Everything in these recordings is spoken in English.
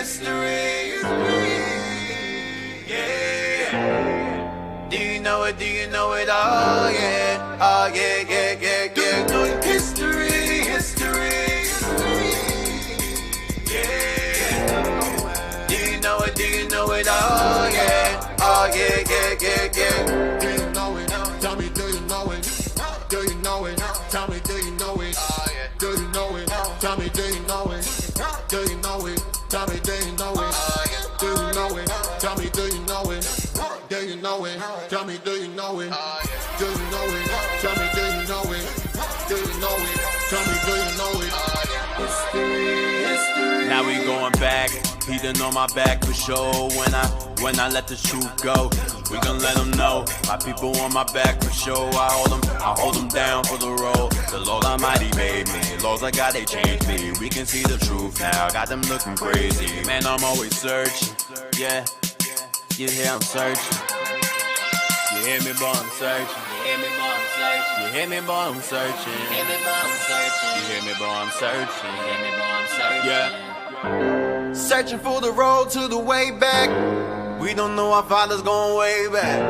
history. Yeah. Do you know it? Do you know it? Oh yeah. Oh yeah, yeah, yeah, yeah. Do you know it? History. Yeah. Do you know it? Do you know it? Oh yeah. Oh yeah, yeah, yeah, yeah. Do you know it? Tell me, do you know it? Do you know it? Tell me, do you know it? Do you know it? Tell me, do you know it? Do you know it? Tell me, do you know it? Do you know it? Tell me, do you know it? Do you know it? Tell me, do you know it? Do you know it? Tell me, do you know it? Do you know it? Tell me, do you know it? History. Now we going back. Peter on my back for sure. When I let the truth go, we gon' let them know. My people on my back for sure. I hold them down for the road. The Lord Almighty made me. Laws I got, they changed me. We can see the truth now. Got them looking crazy. Man, I'm always searching. Yeah, you hear I'm searching. You hear me, boy, I'm searching. You hear me, boy, I'm searching. You hear me, boy, I'm searching. You hear me, boy, I'm searching. You hear me, boy, I'm searching. You hear me, boy, I'm searching. Yeah. Searching for the road to the way back. We don't know our father's going way back.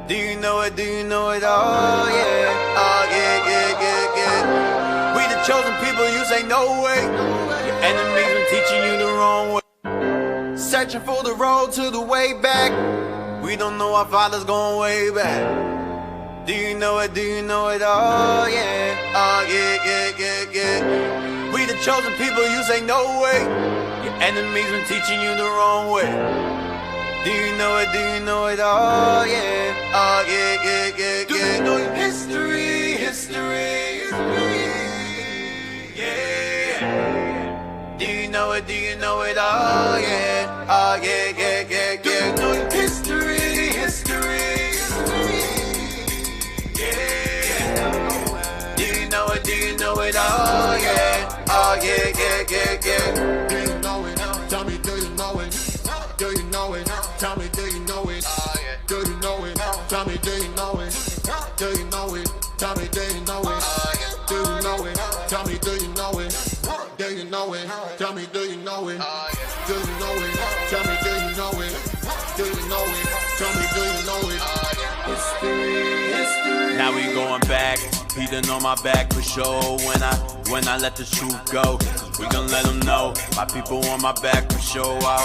Do you know it? Do you know it? Oh yeah. Oh yeah, yeah, yeah, yeah. We the chosen people, you say no way. Your enemies been teaching you the wrong way. Searching for the road to the way back. We don't know our father's going way back. Do you know it? Do you know it? Oh yeah. Oh yeah, yeah, yeah, yeah. We the chosen people, you say no way. Your enemies been teaching you the wrong way. Do you know it? Do you know it? Oh yeah. Oh yeah, yeah, yeah, yeah. Do you know your history? Yeah. Do you know it? Do you know it? Oh yeah. Oh yeah, yeah, yeah, yeah. Do you know your history? Yeah. Do you know it? Do you know it? Oh yeah. Oh yeah, yeah, yeah, yeah. Do you know it? Tell me, do you know it? Do you know it? Tell me, do you know it? Do you know it? Tell me, do you know it? Do you know it? Tell me, do you know it? Do you know it? Tell me, do you know it? Do you know it? Tell me, do you know it? Do you know it? Tell me, do you know it? Do you know it? Tell me, do you know it? History. Now we going back. Peter on my back for sure. When I let the truth go, we gon' let them know. My people on my back for sure. I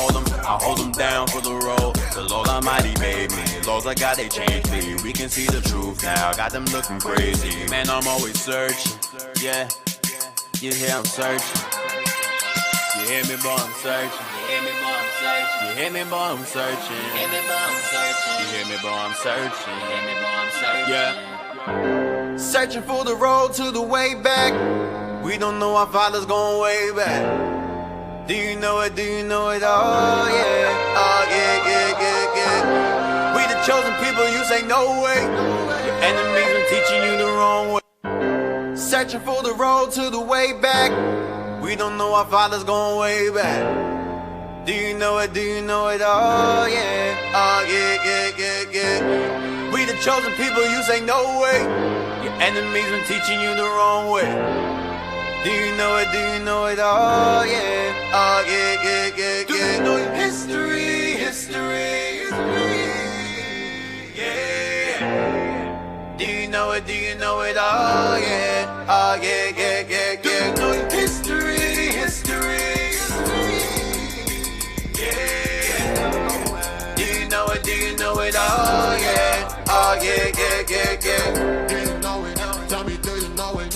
hold them down for the road. The Lord Almighty made me. Laws I got, they changed me. We can see the truth now. Got them looking crazy. Man, I'm always searching. Yeah, you hear I'm searching. You hear me, boy, I'm searching. You hear me, boy, I'm searching. You hear me, boy, I'm searching. You hear me, boy, I'm searching. You hear me, boy, I'm searching. You hear me, boy, I'm searching. Yeah. Searching for the road to the way back. We don't know our father's going way back. Do you know it? Do you know it? Oh yeah. Oh yeah, yeah, yeah, yeah. We the chosen people, you say no way. Your enemies been teaching you the wrong way. Searching for the road to the way back. We don't know our father's going way back. Do you know it? Do you know it? Oh yeah. Oh yeah, yeah, yeah, yeah. We the chosen people, you say no way. Your enemies been teaching you the wrong way. Do you know it? Do you know it? Oh yeah. Oh yeah, yeah, yeah, yeah. Do you know your history? Yeah. Do you know it? Do you know it? Oh yeah. Oh yeah, yeah, yeah, yeah. Do you know your history? Yeah. Do you know it? Do you know it? Oh yeah. Oh yeah, yeah, yeah, yeah. Do you know it? Tell me, do you know it?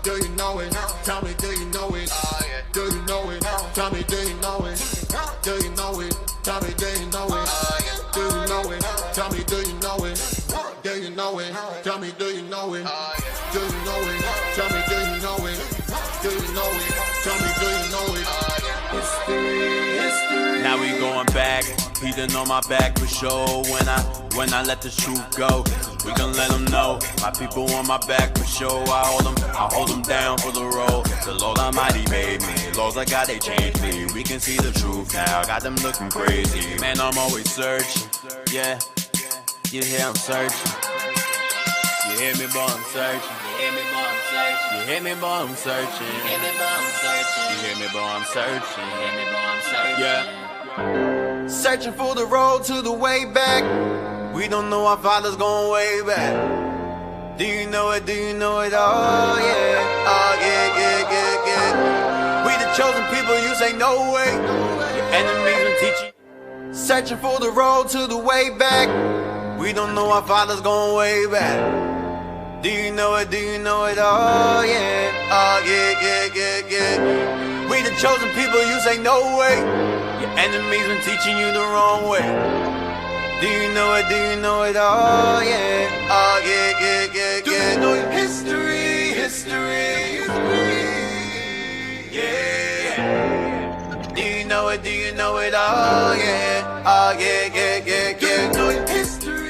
Do you know it? Tell me, do you know it? Do you know it? Tell me, do you know it? Do you know it? Tell me, do you know it? Do you know it? Tell me, do you know it? Do you know it? Tell me, do you know it? Do you know it? Tell me, do you know it? Do you know it? Tell me, do you know it? History. Now we going back. Peter on my back for sure. When I let the truth go, we gon' let them know. My people on my back for sure. I hold them down for the road. The Lord Almighty made me. Laws I got, they changed me. We can see the truth now. Got them looking crazy. Man, I'm always searching. Yeah, you hear I'm searching. You hear me, boy, I'm searching. hear me, boy, I'm searching. You hear me, boy, I'm searching. You hear me, boy, I'm searching. You hear me, boy, I'm searching. You hear me, boy, I'm searching. Yeah. Searching for the road to the way back. We don't know our father's going way back. Do you know it? Do you know it? Oh yeah. Oh yeah, yeah, yeah, yeah. We the chosen people, you say no way. Your enemies will teach you. Searching for the road to the way back. We don't know our father's going way back. Do you know it? Do you know it? Oh yeah. Oh yeah, yeah, yeah, yeah. We the chosen people, you say no way. Your enemies been teaching you the wrong way. Do you know it? Do you know it? Oh yeah. Oh yeah, yeah, yeah, yeah. Do you know your history? History. Yeah. Do you know it? Do you know it? Oh yeah. Oh yeah, yeah, yeah, yeah. Do you know your history?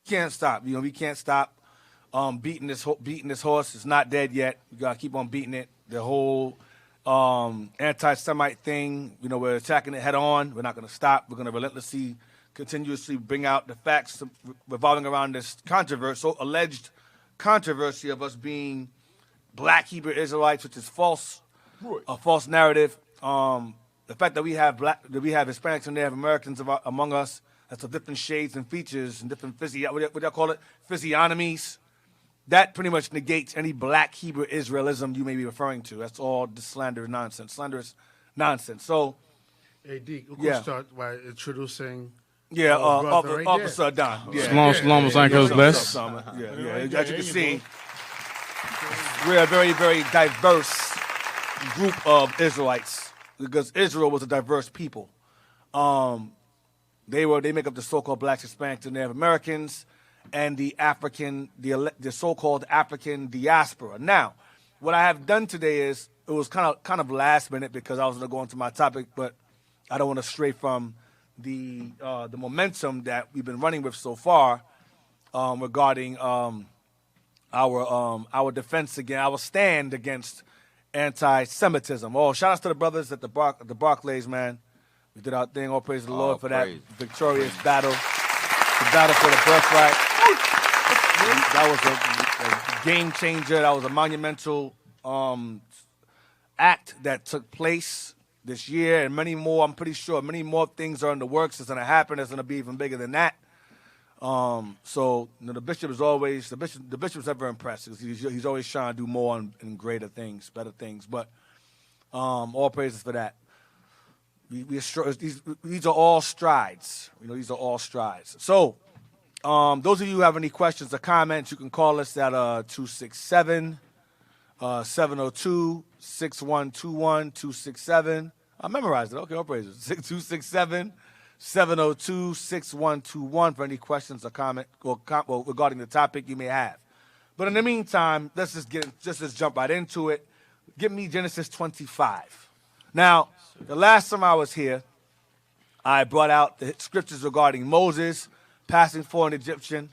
can't stop. You know, we can't stop beating this horse. It's not dead yet. We gotta keep on beating it. The whole anti-Semite thing, you know, we're attacking it head on. We're not gonna stop. We're gonna relentlessly, continuously bring out the facts revolving around this alleged controversy of us being black Hebrew Israelites, which is false, a false narrative. The fact that we have Hispanics and Native Americans among us, that's of different shades and features and different what do y'all call it? Physiognomies. That pretty much negates any black Hebrew Israelism you may be referring to. That's all just slanderous nonsense. So, hey, Deacon, we can start by introducing Officer Don. Shalom, ankles blessed. As you can see, we're a very, very diverse group of Israelites because Israel was a diverse people. They make up the so-called blacks, Hispanics, and Native Americans, and the so-called African diaspora. Now, what I have done today is it was kind of last minute because I was going to go into my topic, but I don't want to stray from the momentum that we've been running with so far regarding our defense against our stand against anti-Semitism. Oh, shout outs to the brothers at the Barclays, man. We did our thing. All praise to the Lord for that victorious battle. The battle for the birthright. That was a game changer. That was a monumental act that took place this year, and many more. I'm pretty sure many more things are in the works. It's going to happen. It's going to be even bigger than that. So you know, the bishop is always the bishop's ever impressed. He's always trying to do more and greater things, better things. But all praises for that. These are all strides. You know, these are all strides. So, those of you who have any questions or comments, you can call us at 267-702-6121, 267. I memorized it. Okay, all praises. 267-702-6121 for any questions or comment or regarding the topic you may have. But in the meantime, let's just jump right into it. Give me Genesis 25. Now, the last time I was here, I brought out the scriptures regarding Moses passing for an Egyptian.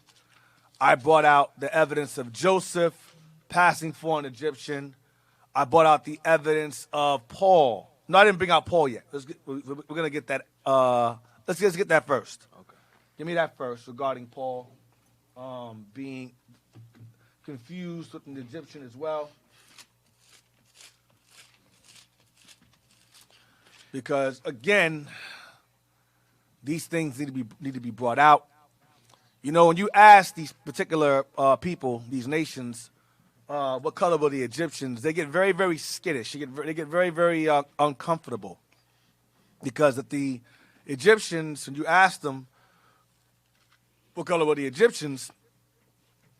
I brought out the evidence of Joseph passing for an Egyptian. I brought out the evidence of Paul. No, I didn't bring out Paul yet. We're going to get that. Let's just get that first. Okay. Give me that first regarding Paul being confused with an Egyptian as well. Because, again, these things need to be brought out. You know, when you ask these particular people, these nations, what color were the Egyptians, they get very, very skittish. They get very, very uncomfortable. Because if the Egyptians, when you ask them what color were the Egyptians,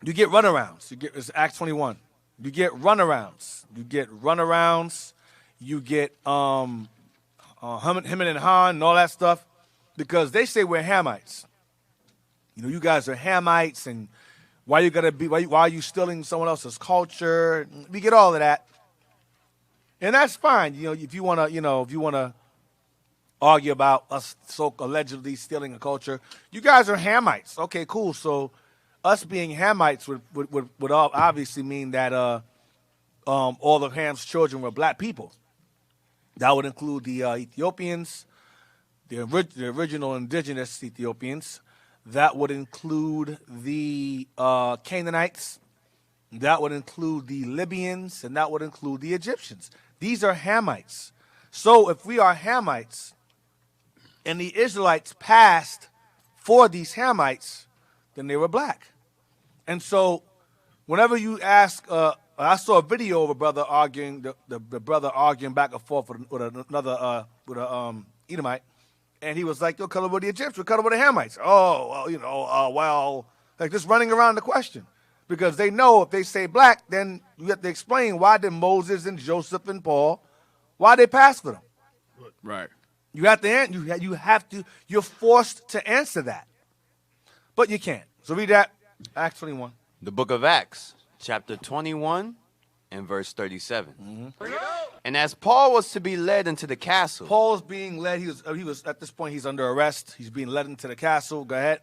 you get runarounds. It's Acts 21. You get runarounds. You get Haman and Han and all that stuff, because they say we're Hamites. You know, you guys are Hamites, and why are you stealing someone else's culture? We get all of that, and that's fine. You know, if you want to argue about us allegedly stealing a culture, you guys are Hamites. Okay, cool. So us being Hamites would obviously mean that all of Ham's children were black people. That would include the Ethiopians, the original indigenous Ethiopians. That would include the Canaanites. That would include the Libyans, and that would include the Egyptians. These are Hamites. So if we are Hamites, and the Israelites passed for these Hamites, then they were black. And so whenever you ask... I saw a video of a brother arguing, the brother arguing back and forth with another Edomite, and he was like, "What color were the Egyptians? What color were the Hamites?" Oh, well, like just running around the question, because they know if they say black, then you have to explain why did Moses and Joseph and Paul, why they passed for them. Right. You have to. You're forced to answer that, but you can't. So read that, Acts 21. The book of Acts, chapter 21 and verse 37. Mm-hmm. And as Paul was to be led into the castle. Paul's being led. He was at this point, he's under arrest. He's being led into the castle. Go ahead.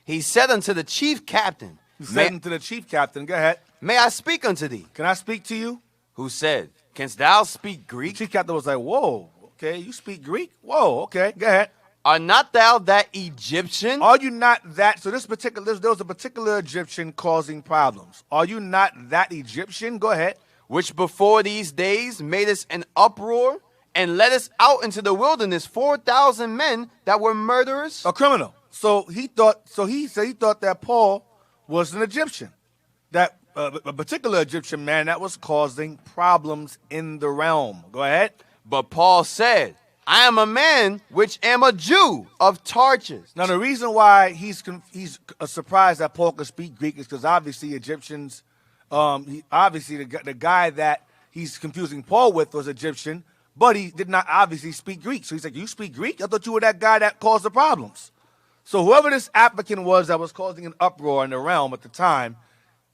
He said unto the chief captain, He said unto the chief captain, go ahead. May I speak unto thee? Can I speak to you? Who said, Canst thou speak The Greek? chief captain was like, whoa, okay, you speak Greek? Whoa, okay, go ahead. Are not thou that Egyptian? Are you not that? So there was a particular Egyptian causing problems. Are you not that Egyptian? Go ahead. Which before these days made us an uproar and led us out into the wilderness 4,000 men that were murderers? A criminal. So he thought that Paul was an Egyptian, that a particular Egyptian man that was causing problems in the realm. Go ahead. But Paul said, I am a man which am a Jew of Tarsus. Now the reason why he's surprised that Paul could speak Greek is because obviously Egyptians, obviously the guy that he's confusing Paul with was Egyptian, but he did not obviously speak Greek. So he's like, you speak Greek? I thought you were that guy that caused the problems. So whoever this applicant was that was causing an uproar in the realm at the time,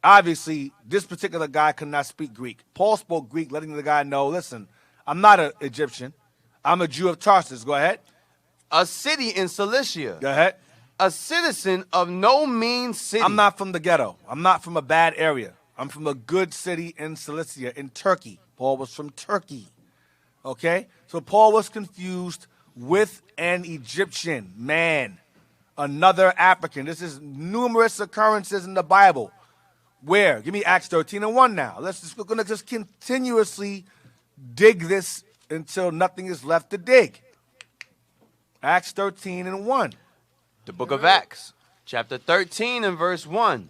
obviously this particular guy could not speak Greek. Paul spoke Greek, letting the guy know, listen, I'm not an Egyptian. I'm a Jew of Tarsus. Go ahead. A city in Cilicia. Go ahead. A citizen of no mean city. I'm not from the ghetto. I'm not from a bad area. I'm from a good city in Cilicia, in Turkey. Paul was from Turkey. Okay? So Paul was confused with an Egyptian man, another African. This is numerous occurrences in the Bible. Where? Give me Acts 13:1 now. We're going to just continuously dig this until nothing is left to dig. Acts 13:1. The book of Acts, chapter 13 and verse 1.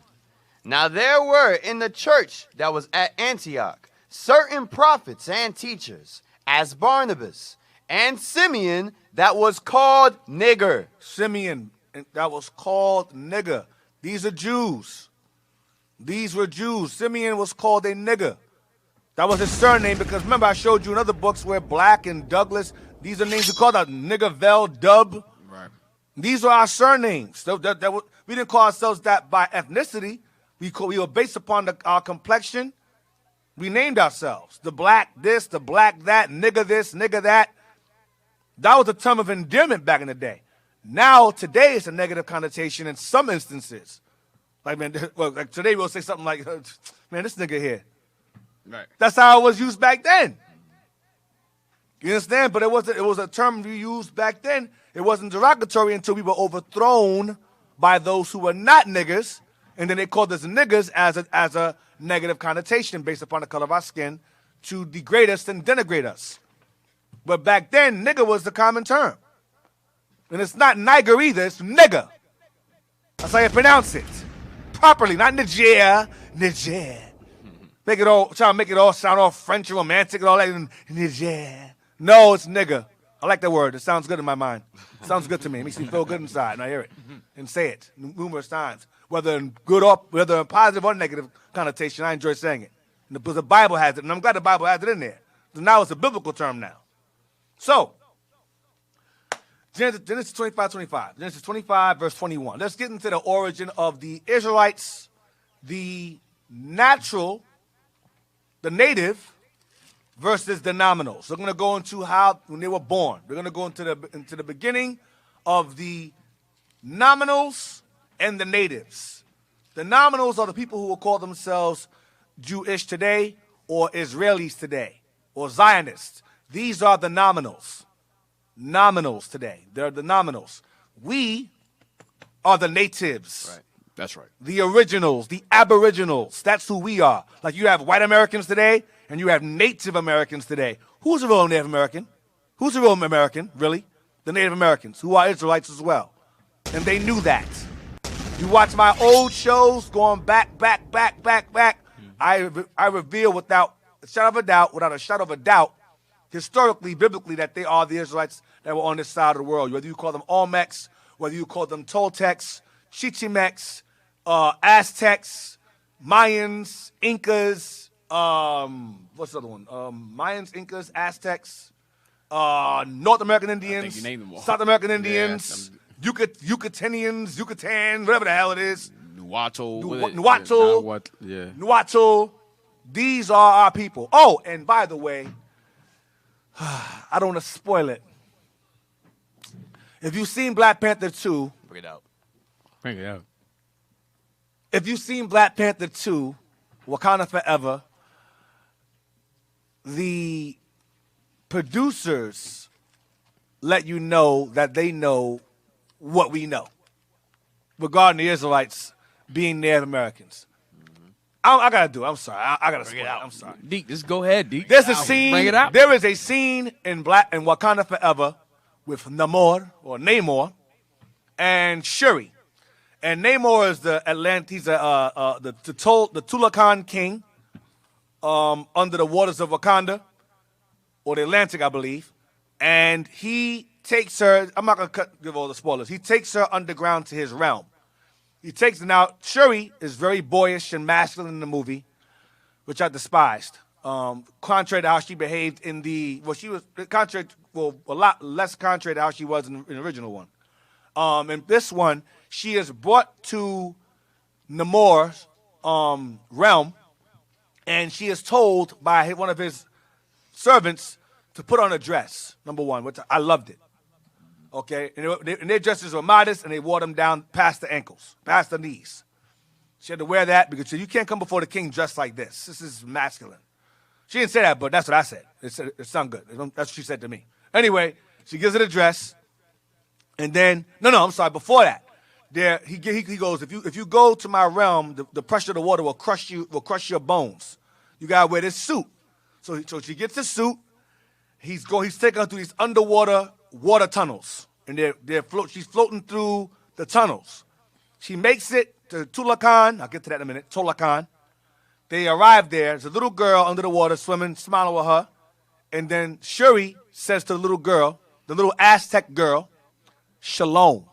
Now there were in the church that was at Antioch certain prophets and teachers, as Barnabas and Simeon that was called nigger. Simeon that was called nigger. These are Jews. These were Jews. Simeon was called a nigger. That was his surname because remember I showed you in other books where Black and Douglas, these are names we called out Niggervel, Dub. Right. These are our surnames. We didn't call ourselves that by ethnicity. We were based upon our complexion. We named ourselves. The Black this, the Black that, nigger this, nigger that. That was a term of endearment back in the day. Now, today, it's a negative connotation in some instances. Like, man, like today we'll say something like, man, this nigga here. Right. That's how it was used back then. You understand? But it was a term we used back then. It wasn't derogatory until we were overthrown by those who were not niggers, and then they called us niggers as a negative connotation based upon the color of our skin to degrade us and denigrate us. But back then, nigger was the common term. And it's not niger either, it's nigger. That's how you pronounce it. Properly, not Niger, Niger. Try to make it all sound all French and romantic and all that. Niger. No, it's nigger. I like that word. It sounds good in my mind. It sounds good to me. It makes me feel good inside, and I hear it and say it numerous times. Whether in positive or negative connotation, I enjoy saying it. Because the Bible has it, and I'm glad the Bible has it in there. So now it's a biblical term now. So, Genesis 25:25. Genesis 25, verse 21. Let's get into the origin of the Israelites, the native versus the nominal. So we're going to go into how when they were born. We're going to go into the beginning of the nominals and the natives. The nominals are the people who will call themselves Jewish today or Israelis today or Zionists. These are the nominals. Nominals today. They're the nominals. We are the natives. Right. That's right. The originals, the aboriginals. That's who we are. Like you have white Americans today and you have Native Americans today. Who's a real Native American? Who's a real American, really? The Native Americans, who are Israelites as well. And they knew that. You watch my old shows going back. I reveal without a shadow of a doubt, historically, biblically, that they are the Israelites that were on this side of the world. Whether you call them Olmecs, whether you call them Toltecs, Chichimecs, Aztecs, Mayans, Incas, what's the other one? Mayans, Incas, Aztecs, North American Indians, I think you named them all. South American Indians, Yucatanians, Yucatan, whatever the hell it is. Nuato. These are our people. Oh, and by the way, I don't want to spoil it. If you've seen Black Panther 2, Bring it out. Bring it out. If you've seen Black Panther 2, Wakanda Forever, the producers let you know that they know what we know regarding the Israelites being Native Americans. I gotta do it. I'm sorry. I gotta spoil it. I'm sorry. Deke, just go ahead, Deke. There's a scene. Bring it out. There is a scene in Wakanda Forever with Namor and Shuri. And Namor is the He's the Tulakan king under the waters of Wakanda, or the Atlantic, I believe. And he takes her. I'm not gonna give all the spoilers. He takes her underground to his realm. He takes her. Now, Shuri is very boyish and masculine in the movie, which I despised. Contrary to how she behaved in a lot less contrary to how she was in the original one. In this one, she is brought to Namor's realm, and she is told by one of his servants to put on a dress, number one, which I loved it. Okay, and their dresses were modest, and they wore them down past the ankles, past the knees. She had to wear that because you can't come before the king dressed like this. This is masculine. She didn't say that, but that's what I said. It sounded good. That's what she said to me. Anyway, she gives it a dress, and then I'm sorry. Before that, he goes, if you go to my realm, the pressure of the water will crush your bones. You gotta wear this suit. So she gets a suit. He's taking her through these underwater water tunnels, and she's floating through the tunnels. She makes it to Tulakan. I'll get to that in a minute. Tulakan. They arrive there. There's a little girl under the water swimming, smiling with her. And then Shuri says to the little girl, the little Aztec girl, Shalom.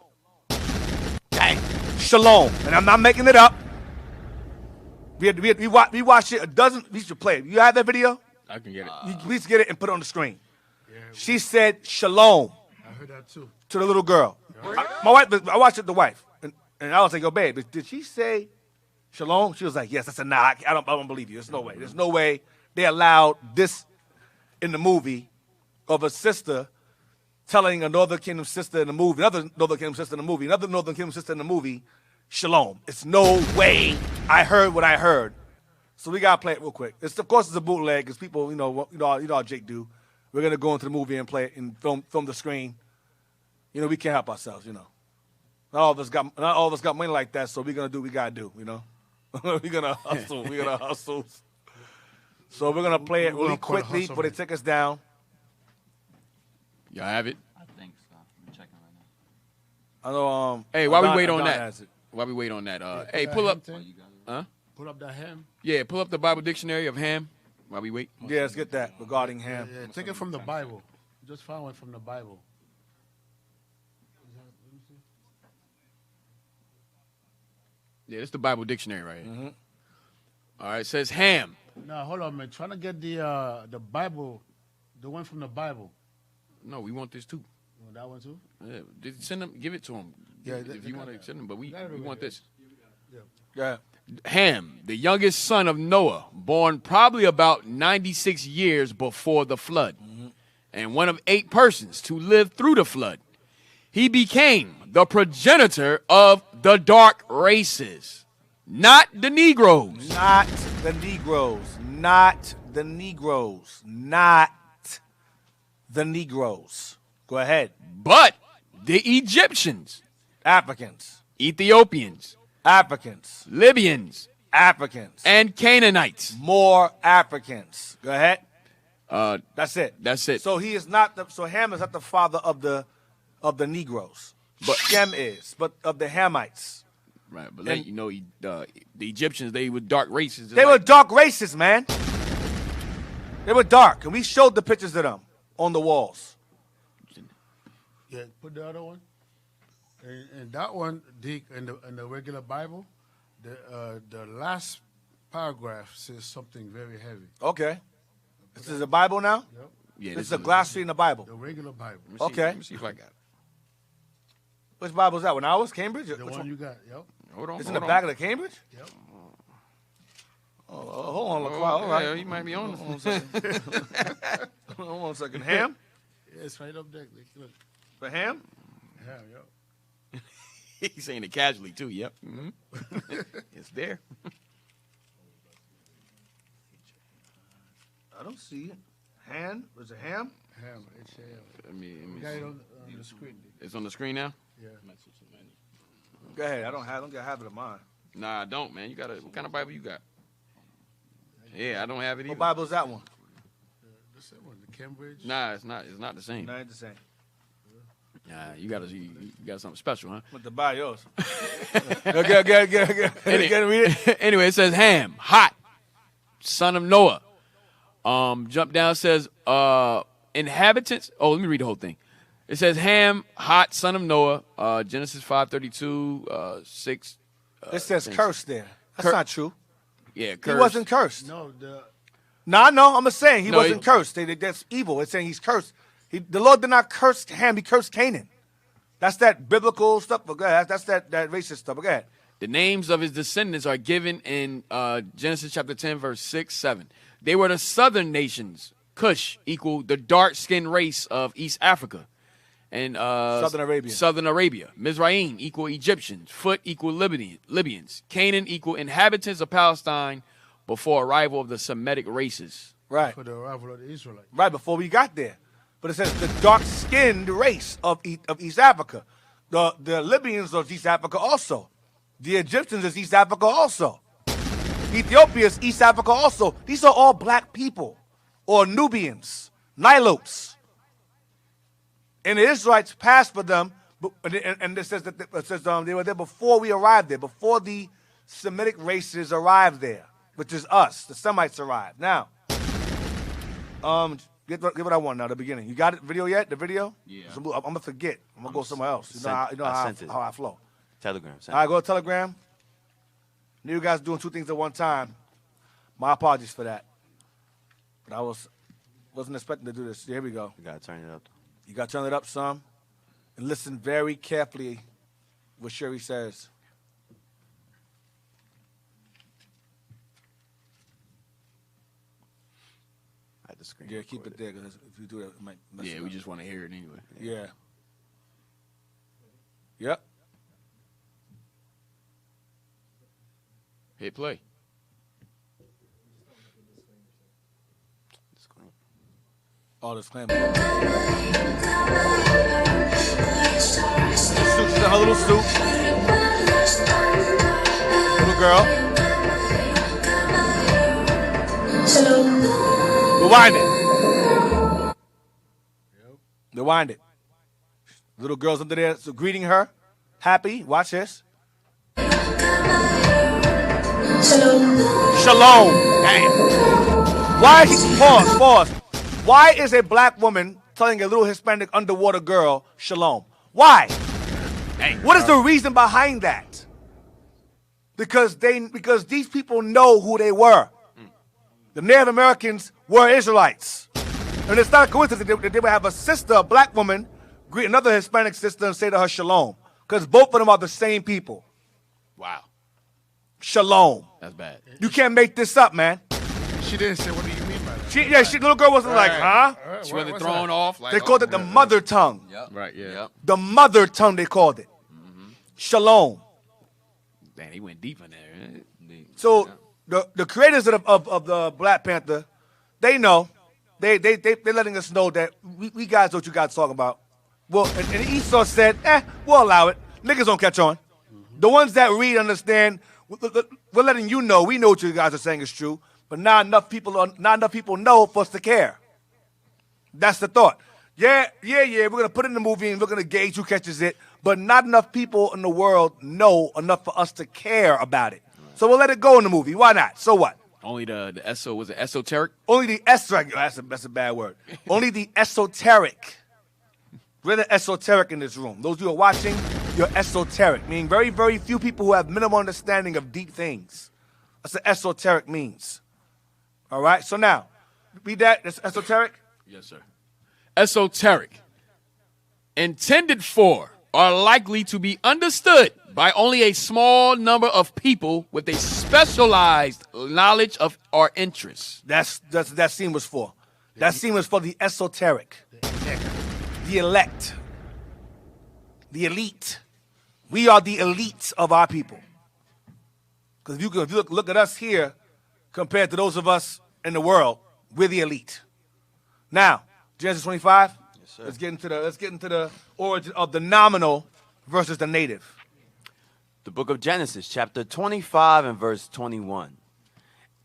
Dang. Shalom. And I'm not making it up. We watched it a dozen. We should play it. You have that video? I can get it. You please get it and put it on the screen. Yeah, she said Shalom. I heard that too. To the little girl. My wife, I watched it with the wife. And I was like, yo, babe, did she say Shalom? She was like, yes. I said, nah, I don't believe you. There's no way. There's no way they allowed this in the movie of a sister telling a Northern Kingdom sister in the movie, another Northern Kingdom sister in the movie, another Northern Kingdom sister in the movie, Shalom. It's no way I heard what I heard. So we gotta play it real quick. Of course, it's a bootleg because people, you know how Jake do. We're gonna go into the movie and play it and film the screen. You know, we can't help ourselves. You know, not all of us got money like that. So we're gonna do what we gotta do. You know, we're gonna hustle. We're gonna hustle. So we're gonna play it really quickly before they take us down. Y'all have it? I think so. I'm checking right now. I know. Hey, while we wait on that, hey, pull up. Huh? Pull up that ham. Yeah, pull up the Bible dictionary of ham while we wait. Yeah, let's get that regarding ham. Yeah, take it from the Bible. Just find one from the Bible. Yeah, it's the Bible dictionary right here. Mm-hmm. All right, it says ham. No, hold on, man. Trying to get the Bible, the one from the Bible. No, we want this too. You want that one too? Yeah, just send them. Give it to them. Yeah, if you want to send them, but we want this. Yeah. Ham, the youngest son of Noah, born probably about 96 years before the flood, and one of 8 persons to live through the flood. He became the progenitor of the dark races, not the Negroes. Not the Negroes. Not the Negroes. Not the Negroes. Go ahead. But the Egyptians, Africans, Ethiopians, Africans, Libyans, Africans, and Canaanites. More Africans. Go ahead. That's it. That's it. So he is not. So Ham is not the father of the Negroes, but Shem is. But of the Hamites. Right, but like, you know, the Egyptians, they were dark races. They were dark races, man. They were dark, and we showed the pictures of them on the walls. Yeah, put the other one. And that one, Deke, in the regular Bible, the last paragraph says something very heavy. Okay. This is the Bible now? Yep. Yeah, this is a glossary in the Bible. The regular Bible. Okay. Let me see if I got it. Which Bible is that? When I was Cambridge? The one you got, yep. Hold on. It's in the back of the Cambridge? Yep. Oh, hold on, LaCroix. All right. Yeah, you might be on. Hold on a second. Hold on a second. Ham? Yeah, it's right up there. Look. For ham? Ham, yep. He's saying it casually too. Yep. It's there. I don't see it. Ham? Was it ham? Ham, H-A-M. Let me You got it on the screen. It's on the screen now? Yeah. Go ahead. I don't have it in mine. Nah, I don't, man. You got what kind of Bible you got? Yeah, I don't have it either. What Bible is that one? The same one, the Cambridge. Nah, it's not. It's not the same. No, it's the same. Nah, you got something special, huh? With the buy yours. Get read it. Anyway, it says Ham, hot, son of Noah. Jump down, says inhabitants. Oh, let me read the whole thing. It says Ham, hot, son of Noah. Genesis 5:32, 6. It says cursed there. That's Cur- not true. Yeah, He cursed. wasn't cursed. No, No, I'm just saying he No, wasn't cursed. That's evil. It's saying he's cursed. The Lord did not curse Ham. He cursed Canaan. That's that biblical stuff. But go ahead. That's that racist stuff. But go ahead. The names of his descendants are given in Genesis chapter 10, verse 6, 7. They were the southern nations. Cush equal the dark-skinned race of East Africa. And Southern Arabia. Mizraim equal Egyptians. Foot equal Libyans. Canaan equal inhabitants of Palestine before arrival of the Semitic races. Right. for the arrival of the Israelites. Right before we got there. But it says the dark-skinned race of East Africa. The Libyans of East Africa also. The Egyptians is East Africa also. Ethiopia is East Africa also. These are all black people. Or Nubians. Nilotes. And the Israelites passed for them, and it says that they were there before we arrived there, before the Semitic races arrived there, which is us. The Semites arrived. Now, get what I want now. The beginning. You got it? Video yet? The video? Yeah. I'm gonna forget. I'm gonna go somewhere else. You know how I flow. Telegram. All right, go to Telegram. Knew you guys doing two things at one time. My apologies for that. But I wasn't expecting to do this. Here we go. You gotta turn it up. You got to turn it up some and listen very carefully what Sherry says. I had the screen. Yeah, keep it there because if you do that, it might mess Yeah, it we up. just want to hear it anyway. Yeah. Yep. Hit play. All this claim. She's in her little suit. Little girl. Rewind it. Rewind it. Little girl's under there so greeting her. Happy. Watch this. Shalom. Damn. Why? Pause. Why is a black woman telling a little Hispanic underwater girl shalom? Why? Dang. What is the reason behind that? Because these people know who they were. The Native Americans were Israelites. And it's not a coincidence that they would have a sister, a black woman, greet another Hispanic sister and say to her shalom. Because both of them are the same people. Wow. Shalom. That's bad. You can't make this up, man. She didn't say, what do you mean by that? Little girl wasn't like, huh? She wasn't thrown off. Like, They called it the mother tongue. Yep. Right, yeah. Yep. The mother tongue, they called it. Shalom. Damn, he went deep in there. So the creators of the Black Panther, they know. They're letting us know that we guys know what you guys talking about. Well, and Esau said, we'll allow it. Niggas don't catch on. The ones that read understand, we're letting you know. We know what you guys are saying is true. But not enough people know for us to care. That's the thought. Yeah, we're going to put it in the movie and we're going to gauge who catches it. But not enough people in the world know enough for us to care about it. So we'll let it go in the movie. Why not? So what? Only the was it esoteric? Only the esoteric. That's a bad word. Only the esoteric. We're the esoteric in this room. Those of you who are watching, you're esoteric. Meaning very, very few people who have minimal understanding of deep things. That's what esoteric means. All right? So now, read that. That's esoteric? Yes, sir. Esoteric. Intended for are likely to be understood by only a small number of people with a specialized knowledge of or interest. That scene was for. That scene was for the esoteric. The elect. The elite. We are the elites of our people. Because if you look at us here compared to those of us in the world, we're the elite. Now, Genesis 25. Yes, sir. Let's get into the origin of the nominal versus the native. The book of Genesis, chapter 25 and verse 21.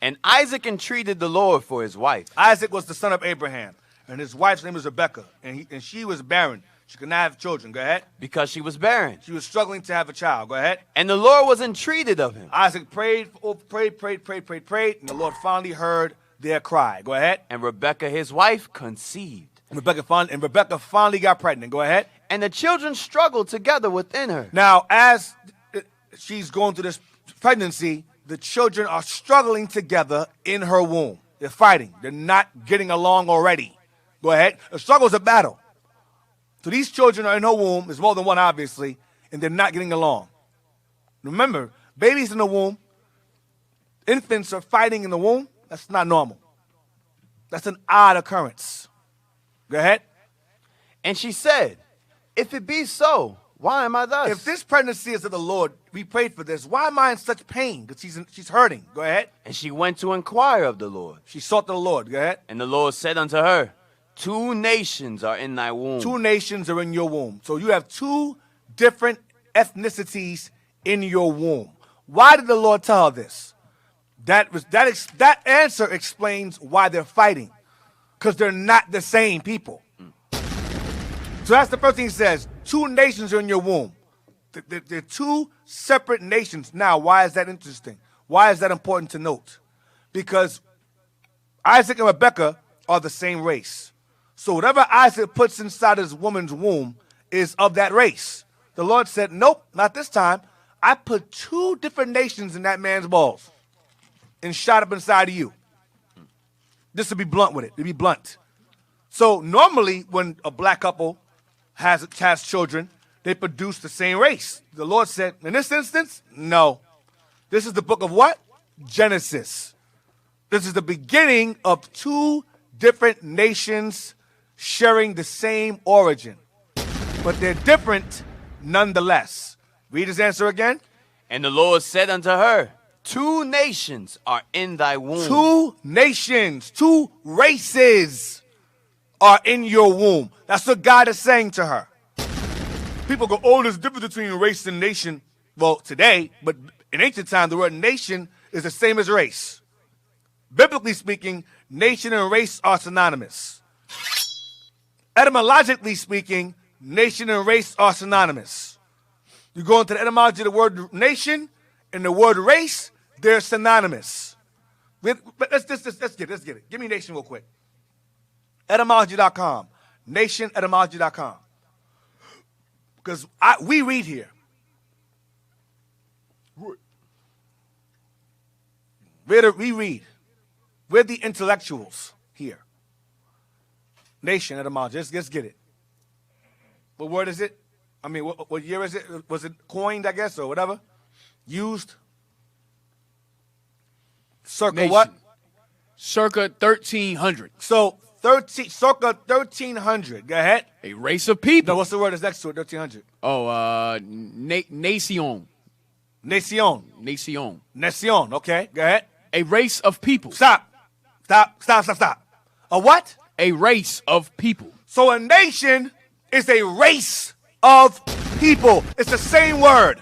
And Isaac entreated the Lord for his wife. Isaac was the son of Abraham, and his wife's name was Rebekah, and she was barren. She could not have children. Go ahead. Because she was barren. She was struggling to have a child. Go ahead. And the Lord was entreated of him. Isaac prayed, and the Lord finally heard their cry. Go ahead. And Rebekah, his wife, conceived. Rebekah finally got pregnant. Go ahead. And the children struggled together within her. Now, as she's going through this pregnancy, the children are struggling together in her womb. They're fighting. They're not getting along already. Go ahead. The struggle is a battle. So these children are in her womb. There's more than one, obviously, and they're not getting along. Remember, babies in the womb, infants are fighting in the womb. That's not normal. That's an odd occurrence. Go ahead. And she said, if it be so, why am I thus? If this pregnancy is of the Lord, we prayed for this. Why am I in such pain? Because she's hurting. Go ahead. And she went to inquire of the Lord. She sought the Lord. Go ahead. And the Lord said unto her, 2 nations are in thy womb. 2 nations are in your womb. So you have 2 different ethnicities in your womb. Why did the Lord tell her this? That answer explains why they're fighting. Because they're not the same people. So that's the first thing he says. 2 nations are in your womb. They're 2 separate nations. Now, why is that interesting? Why is that important to note? Because Isaac and Rebekah are the same race. So whatever Isaac puts inside his woman's womb is of that race. The Lord said, nope, not this time. I put 2 different nations in that man's balls and shot up inside of you. Just to be blunt with it, to be blunt. So normally when a black couple has children, they produce the same race. The Lord said, in this instance, no. This is the book of what? Genesis. This is the beginning of 2 different nations sharing the same origin. But they're different nonetheless. Read his answer again. And the Lord said unto her, 2 nations are in thy womb. 2 nations, 2 races are in your womb. That's what God is saying to her. People go, oh, there's a difference between race and nation. Well, today, but in ancient time, the word nation is the same as race. Biblically speaking, nation and race are synonymous. Etymologically speaking, nation and race are synonymous. You go into the etymology of the word nation and the word race, they're synonymous. But let's get it. Give me nation real quick. Etymology.com. Nationetymology.com. Because we read here. We read. We're the intellectuals here. Nation etymology. Let's get it. What word is it? I mean, what year is it? Was it coined, I guess, or whatever? Used? Circa Nation. what? Circa 1300. So, circa 1300. Go ahead. A race of people. No, what's the word that's next to it, 1300? Oh, nation. Nation. Nation, okay. Go ahead. A race of people. Stop. A what? A race of people. So a nation is a race of people. It's the same word.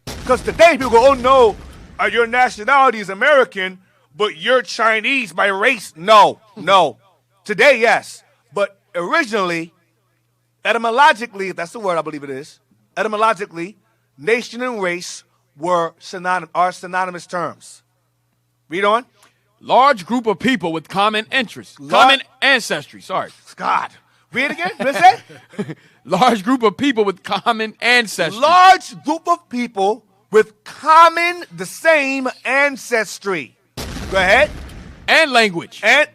Because today people go, oh no, your nationality is American, but you're Chinese by race. No. Today, yes. But originally, etymologically, if that's the word I believe it is, etymologically, nation and race are synonymous terms. Read on. Large group of people with common interests. Common ancestry. Sorry. God. Read it again. What is it? Large group of people with common ancestry. Large group of people with the same ancestry. Go ahead. And language. And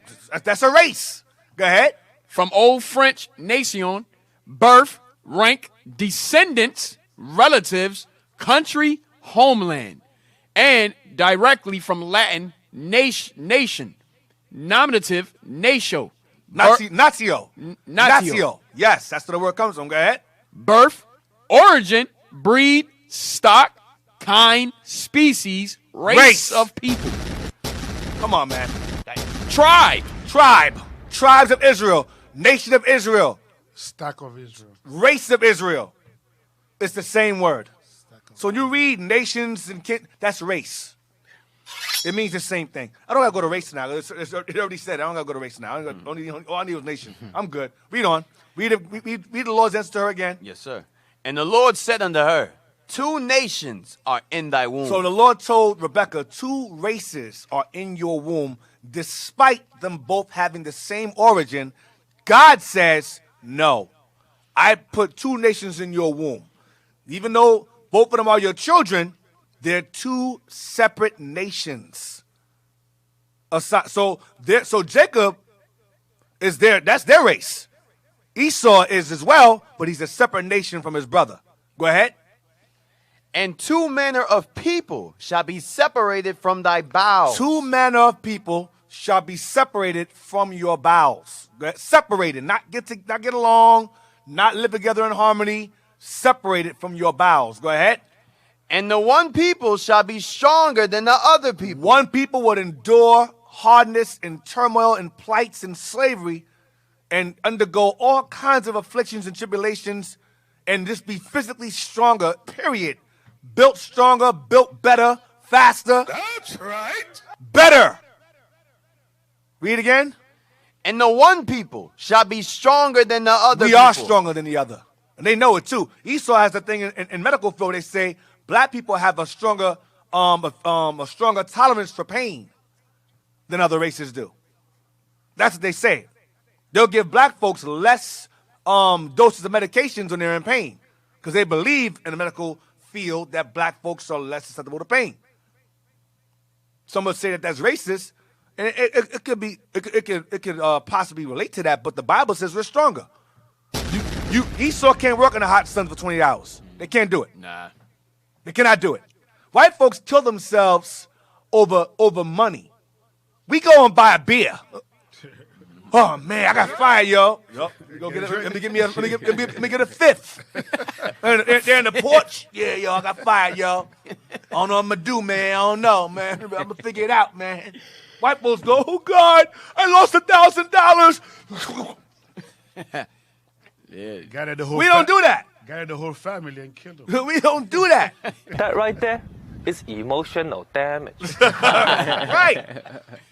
that's a race. Go ahead. From Old French, nation, birth, rank, descendants, relatives, country, homeland. And directly from Latin, nation, nominative, natio. Natio. Yes, that's where the word comes from. Go ahead. Birth, origin, breed, stock, kind, species, race of people. Come on, man. Tribe. Tribes of Israel. Nation of Israel. Stock of Israel. Race of Israel. It's the same word. So when you read nations and that's race. It means the same thing. I don't got to go to race now. It already said I don't got to go to race now. All I need was nation. I'm good. Read on. Read the Lord's answer to her again. Yes, sir. And the Lord said unto her, 2 nations are in thy womb. So the Lord told Rebekah, 2 races are in your womb, despite them both having the same origin. God says, no. I put 2 nations in your womb. Even though both of them are your children, they're 2 separate nations. So Jacob is that's their race. Esau is as well, but he's a separate nation from his brother. Go ahead. And 2 manner of people shall be separated from thy bowels. 2 manner of people shall be separated from your bowels. Separated, not get along, not live together in harmony. Separated from your bowels. Go ahead. And the one people shall be stronger than the other people. One people would endure hardness and turmoil and plights and slavery and undergo all kinds of afflictions and tribulations and just be physically stronger, period. Built stronger, built better, faster. That's right. Better. Read again. And the one people shall be stronger than the other We are stronger than the other. And they know it too. Esau has the thing in medical field. They say black people have a stronger tolerance for pain than other races do. That's what they say. They'll give black folks less doses of medications when they're in pain because they believe in the medical field that black folks are less susceptible to pain. Some would say that that's racist, and it could possibly relate to that. But the Bible says we're stronger. Esau can't work in the hot sun for 20 hours. They can't do it. Nah. They cannot do it. White folks kill themselves over money. We go and buy a beer. Oh man, I got fired, yo. Yup. Let me get a 5th. They're in the porch. Yeah, yo, I got fired, yo. I don't know what I'm gonna do, man. I don't know, man. I'm gonna figure it out, man. White folks go, oh God, I lost $1,000. Yeah. We don't do that. Gathered the whole family and killed them. We don't do that. That right there is emotional damage. Right.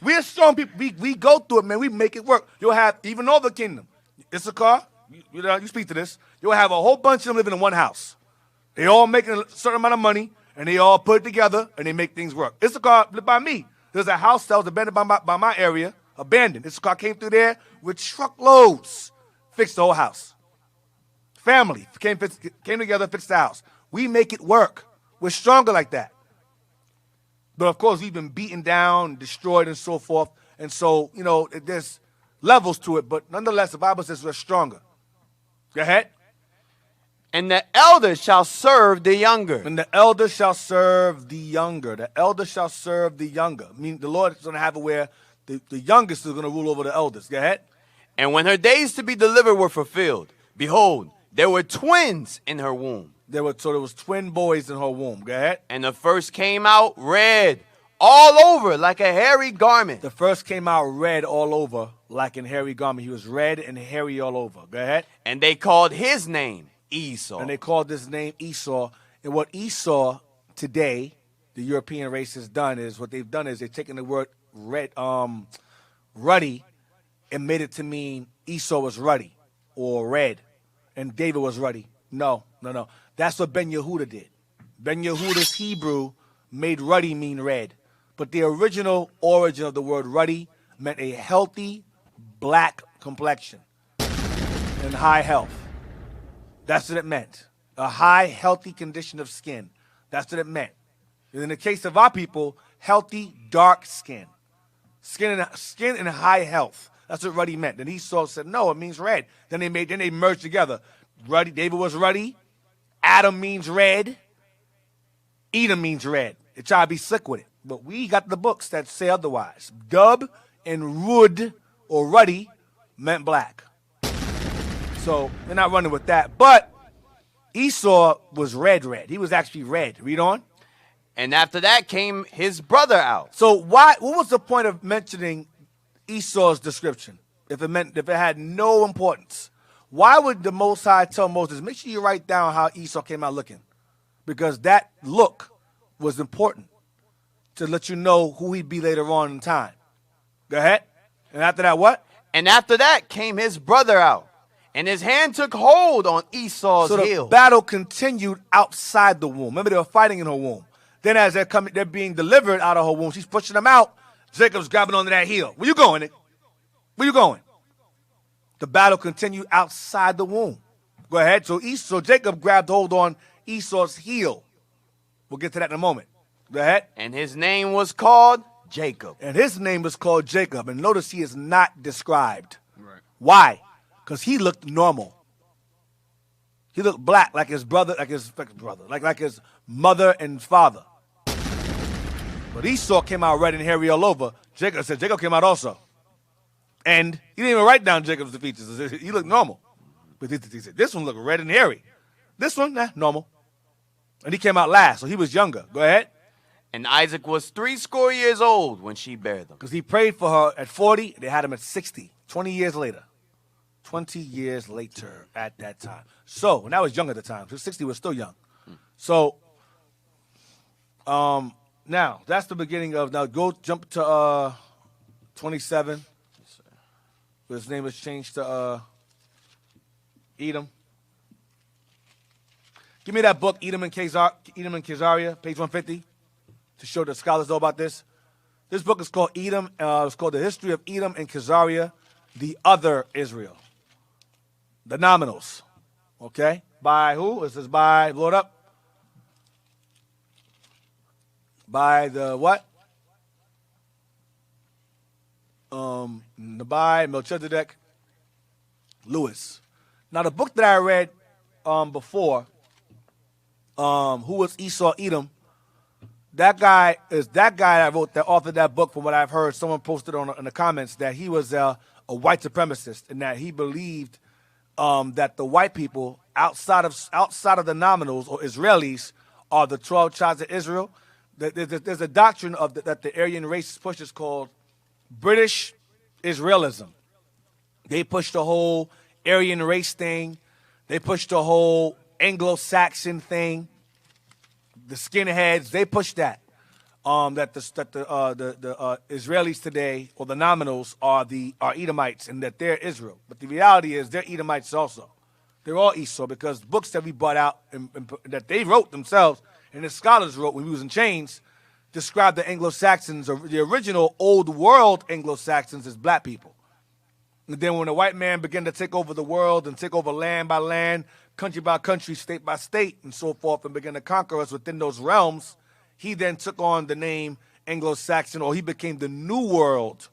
We're strong people. We go through it, man. We make it work. You'll have, even over the kingdom, Issachar, you speak to this, you'll have a whole bunch of them living in one house. They all making a certain amount of money, and they all put it together, and they make things work. Issachar lived by me. There's a house that was abandoned by my area, abandoned. Issachar came through there with truckloads, fixed the whole house. Family came together, fixed the house. We make it work. We're stronger like that. But of course, we've been beaten down, destroyed, and so forth. And so, there's levels to it. But nonetheless, the Bible says we're stronger. Go ahead. And the elder shall serve the younger. And the elder shall serve the younger. The elder shall serve the younger. I mean, the Lord is going to have it where the youngest is going to rule over the elders. Go ahead. And when her days to be delivered were fulfilled, behold, there were twins in her womb. There was twin boys in her womb. Go ahead. And the first came out red all over like a hairy garment. The first came out red all over like a hairy garment. He was red and hairy all over. Go ahead. And they called his name Esau. And they called this name Esau. And what Esau today, the European race has done is, what they've done is they've taken the word red, ruddy and made it to mean Esau was ruddy or red and David was ruddy. No. That's what Ben Yehuda did. Ben Yehuda's Hebrew made ruddy mean red. But the original origin of the word ruddy meant a healthy black complexion and high health. That's what it meant. A high, healthy condition of skin. That's what it meant. And in the case of our people, healthy, dark skin. Skin in high health. That's what ruddy meant. Then Esau said, no, it means red. Then they merged together. Ruddy, David was ruddy. Adam means red. Edom means red. They try to be slick with it. But we got the books that say otherwise. Dub and Rud or ruddy meant black. So they're not running with that. But Esau was red. He was actually red. Read on. And after that came his brother out. So what was the point of mentioning Esau's description if it had no importance? Why would the Most High tell Moses, make sure you write down how Esau came out looking? Because that look was important to let you know who he'd be later on in time. Go ahead. And after that, what? And after that came his brother out, and his hand took hold on Esau's So the heel. battle continued outside the womb. Remember, they were fighting in her womb. Then as they're being delivered out of her womb, she's pushing them out. Jacob's grabbing onto that heel. Where you going, Nick? Where you going? The battle continued outside the womb. Go ahead. So Jacob grabbed hold on Esau's heel. We'll get to that in a moment. Go ahead. And his name was called Jacob. And his name was called Jacob. And notice he is not described. Right. Why? Because he looked normal. He looked black, like his brother, like his mother and father. But Esau came out red and hairy all over. Jacob said Jacob came out also. And he didn't even write down Jacob's features. He looked normal. But he said, this one looked red and hairy. This one, normal. And he came out last, so he was younger. Go ahead. And Isaac was 80 years old when she bare them. Because he prayed for her at 40, they had him at 60, 20 years later. 20 years later at that time. So, when I was young at the time, so 60 was still young. So, now, that's the beginning of, now jump to 27. His name was changed to Edom. Give me that book, Edom and Khazaria, page 150, to show the scholars know about this. This book is called Edom. It's called The History of Edom and Khazaria, the Other Israel. The Nominals. Okay? By who? It says by, blow it up. By the what? By Melchizedek Lewis. Now, the book that I read before, who was Esau Edom, that guy that wrote, that authored that book. From what I've heard, someone posted in the comments that he was a white supremacist and that he believed that the white people outside of the nominals or Israelis are the 12 tribes of Israel. There's a doctrine that the Aryan race pushes called British Israelism. They push the whole Aryan race thing. They push the whole Anglo-Saxon thing. The skinheads, they push that. That the Israelis today, or the nominals, are Edomites, and that they're Israel. But the reality is they're Edomites also. They're all Esau, because books that we brought out and that they wrote themselves and the scholars wrote when we was in chains describe the Anglo-Saxons, or the original old world Anglo-Saxons, as black people. And then when the white man began to take over the world and take over land by land, country by country, state by state, and so forth, and began to conquer us within those realms, he then took on the name Anglo-Saxon, or he became the New World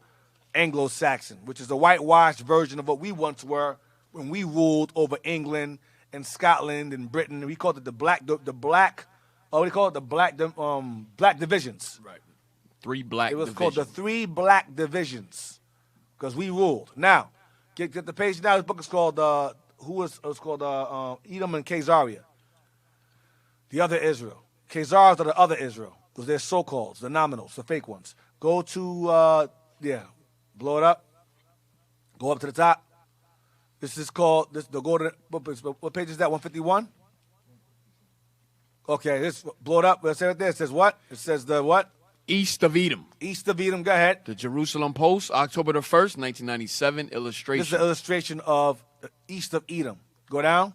Anglo-Saxon, which is the whitewashed version of what we once were when we ruled over England and Scotland and Britain. We called it the black divisions. Right. 3 black divisions. It was called the 3 black divisions because we ruled. Now, get the page now. This book is called Edom and Khazaria, the other Israel. Khazars are the other Israel because they're so-called, the nominals, the fake ones. Go to, blow it up. Go up to the top. This is called, what page is that, 151? Okay, blow it up. Let's say it there. It says what? It says the what? East of Edom. East of Edom. Go ahead. The Jerusalem Post, October the 1st, 1997, illustration. This is an illustration of East of Edom. Go down.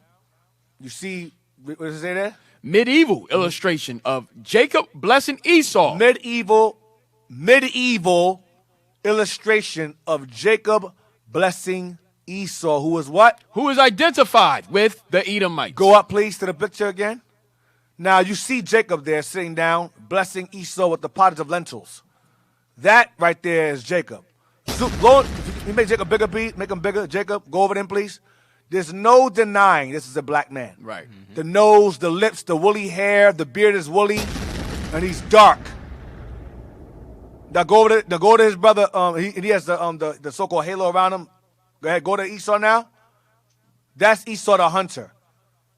You see, what does it say there? Medieval illustration of Jacob blessing Esau. Medieval illustration of Jacob blessing Esau, who is what? Who is identified with the Edomites. Go up, please, to the picture again. Now, you see Jacob there sitting down, blessing Esau with the pottage of lentils. That right there is Jacob. So, Lord, you make Jacob bigger, please. Make him bigger. Jacob, go over them, please. There's no denying this is a black man. Right. Mm-hmm. The nose, the lips, the woolly hair, the beard is woolly, and he's dark. Now go to his brother. He has the so-called halo around him. Go ahead, go to Esau now. That's Esau the hunter.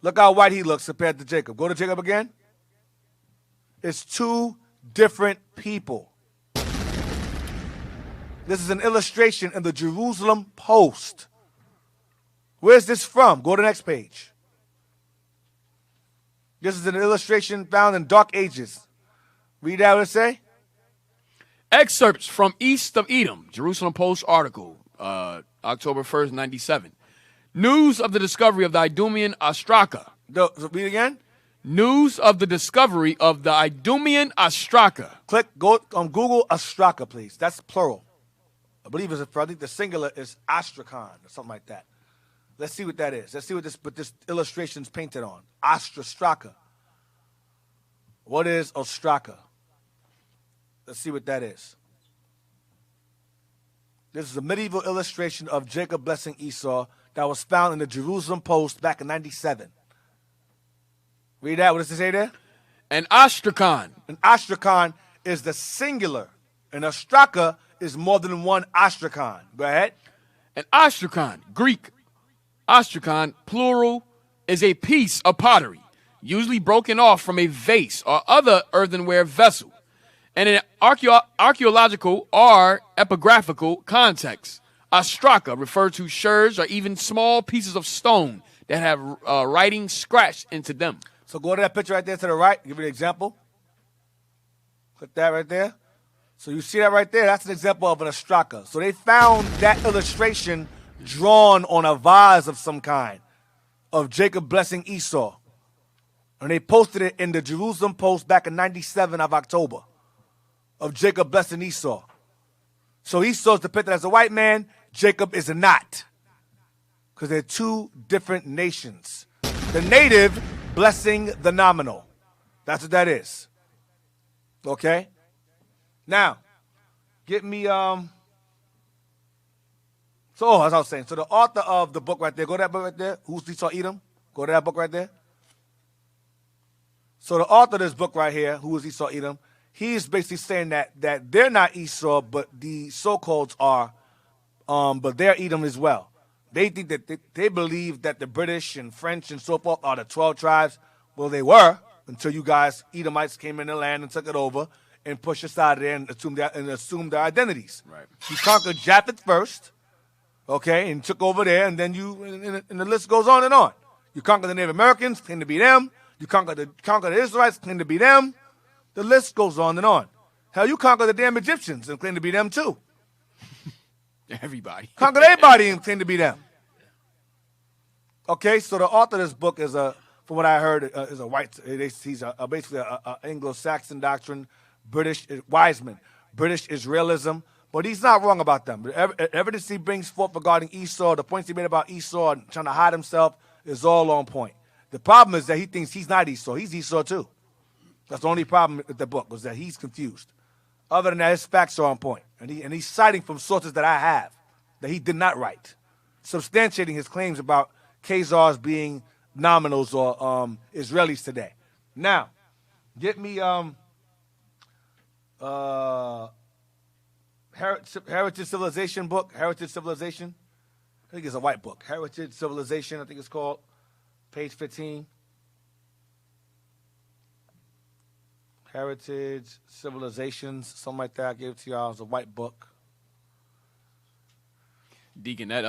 Look how white he looks compared to Jacob. Go to Jacob again. It's two different people. This is an illustration in the Jerusalem Post. Where's this from? Go to the next page. This is an illustration found in Dark Ages. Read that what it say? Excerpts from East of Edom, Jerusalem Post article, October 1st, 97. News of the discovery of the Idumean Ostraka. Read again. News of the discovery of the Idumean Ostraka. Go on Google Ostraka, please. That's plural. I believe I think the singular is Astrakhan or something like that. Let's see what that is. Let's see what this illustration's painted on. Ostraka. What is Ostraka? Let's see what that is. This is a medieval illustration of Jacob blessing Esau that was found in the Jerusalem Post back in 97. Read that. What does it say there? An Astrakhan. An Astrakhan is the singular. An Ostraka is more than one Astrakhan. Go ahead. An Astrakhan, Greek. Astrakhan, plural, is a piece of pottery, usually broken off from a vase or other earthenware vessel. And in archaeological or epigraphical context, ostraka refer to sherds or even small pieces of stone that have writing scratched into them. So go to that picture right there to the right. Give you an example. Click that right there. So you see that right there? That's an example of an ostraka. So they found that illustration drawn on a vase of some kind of Jacob blessing Esau. And they posted it in the Jerusalem Post back in 97 of October of Jacob blessing Esau. So Esau's depicted as a white man. Jacob is not. Because they're two different nations. The native blessing the nominal. That's what that is. Okay? Now, get me, as I was saying, so the author of the book right there, go to that book right there, Who's Esau Edom? Go to that book right there. So the author of this book right here, Who is Esau Edom, he's basically saying that they're not Esau, but the so-calleds are, but they're Edom as well. They think that they believe that the British and French and so forth are the 12 tribes. Well, they were until you guys, Edomites, came in the land and took it over and pushed us out of there and assumed their identities. Right. You conquered Japheth first, okay, and took over there, and then and the list goes on and on. You conquered the Native Americans, claim to be them. You conquered the Israelites, claim to be them. The list goes on and on. Hell, you conquered the damn Egyptians and claim to be them too. Everybody. Conquered everybody and claim to be them. Okay, so the author of this book is from what I heard, is a white. He's basically an Anglo-Saxon doctrine, British Wiseman, British Israelism, but he's not wrong about them. The evidence he brings forth regarding Esau, the points he made about Esau and trying to hide himself, is all on point. The problem is that he thinks he's not Esau. He's Esau too. That's the only problem with the book, was that he's confused. Other than that, his facts are on point, and he's citing from sources that I have that he did not write, substantiating his claims about Khazars being nominals or Israelis today. Now, get me Heritage Civilization book. Heritage Civilization. I think it's a white book. Heritage Civilization, I think it's called. Page 15. Heritage Civilizations, something like that. I gave it to y'all. It's a white book. Deacon, that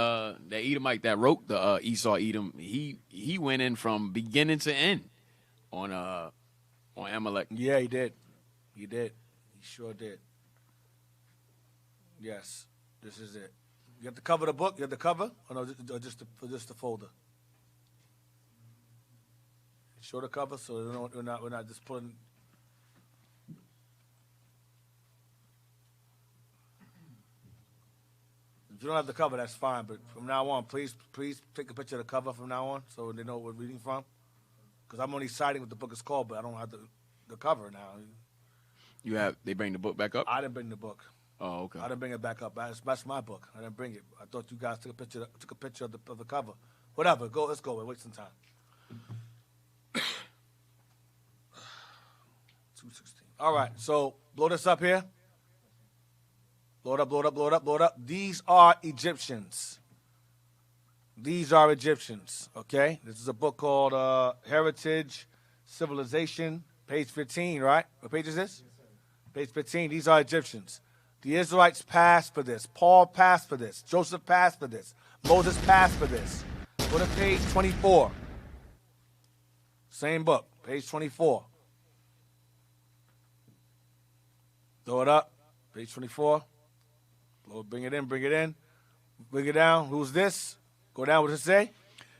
Edomite that wrote the Esau Edom, he went in from beginning to end on Amalek. Yeah, he did. He sure did. Yes, this is it. You have the cover of the book. You have the cover, or no, just the folder. Show the cover, so we're not just pulling. If you don't have the cover, that's fine. But from now on, please take a picture of the cover from now on, so they know what we're reading from. Because I'm only citing what the book is called, but I don't have the cover now. They bring the book back up? I didn't bring the book. Oh, okay. I didn't bring it back up. That's my book. I didn't bring it. I thought you guys took a picture of the cover. Whatever. Let's go. We're wasting time. 2:16. All right. So blow this up here. Blow it up. These are Egyptians. These are Egyptians, okay? This is a book called Heritage, Civilization, page 15, right? What page is this? Page 15. These are Egyptians. The Israelites passed for this. Paul passed for this. Joseph passed for this. Moses passed for this. Go to page 24. Same book, page 24. Throw it up, page 24. Lord, bring it in, bring it in. Bring it down. Who's this? Go down. What does it say?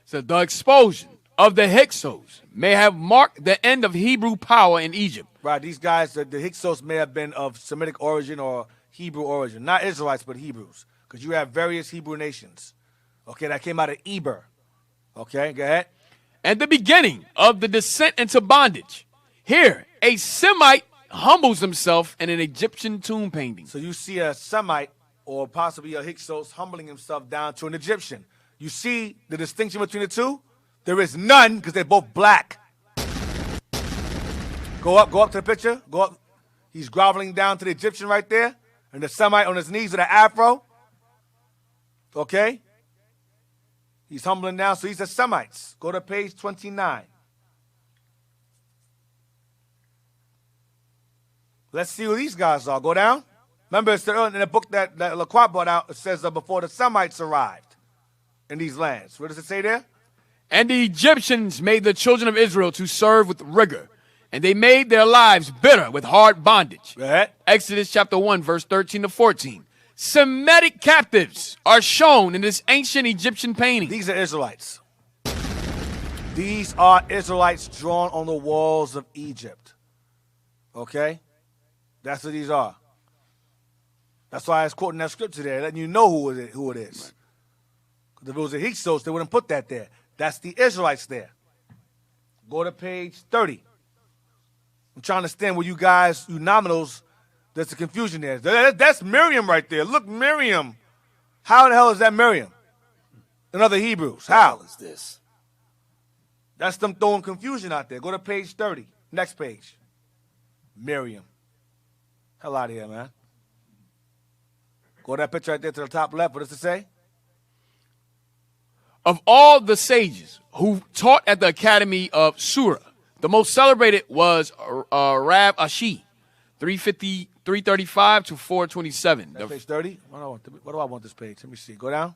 So the expulsion of the Hyksos may have marked the end of Hebrew power in Egypt. Right, these guys, the Hyksos may have been of Semitic origin or Hebrew origin. Not Israelites, but Hebrews. Because you have various Hebrew nations. Okay, that came out of Eber. Okay, go ahead. And the beginning of the descent into bondage. Here, a Semite humbles himself in an Egyptian tomb painting. So you see a Semite or possibly a Hyksos humbling himself down to an Egyptian. You see the distinction between the two? There is none because they're both black. Go up to the picture. Go up. He's groveling down to the Egyptian right there. And the Semite on his knees with an afro. Okay? He's humbling down. So he's the Semites. Go to page 29. Let's see who these guys are. Go down. Remember, it's in the book that LaCroix brought out, it says before the Semites arrived in these lands. What does it say there? And the Egyptians made the children of Israel to serve with rigor, and they made their lives bitter with hard bondage. Go ahead. Exodus chapter 1, verse 13 to 14. Semitic captives are shown in this ancient Egyptian painting. These are Israelites. These are Israelites drawn on the walls of Egypt. Okay? That's what these are. That's why I was quoting that scripture there, letting you know who it is. Because if it was a Hyksos, they wouldn't put that there. That's the Israelites there. Go to page 30. I'm trying to understand where you guys, you nominals, there's a confusion there. That's Miriam right there. Look, Miriam. How the hell is that Miriam? And other Hebrews. How is this? That's them throwing confusion out there. Go to page 30. Next page. Miriam. Hell out of here, man. Go to that picture right there to the top left. What does it say? Of all the sages who taught at the Academy of Surah, the most celebrated was Rab Ashi, 335 to 427. That's page 30? What do I want this page? Let me see. Go down.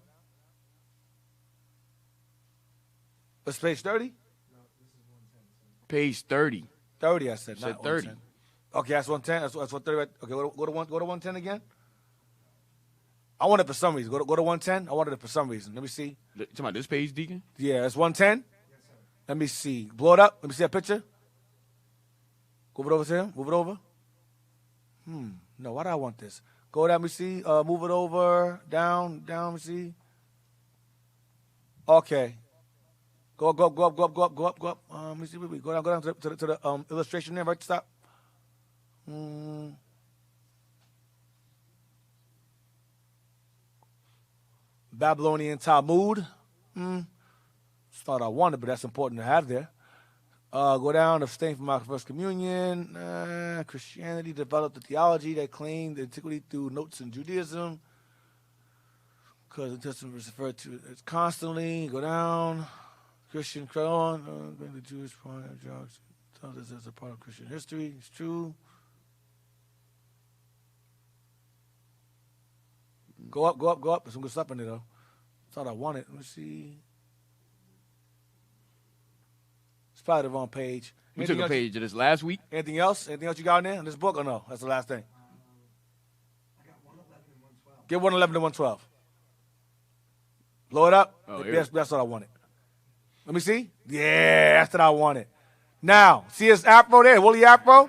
What's page 30? Page 30. 30, I said. Said Not 30. 110. Okay, that's 110. That's 130. Right. Okay, go to 110 again. I want it for some reason. Go to 110. I wanted it for some reason. Let me see. You talking about this page, Deacon? Yeah, it's 110. Let me see. Blow it up. Let me see that picture. Move it over to him. Move it over. No, why do I want this? Go down. Let me see. Move it over. Down. Let me see. Okay. Go up. Let me see. Go down to the illustration there. Right. Stop. Babylonian Talmud. It's not what I wanted, but that's important to have there. Go down, abstain from our first communion. Christianity developed a theology that claimed antiquity through notes in Judaism. Because the Testament is referred to as constantly. Go down. Christian crown. The Jewish part of jobs tells us as a part of Christian history. It's true. Go up. There's some good stuff in there, though. Thought I wanted. Let me see. It's probably the wrong page. We took a page of this last week. Anything else? Anything else you got in there in this book or no? That's the last thing. I got 111 and 112. Get 111 and 112. Blow it up. Oh, That's what I wanted. Let me see. Yeah, that's what I wanted. Now, see his afro there? Woolly afro? Yeah.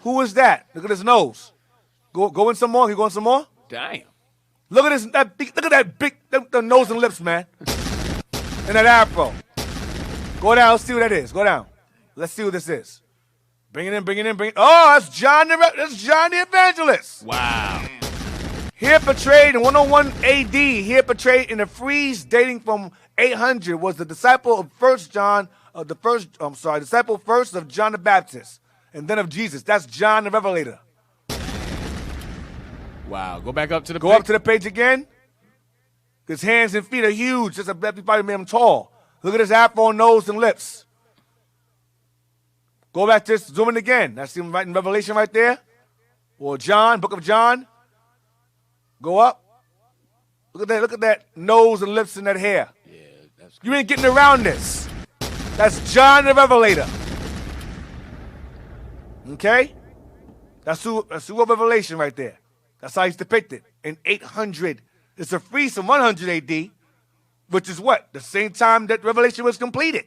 Who is that? Look at his nose. Go in some more. You going some more? Damn. Look at that big the nose and lips, man. And that afro. Go down. Let's see what that is. Go down. Let's see what this is. Bring it in. Oh, that's John the Evangelist. Wow. Here portrayed in 101 AD, here portrayed in a frieze dating from 800 was the disciple of disciple first of John the Baptist and then of Jesus. That's John the Revelator. Wow. Go back up to the Go up to the page again. His hands and feet are huge. Just everybody made him tall. Look at his afro, nose, and lips. Go back to this, zoom in again. That's him right in Revelation right there. Or John, book of John. Go up. Look at that nose and lips and that hair. Yeah, that's You ain't getting around this. That's John the Revelator. Okay? That's who wrote Revelation right there. That's how he's depicted in 800. It's a freeze from 100 AD, which is what? The same time that Revelation was completed.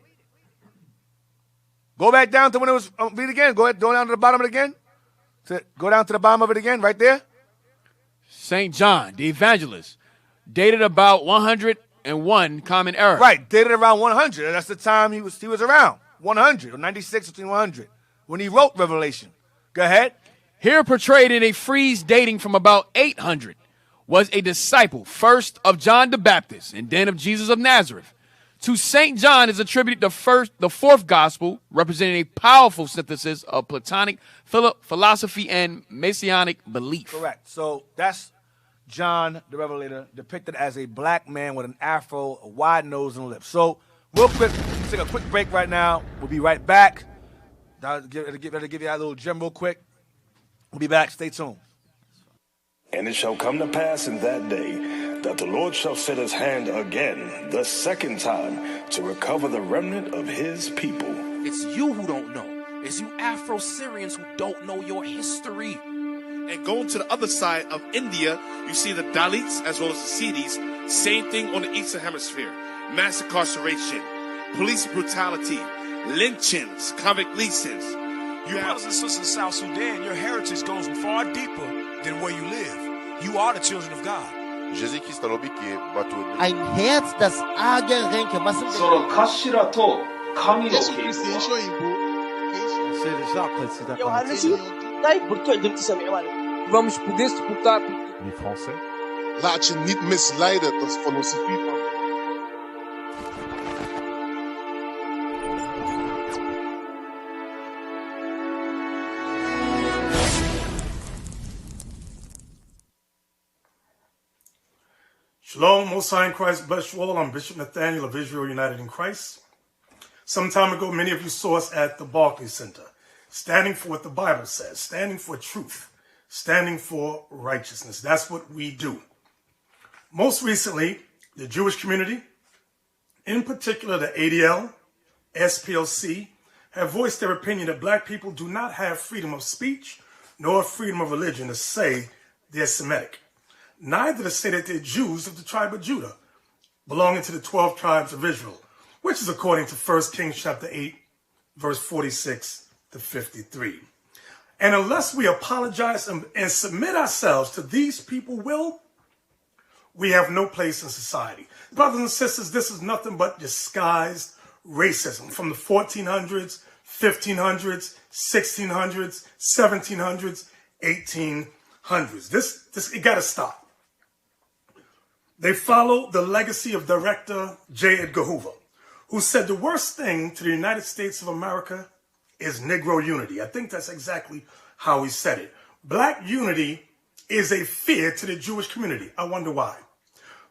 Go back down to when it was, read again. Go down to the bottom of it again. Go down to the bottom of it again, right there. St. John, the evangelist, dated about 101 Common Era. Right, dated around 100. That's the time he was around. 100 or 96 between 100 when he wrote Revelation. Go ahead. Here portrayed in a frieze dating from about 800 was a disciple, first of John the Baptist and then of Jesus of Nazareth. To St. John is attributed the fourth gospel, representing a powerful synthesis of Platonic philosophy and Messianic belief. Correct. So that's John the Revelator, depicted as a black man with an afro, a wide nose, and lips. So real quick, let's take a quick break right now. We'll be right back. I'll give you that little gem real quick. We'll be back. Stay tuned. And it shall come to pass in that day that the Lord shall set his hand again, the second time, to recover the remnant of his people. It's you who don't know. It's you Afro-Syrians who don't know your history. And going to the other side of India, you see the Dalits as well as the Siddhis. Same thing on the Eastern Hemisphere. Mass incarceration, police brutality, lynchings, convict leases. You brothers and sisters in South Sudan, your heritage goes far deeper than where you live. You are the children of God. Ein Herz, das arge Ränke. Was sind Vamos poder suportar. Les Français. Laat je niet misleiden, dat is van onze people. Shalom, Most High in Christ, bless you all. I'm Bishop Nathaniel of Israel United in Christ. Some time ago, many of you saw us at the Barclays Center, standing for what the Bible says, standing for truth, standing for righteousness. That's what we do. Most recently, the Jewish community, in particular the ADL, SPLC, have voiced their opinion that black people do not have freedom of speech nor freedom of religion to say they're Semitic. Neither to say that they're Jews of the tribe of Judah, belonging to the 12 tribes of Israel, which is according to 1 Kings chapter 8, verse 46 to 53. And unless we apologize and submit ourselves to these people will, we have no place in society. Brothers and sisters, this is nothing but disguised racism from the 1400s, 1500s, 1600s, 1700s, 1800s. This it got to stop. They follow the legacy of director J. Edgar Hoover, who said the worst thing to the United States of America is Negro unity. I think that's exactly how he said it. Black unity is a fear to the Jewish community. I wonder why.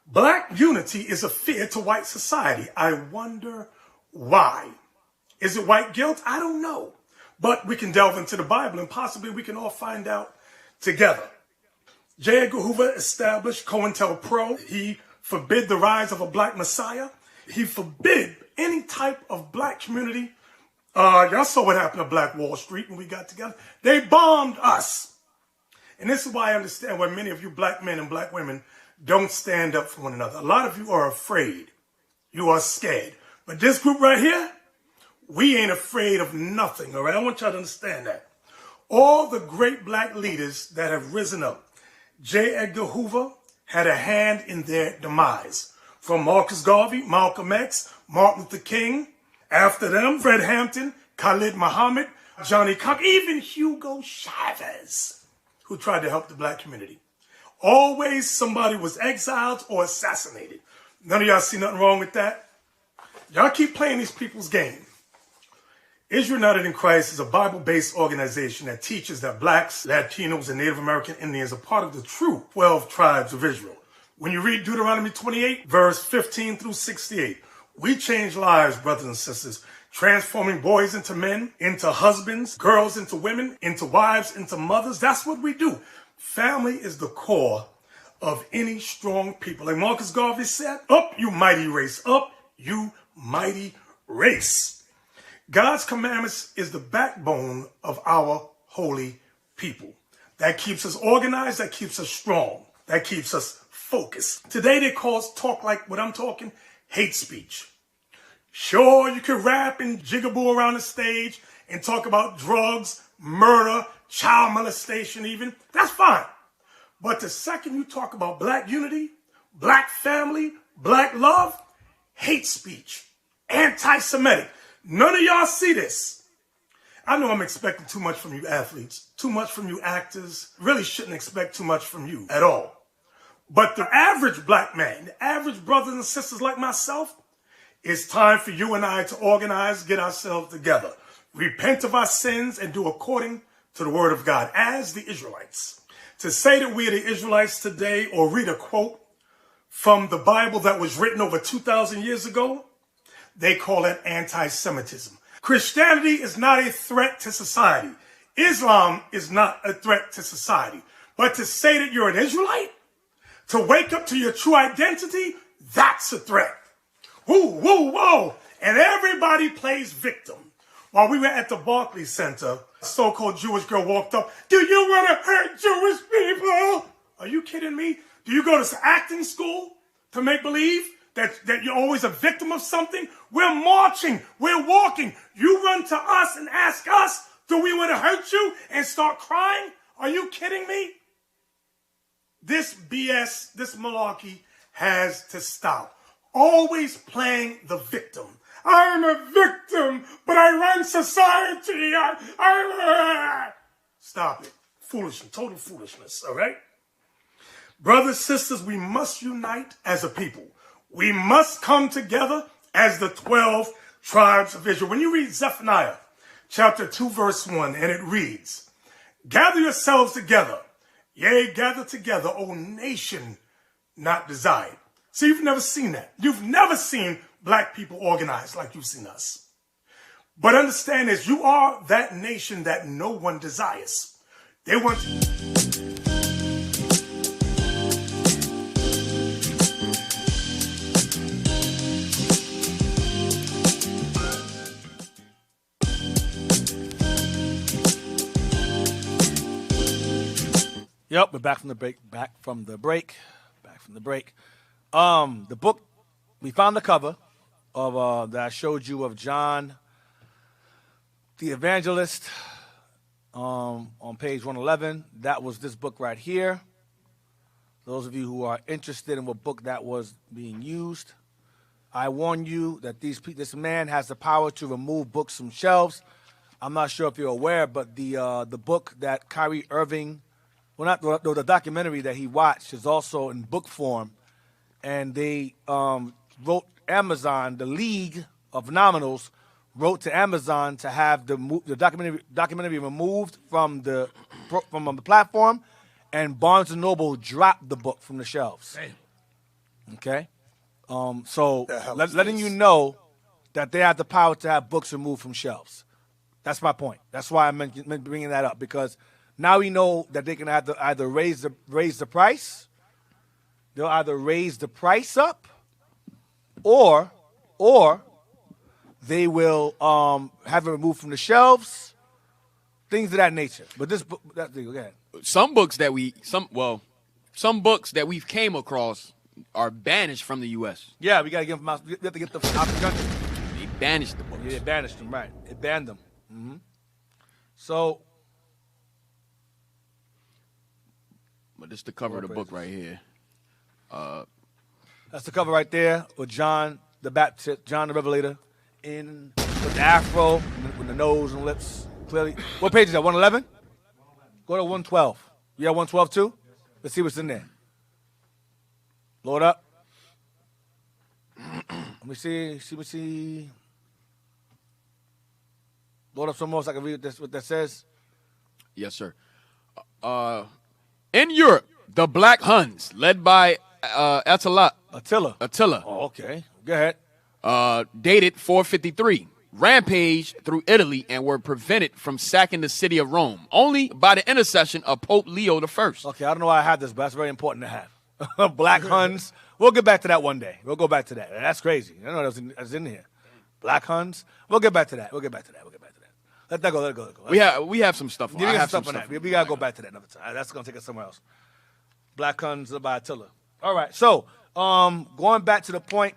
Black unity is a fear to white society. I wonder why. Is it white guilt? I don't know. But we can delve into the Bible and possibly we can all find out together. J. Edgar Hoover established COINTELPRO. He forbid the rise of a black messiah. He forbid any type of black community. Y'all saw what happened to Black Wall Street when we got together. They bombed us. And this is why I understand why many of you black men and black women don't stand up for one another. A lot of you are afraid. You are scared. But this group right here, we ain't afraid of nothing, all right? I want y'all to understand that. All the great black leaders that have risen up, J. Edgar Hoover had a hand in their demise. From Marcus Garvey, Malcolm X, Martin Luther King, after them, Fred Hampton, Khalid Muhammad, Johnny Cock, even Hugo Chavez, who tried to help the black community. Always somebody was exiled or assassinated. None of y'all see nothing wrong with that? Y'all keep playing these people's game. Israel United in Christ is a Bible-based organization that teaches that blacks, Latinos, and Native American Indians are part of the true 12 tribes of Israel. When you read Deuteronomy 28, verse 15 through 68, we change lives, brothers and sisters, transforming boys into men, into husbands, girls into women, into wives, into mothers. That's what we do. Family is the core of any strong people. Like Marcus Garvey said, up you mighty race, up you mighty race. God's commandments is the backbone of our holy people. That keeps us organized, that keeps us strong, that keeps us focused. Today they talk like what I'm talking, hate speech. Sure, you can rap and jigaboo around the stage and talk about drugs, murder, child molestation even. That's fine. But the second you talk about black unity, black family, black love, hate speech, anti-Semitic, none of y'all see this. I know I'm expecting too much from you athletes, too much from you actors. Really shouldn't expect too much from you at all. But the average black man, the average brothers and sisters like myself, it's time for you and I to organize, get ourselves together, repent of our sins, and do according to the word of God as the Israelites. To say that we are the Israelites today or read a quote from the Bible that was written over 2,000 years ago, they call it anti-Semitism. Christianity is not a threat to society. Islam is not a threat to society. But to say that you're an Israelite, to wake up to your true identity, that's a threat. Woo, woo, whoa. And everybody plays victim. While we were at the Barclays Center, a so-called Jewish girl walked up. Do you want to hurt Jewish people? Are you kidding me? Do you go to acting school to make believe that you're always a victim of something? We're marching. We're walking. You run to us and ask us, do we want to hurt you, and start crying? Are you kidding me? This BS, this malarkey has to stop. Always playing the victim. I'm a victim, but I run society. Stop it. Foolishness, total foolishness, all right? Brothers, sisters, we must unite as a people. We must come together as the 12 tribes of Israel. When you read Zephaniah chapter 2, verse 1, and it reads, gather yourselves together, yea, gather together, O nation not desired. See, you've never seen that. You've never seen black people organized like you've seen us. But understand this, you are that nation that no one desires. They want Yep, we're back from the break. The book, we found the cover of that I showed you of John the Evangelist on page 111. That was this book right here. Those of you who are interested in what book that was being used, I warn you that this man has the power to remove books from shelves. I'm not sure if you're aware, but the book that Kyrie Irving, the documentary that he watched is also in book form, and they wrote Amazon, the League of Nominals, wrote to Amazon to have the documentary removed from the platform, and Barnes & Noble dropped the book from the shelves. Damn. Okay? So letting you know that they have the power to have books removed from shelves. That's my point. That's why I'm bringing that up, because now we know that they can either raise the price, they'll either raise the price up, or they will have it removed from the shelves, things of that nature. But this book, go ahead. Some books that we've came across are banished from the U.S. Yeah, we gotta get them out. We have to get them out the country. They banished the books. Yeah, they banished them, right? It banned them. Mm-hmm. So, but this is the cover of the book right here. That's the cover right there with John the Baptist, John the Revelator, with the afro, with the nose and lips clearly. What page is that? 111? Go to 112. You have 112 too? Let's see what's in there. Load up. Let me see. Load up some more so I can read what that says. Yes, sir. In Europe, the Black Huns, led by Attila. Attila. Oh, okay. Go ahead. Dated 453. Rampaged through Italy and were prevented from sacking the city of Rome, only by the intercession of Pope Leo I. Okay, I don't know why I have this, but that's very important to have. Black Huns. We'll get back to that one day. We'll go back to that. That's crazy. I know that's in here. Black Huns. We'll get back to that. Let that go. Let it go. We have some stuff on Yeah, I we got have some stuff on that. We got to go back to that another time. That's going to take us somewhere else. Black Huns by Attila. All right, so going back to the point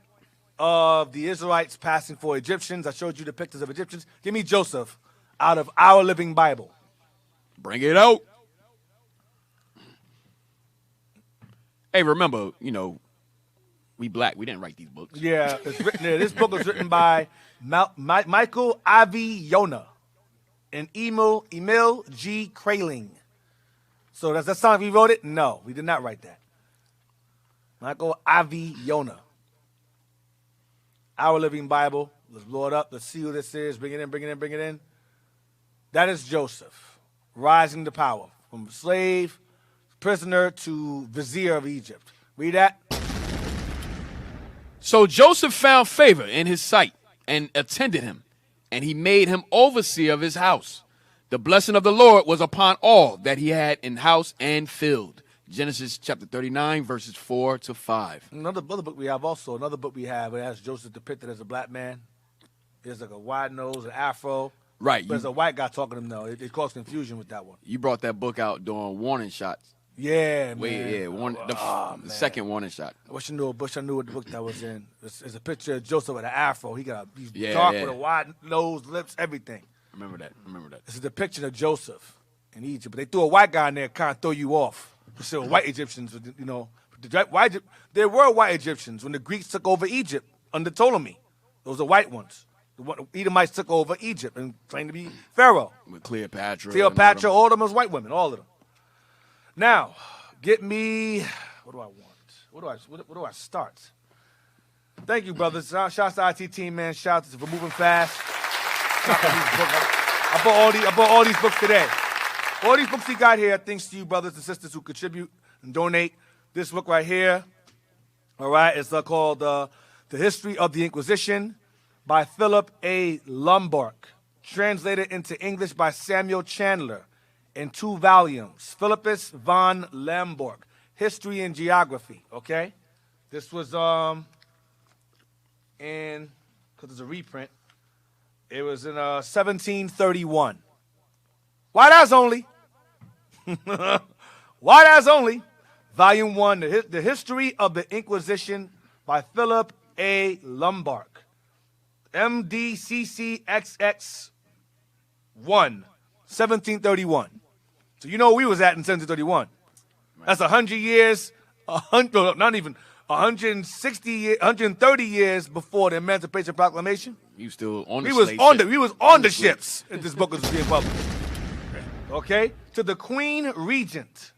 of the Israelites passing for Egyptians. I showed you the pictures of Egyptians. Give me Joseph out of Our Living Bible. Bring it out. Hey, remember, we black. We didn't write these books. Yeah, it's written there. This book was written by Michael Aviona and Emil G. Kraling. So does that sound like we wrote it? No, we did not write that. Michael Aviona. Our Living Bible. Let's blow it up. Let's see who this is. Bring it in. That is Joseph, rising to power from slave, prisoner to vizier of Egypt. Read that. So Joseph found favor in his sight and attended him, and he made him overseer of his house. The blessing of the Lord was upon all that he had in house and field. Genesis chapter 39, verses 4 to 5. Another book we have it has Joseph depicted as a black man. There's like a wide nose, an afro. Right. But there's a white guy talking to him, though. It caused confusion with that one. You brought that book out during warning shots. Yeah, man. The second warning shot. I wish I knew what the book that was in. There's a picture of Joseph with an afro. He's dark with a wide nose, lips, everything. Remember that. It's a depiction of Joseph in Egypt. But they threw a white guy in there to kind of throw you off. So white Egyptians, there were white Egyptians when the Greeks took over Egypt under Ptolemy. Those are white ones. The Edomites took over Egypt and claimed to be Pharaoh. With Cleopatra, all of them was white women, all of them. Now, get me. What do I want? Where do I start? Thank you, brothers. Shouts to the IT team, man. Shouts for moving fast. I bought all these books today. All these books he got here, thanks to you, brothers and sisters who contribute and donate. This book right here, all right, it's called The History of the Inquisition by Philip A. Lombard, translated into English by Samuel Chandler in 2 volumes. Philippus von Lamborg, History and Geography, okay? This was because it's a reprint, it was in 1731. White eyes only. White eyes only. Volume 1, The History of the Inquisition by Philip A. Lombard. MDCCXX 1, 1731. So you know where we was at in 1731. That's 100 years, not even 130 years before the Emancipation Proclamation. You still on the We was on the ships if this book was being published. Okay? To the Queen Regent.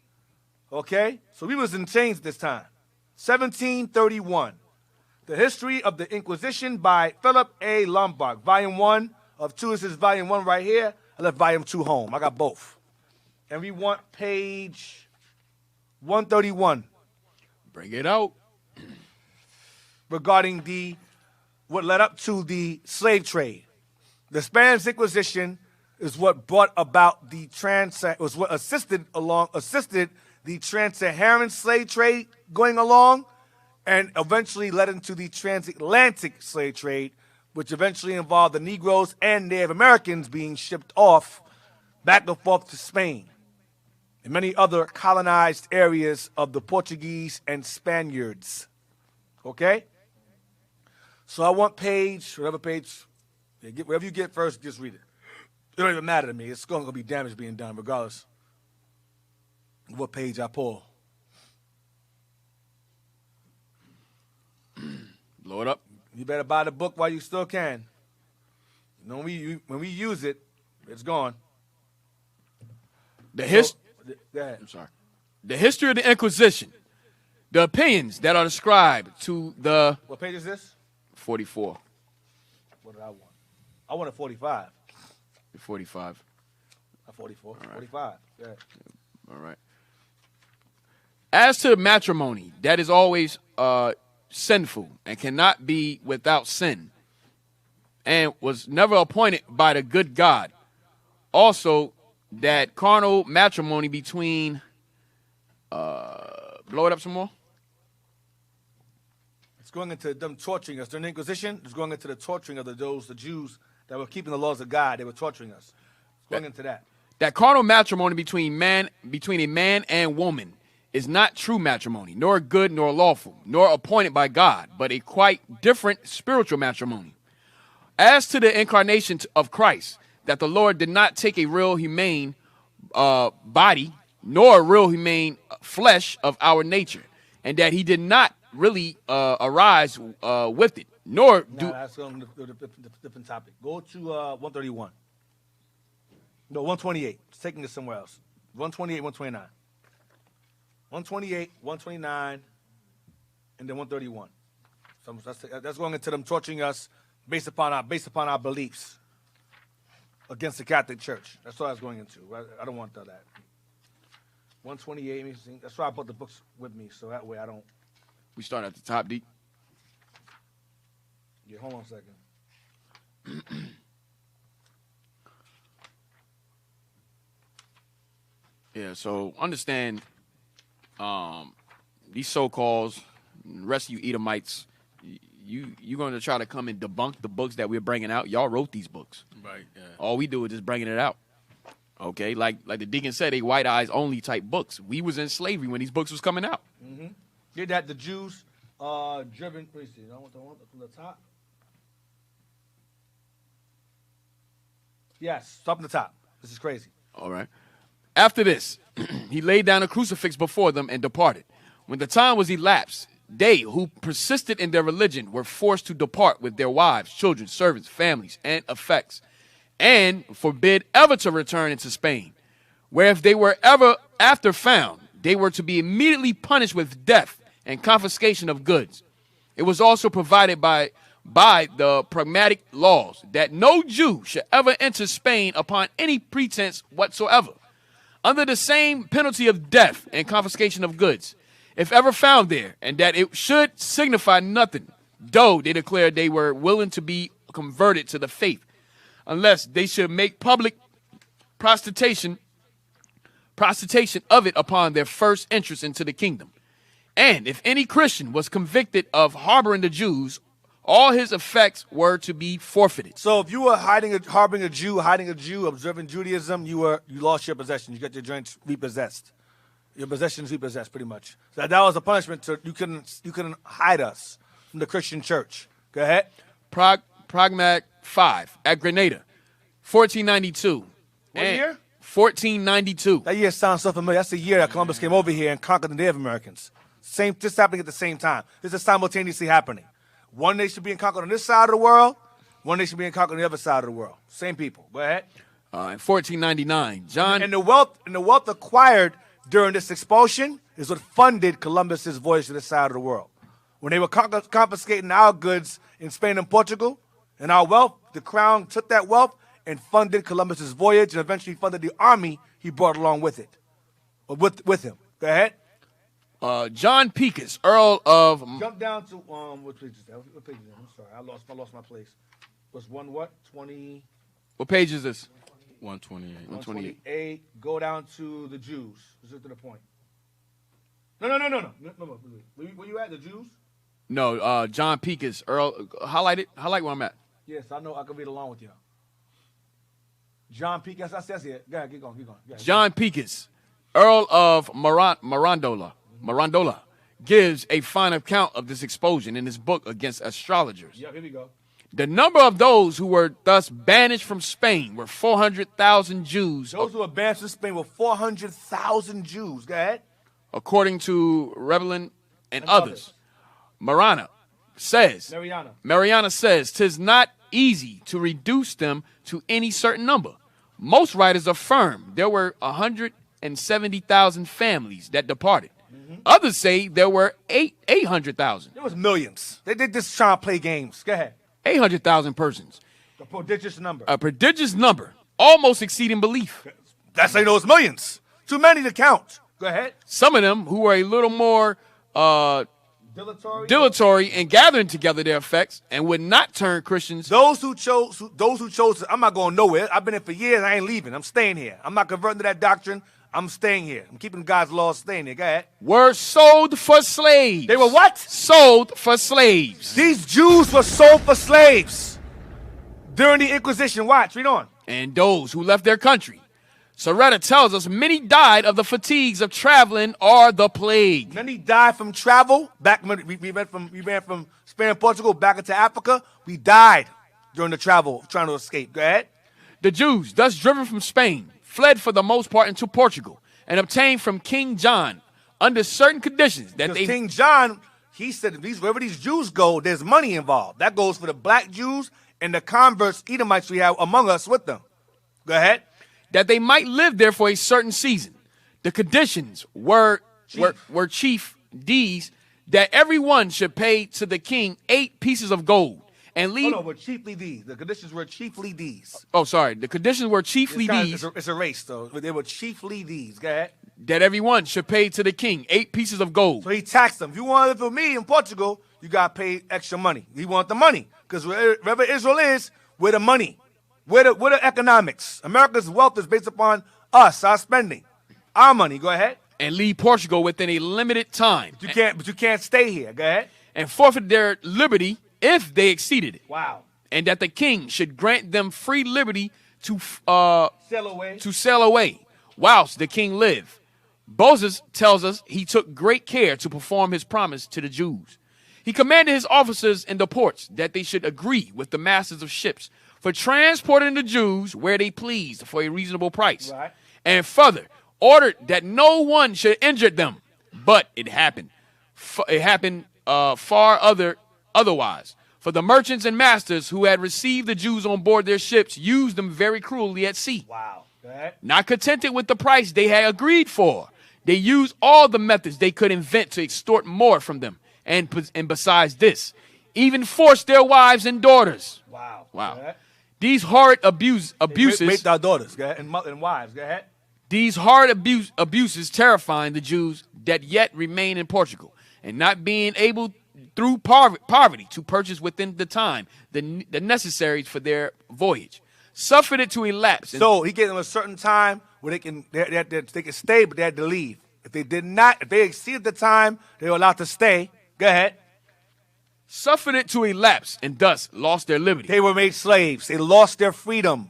Okay? So we was in chains this time. 1731. The History of the Inquisition by Philip A. Lombard. Volume 1 of 2. This is volume 1 right here. I left volume 2 home. I got both. And we want page 131. Bring it out. Regarding what led up to the slave trade. The Spanish Inquisition is what brought about was what assisted the trans-Saharan slave trade going along, and eventually led into the transatlantic slave trade, which eventually involved the Negroes and Native Americans being shipped off back and forth to Spain and many other colonized areas of the Portuguese and Spaniards. Okay? So I want whatever page, wherever you get first, just read it. It don't even matter to me. It's going to be damage being done regardless of what page I pull. Blow it up. You better buy the book while you still can. When we use it, it's gone. Go ahead. I'm sorry. The History of the Inquisition. The opinions that are ascribed to the... What page is this? 44. What did I want? I wanted 45. 45. 44. All right. 45. Yeah. All right. As to matrimony, that is always sinful and cannot be without sin, and was never appointed by the good God. Also, that carnal matrimony between, blow it up some more. It's going into them torturing us. During the Inquisition, it's going into the torturing of the Jews that were keeping the laws of God. They were torturing us. It's going into that. That carnal matrimony between a man and woman is not true matrimony, nor good nor lawful, nor appointed by God, but a quite different spiritual matrimony. As to the incarnation of Christ, that the Lord did not take a real humane body, nor a real humane flesh of our nature, and that he did not really arise with it, nor do... That's a different topic. Go to 131. No, 128. It's taking us somewhere else. 128, 129. 128, 129, and then 131. So that's going into them torturing us based upon our beliefs against the Catholic Church. That's what I was going into. I don't want that. 128. That's why I brought the books with me, so that way I don't. We start at the top, Deacon. Yeah, hold on a second. Yeah, so understand these so-called rest of you Edomites, you're going to try to come and debunk the books that we're bringing out. Y'all wrote these books. Right. Yeah. All we do is just bringing it out. Okay, like the Deacon said, they white eyes only type books. We was in slavery when these books was coming out. Mm-hmm. Did that the Jews driven? Please see. I want the one from the top. Yes, top of the top. This is crazy. All right. After this, he laid down a crucifix before them and departed. When the time was elapsed, they who persisted in their religion were forced to depart with their wives, children, servants, families, and effects, and forbid ever to return into Spain, where if they were ever after found, they were to be immediately punished with death and confiscation of goods. It was also provided by the pragmatic laws that no Jew should ever enter Spain upon any pretense whatsoever, under the same penalty of death and confiscation of goods, if ever found there, and that it should signify nothing, though they declared they were willing to be converted to the faith, unless they should make public prostitution of it upon their first entrance into the kingdom. And if any Christian was convicted of harboring the Jews, all his effects were to be forfeited. So if you were harboring a Jew, observing Judaism, you lost your possession. You got your joints repossessed. Your possessions repossessed, pretty much. So that was a punishment. You couldn't hide us from the Christian church. Go ahead. Pragmatic 5 at Grenada, 1492. What year? 1492. That year sounds so familiar. That's the year that Columbus came over here and conquered the Native Americans. This happening at the same time. This is simultaneously happening. One nation being conquered on this side of the world, one nation being conquered on the other side of the world. Same people. Go ahead. In 1499, John... And the wealth acquired during this expulsion is what funded Columbus's voyage to this side of the world. When they were confiscating our goods in Spain and Portugal and our wealth, the crown took that wealth and funded Columbus's voyage and eventually funded the army he brought along with it, or with him. Go ahead. John Pecos, Earl of... Jump down to, what page is that? What page is that? I'm sorry, I lost my place. Was 20... What page is this? 128. 128. Go down to the Jews. Let's get to the point. No. Where you at, the Jews? No, John Pecos, Earl... Highlight where I'm at. Yes, I know. I can read along with you. John Pecos, I says here. Go ahead, keep going. John Pecos, Earl of Mirandola, gives a fine account of this expulsion in his book against astrologers. Yeah, here we go. The number of those who were thus banished from Spain were 400,000 Jews. Those who were banished from Spain were 400,000 Jews. Go ahead. According to Rebelin and others. Mariana says, 'tis not easy to reduce them to any certain number. Most writers affirm there were 170,000 families that departed. Others say there were 800,000. There was millions. They did this trying to play games. Go ahead. 800,000 persons. A prodigious number. A prodigious number, almost exceeding belief. That's how you know it's millions. Too many to count. Go ahead. Some of them who were a little more dilatory in gathering together their effects and would not turn Christians. Those who chose, I'm not going nowhere. I've been here for years. I ain't leaving. I'm staying here. I'm not converting to that doctrine. I'm staying here. I'm keeping God's laws, staying here. Go ahead. Were sold for slaves. They were what? Sold for slaves. These Jews were sold for slaves during the Inquisition. Watch, read on. And those who left their country. Soretta tells us many died of the fatigues of traveling or the plague. Many died from travel. Back when we ran from Spain and Portugal back into Africa. We died during the travel trying to escape. Go ahead. The Jews, thus driven from Spain, fled for the most part into Portugal and obtained from King John under certain conditions that they. King John, he said, wherever these Jews go, there's money involved. That goes for the black Jews and the converts, Edomites we have among us with them. Go ahead. That they might live there for a certain season. The conditions were chief these, that everyone should pay to the king 8 pieces of gold and leave. Oh, no, were chiefly these. The conditions were chiefly these. Oh, sorry. The conditions were chiefly these. It's a race, though. But they were chiefly these. Go ahead. That everyone should pay to the king 8 pieces of gold. So he taxed them. If you want to live with me in Portugal, you got to pay extra money. He want the money. Because wherever Israel is, we're the money. We're the economics. America's wealth is based upon us, our spending, our money. Go ahead. And leave Portugal within a limited time. But you can't stay here. Go ahead. And forfeit their liberty if they exceeded it. Wow. And that the king should grant them free liberty to sail away whilst the king lived. Moses tells us he took great care to perform his promise to the Jews. He commanded his officers in the ports that they should agree with the masters of ships for transporting the Jews where they pleased for a reasonable price. Right. And further, ordered that no one should injure them. But it happened. Otherwise. For the merchants and masters who had received the Jews on board their ships used them very cruelly at sea. Wow. Not contented with the price they had agreed for, they used all the methods they could invent to extort more from them. And besides this, even forced their wives and daughters. Wow. These horrid abuses. Raped our daughters, go ahead, and wives. Go ahead. These hard abuses terrifying the Jews that yet remain in Portugal, and not being able through poverty to purchase within the time the necessaries for their voyage, suffered it to elapse. So he gave them a certain time where they can stay, but they had to leave. If they exceeded the time, they were allowed to stay. Go ahead. Suffered it to elapse and thus lost their liberty. They were made slaves. They lost their freedom.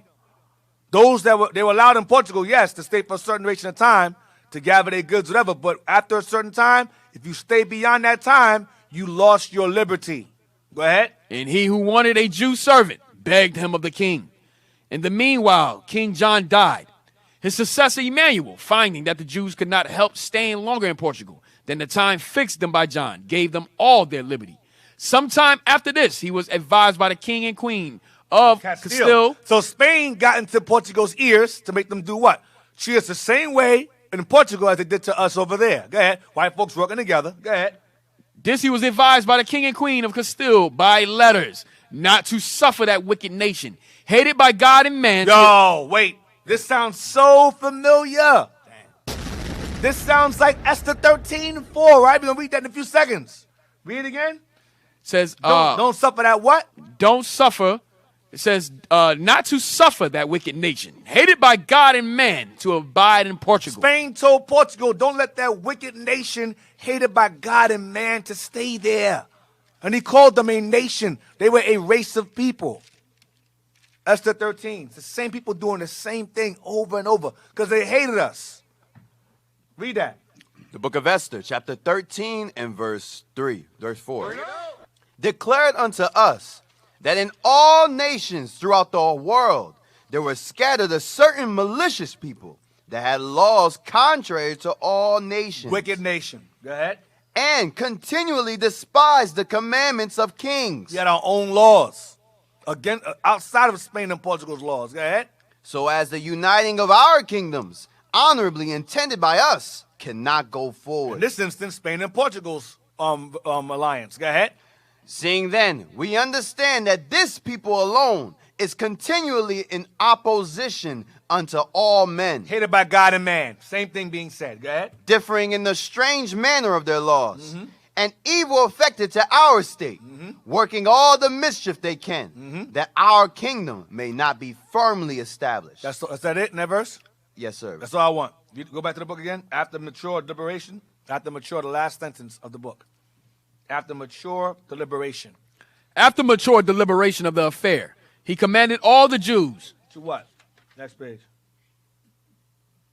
Those they were allowed in Portugal, yes, to stay for a certain duration of time to gather their goods, whatever. But after a certain time, if you stay beyond that time, you lost your liberty. Go ahead. And he who wanted a Jew servant begged him of the king. In the meanwhile, King John died. His successor Emmanuel, finding that the Jews could not help staying longer in Portugal than the time fixed them by John, gave them all their liberty. Sometime after this, he was advised by the king and queen of Castile. So Spain got into Portugal's ears to make them do what? Treat us the same way in Portugal as they did to us over there. Go ahead. White folks working together. Go ahead. This he was advised by the king and queen of Castile by letters not to suffer that wicked nation, hated by God and man. Yo, wait. This sounds so familiar. This sounds like Esther 13:4, right? We're going to read that in a few seconds. Read it again. Says don't suffer that what? Don't suffer. It says not to suffer that wicked nation, hated by God and man, to abide in Portugal. Spain told Portugal, don't let that wicked nation, hated by God and man, to stay there. And he called them a nation. They were a race of people. Esther 13. It's the same people doing the same thing over and over because they hated us. Read that. The book of Esther, chapter 13 and verse 4. Declared unto us that in all nations throughout the world there were scattered a certain malicious people that had laws contrary to all nations. Wicked nation. Go ahead. And continually despised the commandments of kings. We had our own laws. Again, outside of Spain and Portugal's laws. Go ahead. So as the uniting of our kingdoms, honorably intended by us, cannot go forward. In this instance, Spain and Portugal's alliance. Go ahead. Seeing then, we understand that this people alone is continually in opposition unto all men. Hated by God and man. Same thing being said. Go ahead. Differing in the strange manner of their laws. And evil affected to our state. Working all the mischief they can. That our kingdom may not be firmly established. Is that it in that verse? Yes, sir. That's all I want. You go back to the book again. After mature deliberation. After mature, the last sentence of the book. After mature deliberation. After mature deliberation of the affair, he commanded all the Jews. To what? Next page.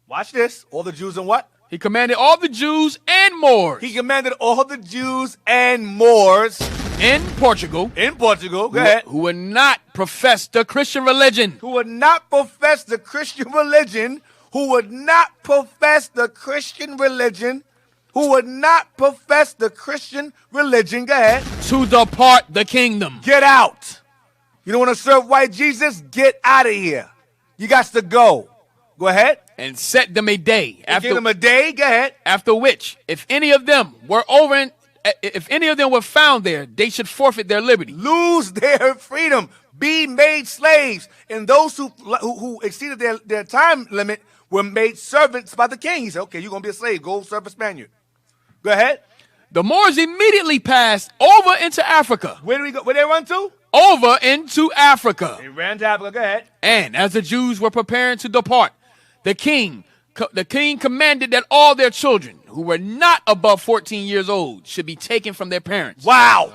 Watch this. All the Jews and what? He commanded all the Jews and Moors. He commanded all the Jews and Moors. In Portugal. Go ahead. Who would not profess the Christian religion. Who would not profess the Christian religion. Who would not profess the Christian religion. Who would not profess the Christian religion. Go ahead. To depart the kingdom. Get out. You don't want to serve white Jesus? Get out of here. You got to go. Go ahead. And set them a day. Give them a day. Go ahead. After which, if any of them were found there, they should forfeit their liberty. Lose their freedom. Be made slaves. And those who exceeded their time limit were made servants by the king. He said, okay, you're going to be a slave. Go serve a Spaniard. Go ahead. The Moors immediately passed over into Africa. Where do we go? Where they run to? Over into Africa. They ran to Africa. Go ahead. And as the Jews were preparing to depart, the king commanded that all their children who were not above 14 years old should be taken from their parents. Wow.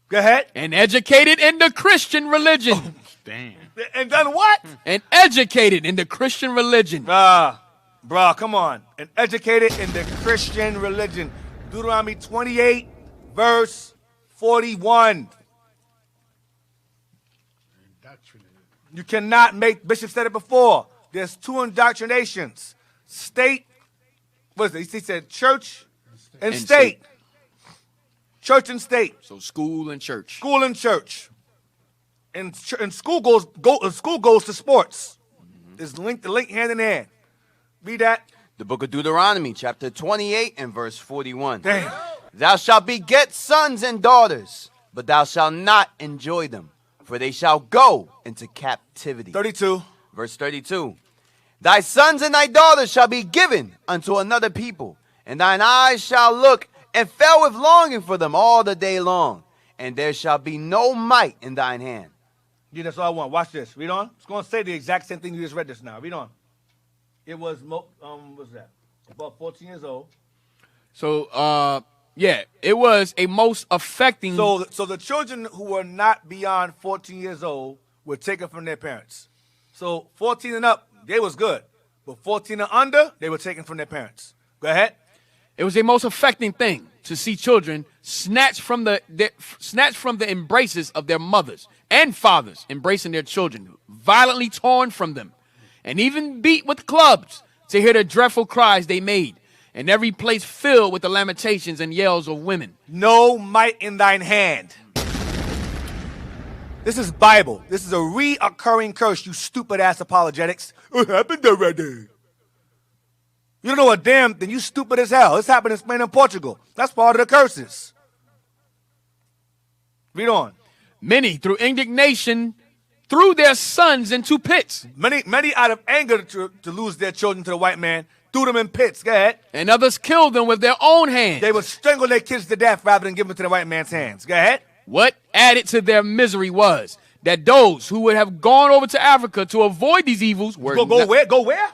Go ahead. And educated in the Christian religion. Oh, damn. And done what? And educated in the Christian religion. Bruh, come on. And educated in the Christian religion. Deuteronomy 28, verse 41. You cannot make, Bishop said it before, there's two indoctrinations. State, what is it? He said church and state. Church and state. So school and church. School and church. And school goes to sports. It's the link hand in hand. Read that. The book of Deuteronomy, chapter 28 and verse 41. Damn. Thou shalt beget sons and daughters, but thou shalt not enjoy them, for they shall go into captivity. 32. Verse 32. Thy sons and thy daughters shall be given unto another people, and thine eyes shall look and fell with longing for them all the day long, and there shall be no might in thine hand. Yeah, that's all I want. Watch this. Read on. It's going to say the exact same thing you just read this now. Read on. It was, what's that? About 14 years old. So, yeah, it was a most affecting. So the children who were not beyond 14 years old were taken from their parents. So 14 and up, they was good. But 14 and under, they were taken from their parents. Go ahead. It was a most affecting thing to see children snatched from the embraces of their mothers and fathers, embracing their children, violently torn from them, and even beat with clubs to hear the dreadful cries they made, and every place filled with the lamentations and yells of women. No might in thine hand. This is Bible. This is a reoccurring curse, you stupid ass apologetics. It happened already. You don't know a damn thing. You stupid as hell. This happened in Spain and Portugal. That's part of the curses. Read on. Many, through indignation, threw their sons into pits. Many out of anger to lose their children to the white man, threw them in pits. Go ahead. And others killed them with their own hands. They would strangle their kids to death rather than give them to the white man's hands. Go ahead. What added to their misery was that those who would have gone over to Africa to avoid these evils were where? Go where?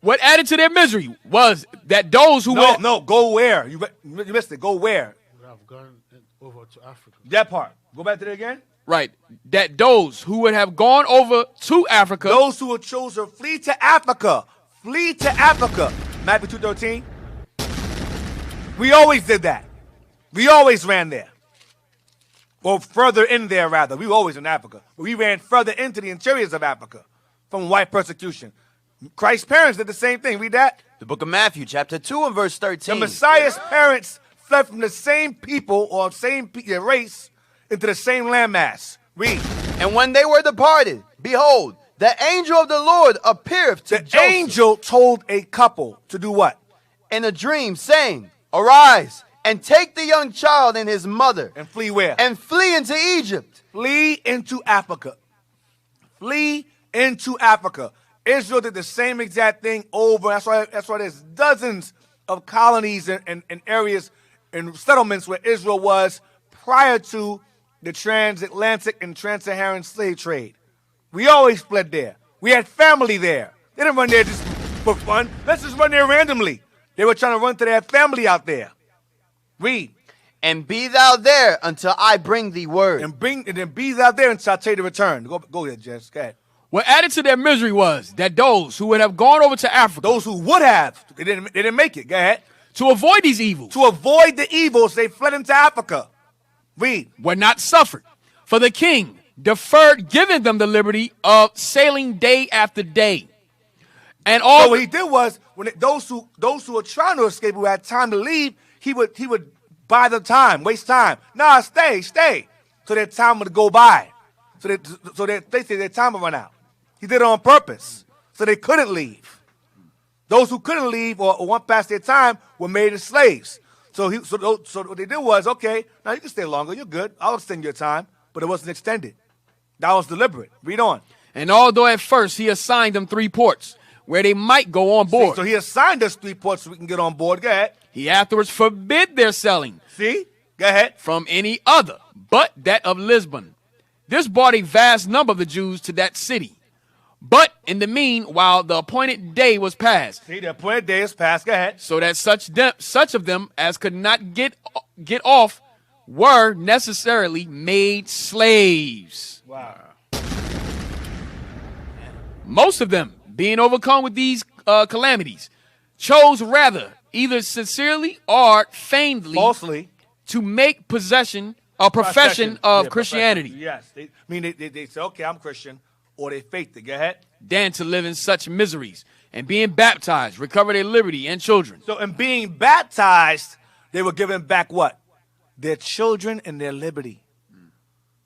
What added to their misery was that those who go where? You missed it. Go where? Would have gone over to Africa. That part. Go back to it again. Right. That those who would have gone over to Africa. Those who would choose to flee to Africa. Flee to Africa. Matthew 2:13. We always did that. We always ran there. Or further in there, rather. We were always in Africa. But we ran further into the interiors of Africa from white persecution. Christ's parents did the same thing. Read that. The book of Matthew, chapter 2 and verse 13. The Messiah's parents fled from the same people or same race into the same landmass. Read. And when they were departed, behold, the angel of the Lord appeared to Joseph. The angel told a couple to do what? In a dream, saying, arise and take the young child and his mother. And flee where? And flee into Egypt. Flee into Africa. Flee into Africa. Israel did the same exact thing over. That's why there's dozens of colonies and areas and settlements where Israel was prior to the transatlantic and trans-Saharan slave trade. We always fled there. We had family there. They didn't run there just for fun. Let's just run there randomly. They were trying to run to their family out there. Read. And be thou there until I bring thee word. And then be thou there until I tell you to return. Go ahead, Jess. Go ahead. What added to their misery was that those who would have gone over to Africa, those who would have, they didn't make it. Go ahead. To avoid these evils. To avoid the evils, they fled into Africa. Read. Were not suffered. For the king deferred giving them the liberty of sailing day after day. And all so what he did was, when those who were trying to escape, who had time to leave, he would buy the time, waste time. Nah, stay. So their time would go by. So they say their time would run out. He did it on purpose, so they couldn't leave. Those who couldn't leave or went past their time were made as slaves. So what they did was, okay, now you can stay longer. You're good. I'll extend your time, but it wasn't extended. That was deliberate. Read on. And although at first he assigned them 3 ports where they might go on board. So he assigned us 3 ports so we can get on board. Go ahead. He afterwards forbid their selling. See? Go ahead. From any other but that of Lisbon. This brought a vast number of the Jews to that city. But in the meanwhile, the appointed day was past. See, the appointed day is past. Go ahead. So that such of them as could not get off were necessarily made slaves. Wow. Most of them, being overcome with these calamities, chose rather, either sincerely or feignedly, falsely, to make profession of Christianity. Yes. They say, okay, I'm Christian. Or they faked it. Go ahead. Than to live in such miseries and being baptized, recover their liberty and children. So in being baptized, they were given back what? Their children and their liberty.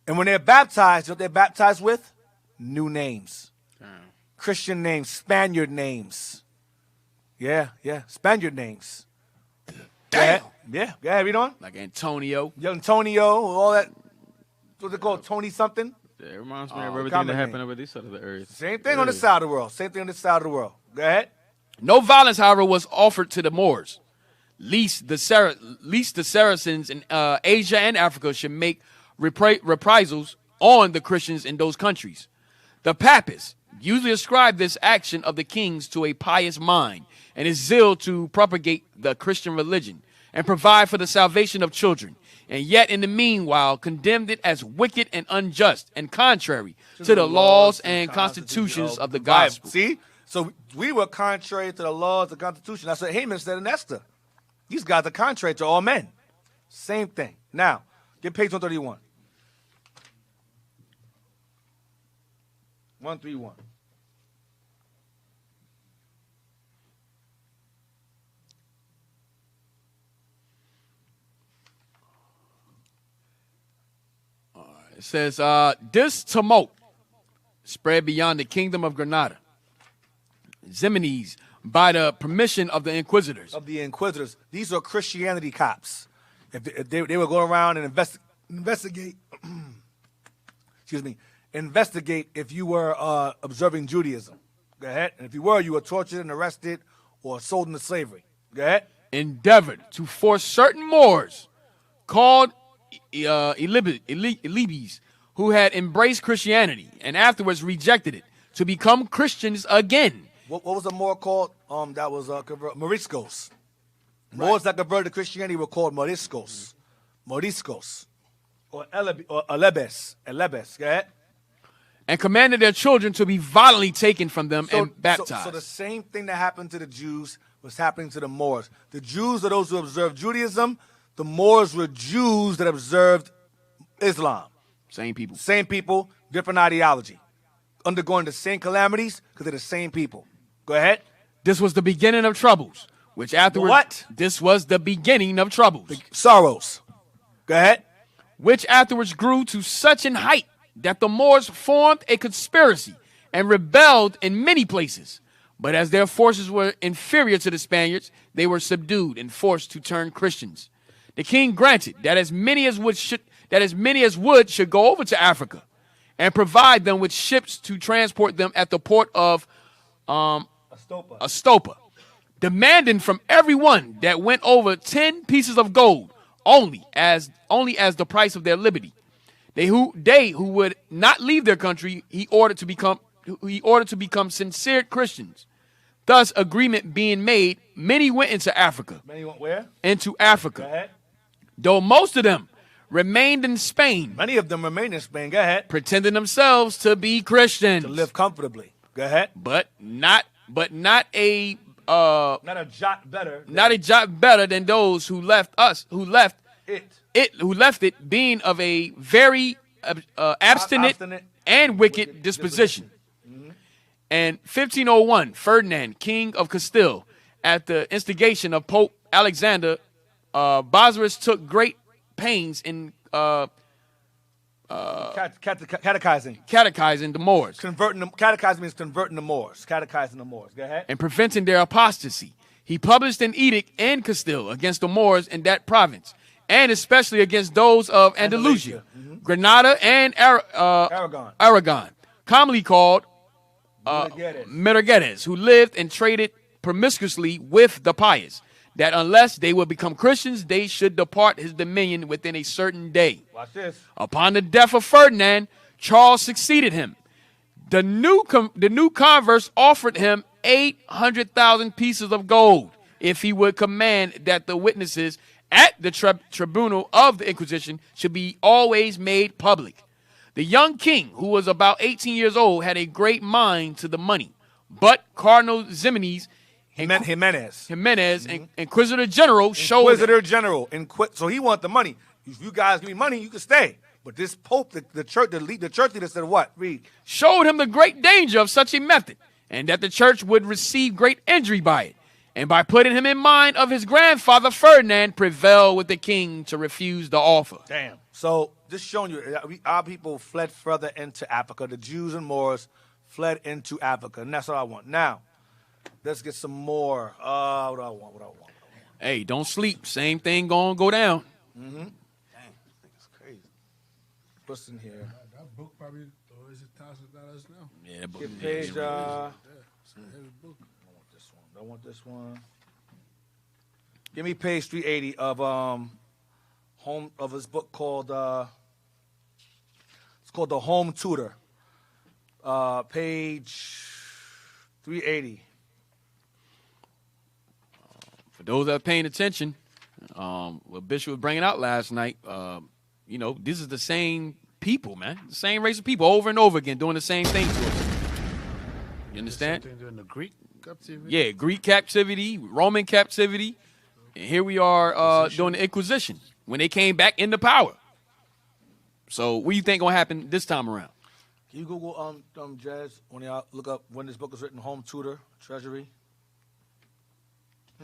And when they're baptized, what they're baptized with? New names. Christian names, Spaniard names. Yeah, Spaniard names. Damn. Yeah, read on. Like Antonio. Antonio, all that. What's it called? Tony something? It reminds me of everything that happened over this side of the earth. Same thing on this side of the world. Same thing on this side of the world. Go ahead. No violence, however, was offered to the Moors, lest the Saracens in Asia and Africa should make reprisals on the Christians in those countries. The Papists usually ascribe this action of the kings to a pious mind and his zeal to propagate the Christian religion and provide for the salvation of children, and yet in the meanwhile condemned it as wicked and unjust and contrary to the laws and constitutions of the gospel. See? So we were contrary to the laws, the Constitution. That's what Haman said in Esther. These guys are contrary to all men. Same thing. Now, get page 131. 131. It says, this tumult spread beyond the kingdom of Granada. Ximenes, by the permission of the inquisitors. These are Christianity cops. If they were going around and investigate, investigate if you were observing Judaism. Go ahead. And if you were tortured and arrested or sold into slavery. Go ahead. Endeavored to force certain Moors called Elibes, who had embraced Christianity and afterwards rejected it, to become Christians again. What was the Moor called? That was Moriscos. Moors that converted to Christianity were called Moriscos. Or Elebes. Go ahead. And commanded their children to be violently taken from them and baptized. So the same thing that happened to the Jews was happening to the Moors. The Jews are those who observed Judaism. The Moors were Jews that observed Islam. Same people, different ideology. Undergoing the same calamities because they're the same people. Go ahead. This was the beginning of troubles, which afterwards... What? This was the beginning of troubles. Sorrows. Go ahead. Which afterwards grew to such an height that the Moors formed a conspiracy and rebelled in many places. But as their forces were inferior to the Spaniards, they were subdued and forced to turn Christians. The king granted that as many as would should go over to Africa, and provide them with ships to transport them at the port of Astopa, demanding from everyone that went over 10 pieces of gold only as the price of their liberty. They who would not leave their country, he ordered to become sincere Christians. Thus, agreement being made, many went into Africa. Many went where? Into Africa. Go ahead. Though most of them remained in Spain. Many of them remained in Spain. Go ahead. Pretending themselves to be Christians. To live comfortably. Go ahead. But not a jot better. Not a jot better than those who left it, being of a very abstinent and wicked disposition. And 1501, Ferdinand, king of Castile, at the instigation of Pope Alexander, Bosworth took great pains in catechizing the Moors. Catechizing means converting the Moors. Catechizing the Moors. Go ahead. And preventing their apostasy. He published an edict in Castile against the Moors in that province, and especially against those of Andalusia, Granada, and Aragon, commonly called Miragetes, who lived and traded promiscuously with the pious, that unless they would become Christians, they should depart his dominion within a certain day. Watch this. Upon the death of Ferdinand, Charles succeeded him. The new converts offered him 800,000 pieces of gold if he would command that the witnesses at the tribunal of the Inquisition should be always made public. The young king, who was about 18 years old, had a great mind to the money, but Cardinal Ximenes, Inquisitor General, showed him. So he wanted the money. If you guys give me money, you can stay. But this Pope, the church leader said what? Read. Showed him the great danger of such a method, and that the church would receive great injury by it. And by putting him in mind of his grandfather Ferdinand, prevailed with the king to refuse the offer. Damn. So just showing you, our people fled further into Africa. The Jews and Moors fled into Africa, and that's what I want. Now, let's get some more. What do I want? Hey, don't sleep. Same thing gonna go down. Mm-hmm. Dang, this is crazy. What's in here? That book probably is $1,000 now. Yeah, that book. Get page. It's a heavy book. I want this one. Give me page 380 of his book called it's called The Home Tutor. Page 380. For those that are paying attention, what Bishop was bringing out last night, this is the same people, man. The same race of people over and over again doing the same thing to us. You understand? During the Greek captivity? Yeah, Greek captivity, Roman captivity. And here we are doing the Inquisition when they came back into power. So what do you think going to happen this time around? Can you Google Jazz, when y'all look up when this book was written, Home Tutor, Treasury?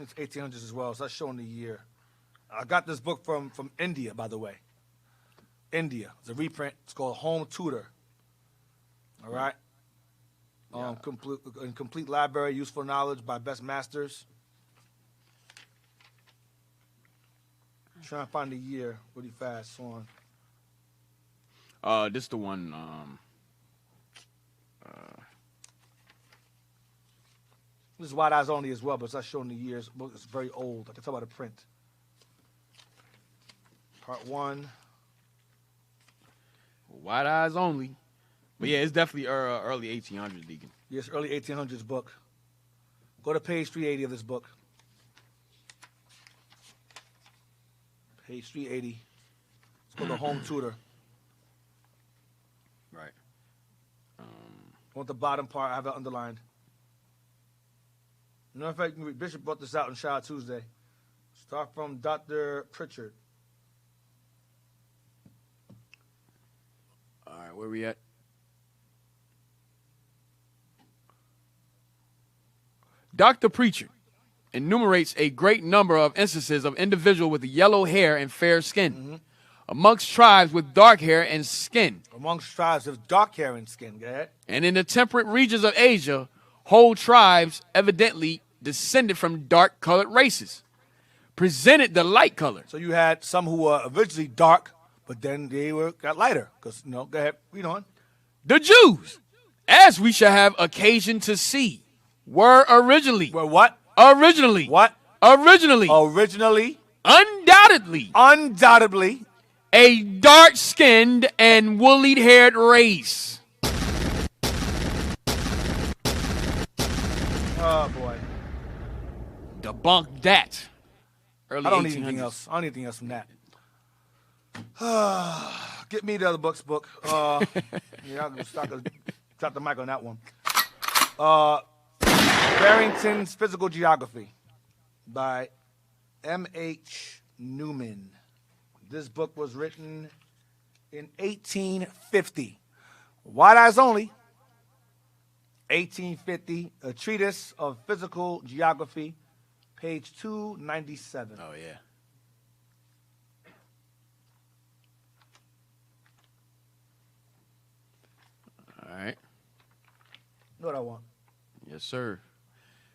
It's 1800s as well, so that's showing the year. I got this book from India, by the way. India. It's a reprint. It's called Home Tutor. All right? Yeah. Complete library, useful knowledge by best masters. Trying to find the year really fast on. This is the one. This is Wide Eyes Only as well, but it's not showing the years. It's very old. I can tell by the print. Part 1. Wide Eyes Only. But yeah, it's definitely early 1800s, Deacon. Yes, early 1800s book. Go to page 380 of this book. Page 380. It's called The Home Tutor. Right. I want the bottom part. I have it underlined. Matter of fact, Bishop brought this out on Shout Out Tuesday. Start from Dr. Pritchard. All right, where we at? Dr. Pritchard enumerates a great number of instances of individuals with yellow hair and fair skin, amongst tribes with dark hair and skin. Amongst tribes with dark hair and skin, go ahead. And in the temperate regions of Asia, whole tribes evidently descended from dark-colored races, presented the light color. So you had some who were originally dark, but then they got lighter. Go ahead, read on. The Jews, as we shall have occasion to see, were originally. Were what? Originally. What? Originally. Originally. Undoubtedly. Undoubtedly. A dark-skinned and woolly-haired race. Oh, boy. Debunk that. Early I don't need 1800s. anything else. I don't need anything else from that. Get me the other book's book. Yeah, I'll drop the mic on that one. Barrington's Physical Geography by M.H. Newman. This book was written in 1850. White eyes only. 1850, a treatise of physical geography, page 297. Oh, yeah. All right. Know what I want. Yes, sir.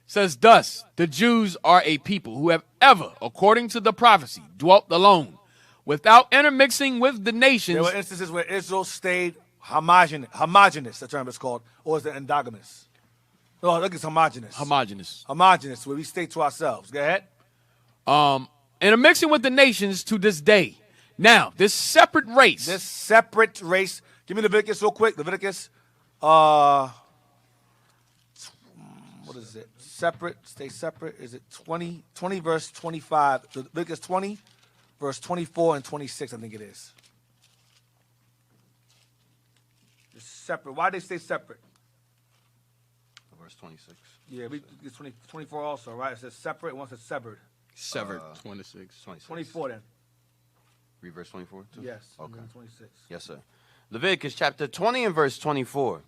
Says, thus, the Jews are a people who have ever, according to the prophecy, dwelt alone, without intermixing with the nations. There were instances where Israel stayed homogeneous, the term is called, or is it endogamous? No, look, it's homogeneous. Homogeneous, where we stay to ourselves. Go ahead. Intermixing with the nations to this day. Now, this separate race. Give me Leviticus real quick. Leviticus, what is it? Stay separate. Is it 20 verse 25? Leviticus 20, verse 24 and 26, I think it is. Separate. Why do they stay separate? Verse 26. Yeah, it's 24 also, right? It says separate, once it's severed. Severed. 26. 24 then. Read verse 24 too? Yes. Okay. 26. Yes, sir. Leviticus chapter 20 and verse 24.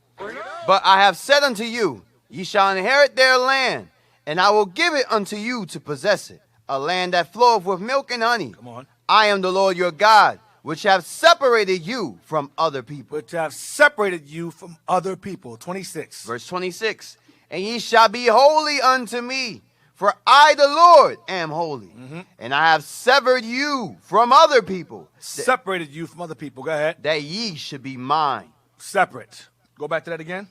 But I have said unto you, ye shall inherit their land, and I will give it unto you to possess it, a land that floweth with milk and honey. Come on. I am the Lord your God, which have separated you from other people. 26. Verse 26. And ye shall be holy unto me, for I, the Lord, am holy. And I have severed you from other people. Separated you from other people. Go ahead. That ye should be mine. Separate. Go back to that again.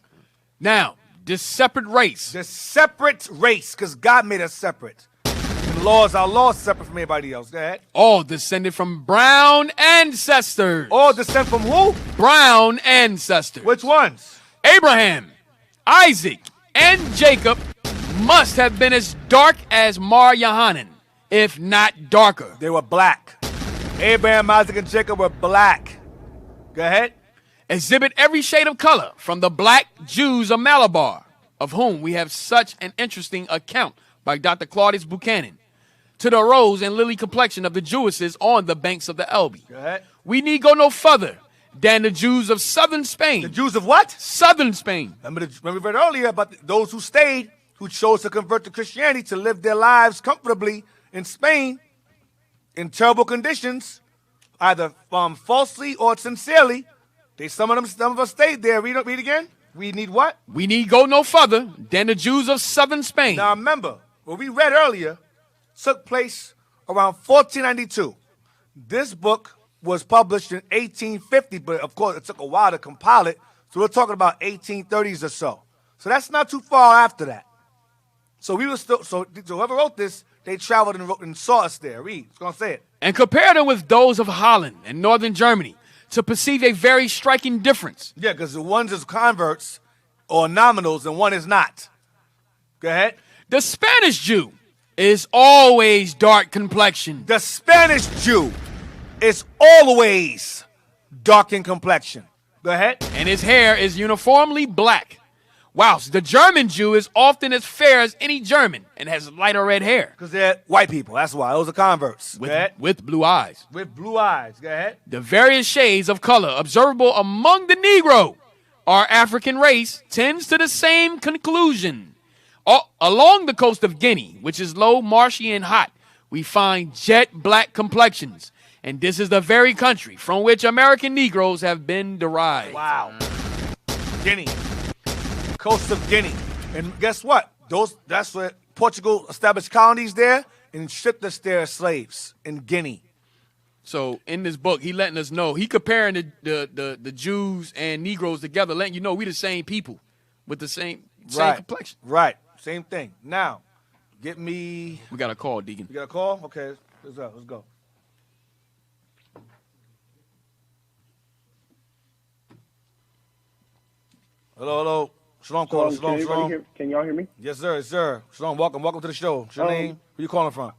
Now, this separate race. The separate race, because God made us separate. Our laws separate from everybody else. Go ahead. All descended from brown ancestors. All descend from who? Brown ancestors. Which ones? Abraham, Isaac, and Jacob must have been as dark as Mar Yohanan, if not darker. They were black. Abraham, Isaac, and Jacob were black. Go ahead. Exhibit every shade of color from the black Jews of Malabar, of whom we have such an interesting account by Dr. Claudius Buchanan, to the rose and lily complexion of the Jewesses on the banks of the Elbe. Go ahead. We need go no further than the Jews of southern Spain. The Jews of what? Southern Spain. Remember we read earlier about those who stayed, who chose to convert to Christianity to live their lives comfortably in Spain in terrible conditions, either falsely or sincerely. Some of us stayed there. Read again. We need what? We need go no further than the Jews of southern Spain. Now remember, what we read earlier took place around 1492. This book was published in 1850, but of course it took a while to compile it. So we're talking about 1830s or so. So that's not too far after that. So whoever wrote this, they traveled and saw us there. Read. It's going to say it. And compare them with those of Holland and northern Germany to perceive a very striking difference. Yeah, because the ones is converts or nominals and one is not. Go ahead. The Spanish Jew is always dark complexion. The Spanish Jew is always dark in complexion. Go ahead. And his hair is uniformly black. Whilst the German Jew is often as fair as any German and has lighter red hair. Because they're white people. That's why. Those are converts. With blue eyes. With blue eyes. Go ahead. The various shades of color observable among the Negro, our African race, tends to the same conclusion. Along the coast of Guinea, which is low, marshy, and hot, we find jet black complexions. And this is the very country from which American Negroes have been derived. Wow. Guinea. Coast of Guinea. And guess what? That's where Portugal established colonies there and shipped us there as slaves in Guinea. So in this book, he letting us know, he comparing the Jews and Negroes together, letting you know we the same people with the same complexion. Right. Same thing. Now, get me. We got a call, Deacon. You got a call? Okay. Let's go. Hello. Shalom, caller. Shalom. Can y'all hear me? Yes, sir. Shalom. Welcome to the show. What's your name? Where you calling from?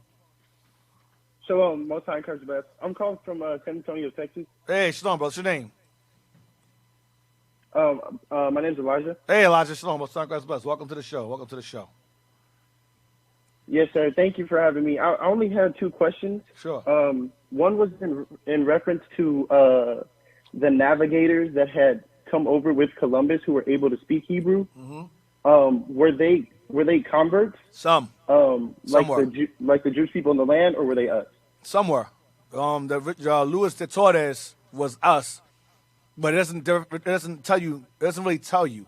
Shalom, Most High encourage the best. I'm calling from San Antonio, Texas. Hey, Shalom, bro. What's your name? My name's Elijah. Hey, Elijah. Shalom. Most High encourage the best. Welcome to the show. Yes, sir. Thank you for having me. I only had 2 questions. Sure. One was in reference to the navigators that had come over with Columbus who were able to speak Hebrew. Mm-hmm. Were they converts? Some. Like the Jewish people in the land, or were they us? Somewhere. Luis de Torres was us, but it doesn't really tell you.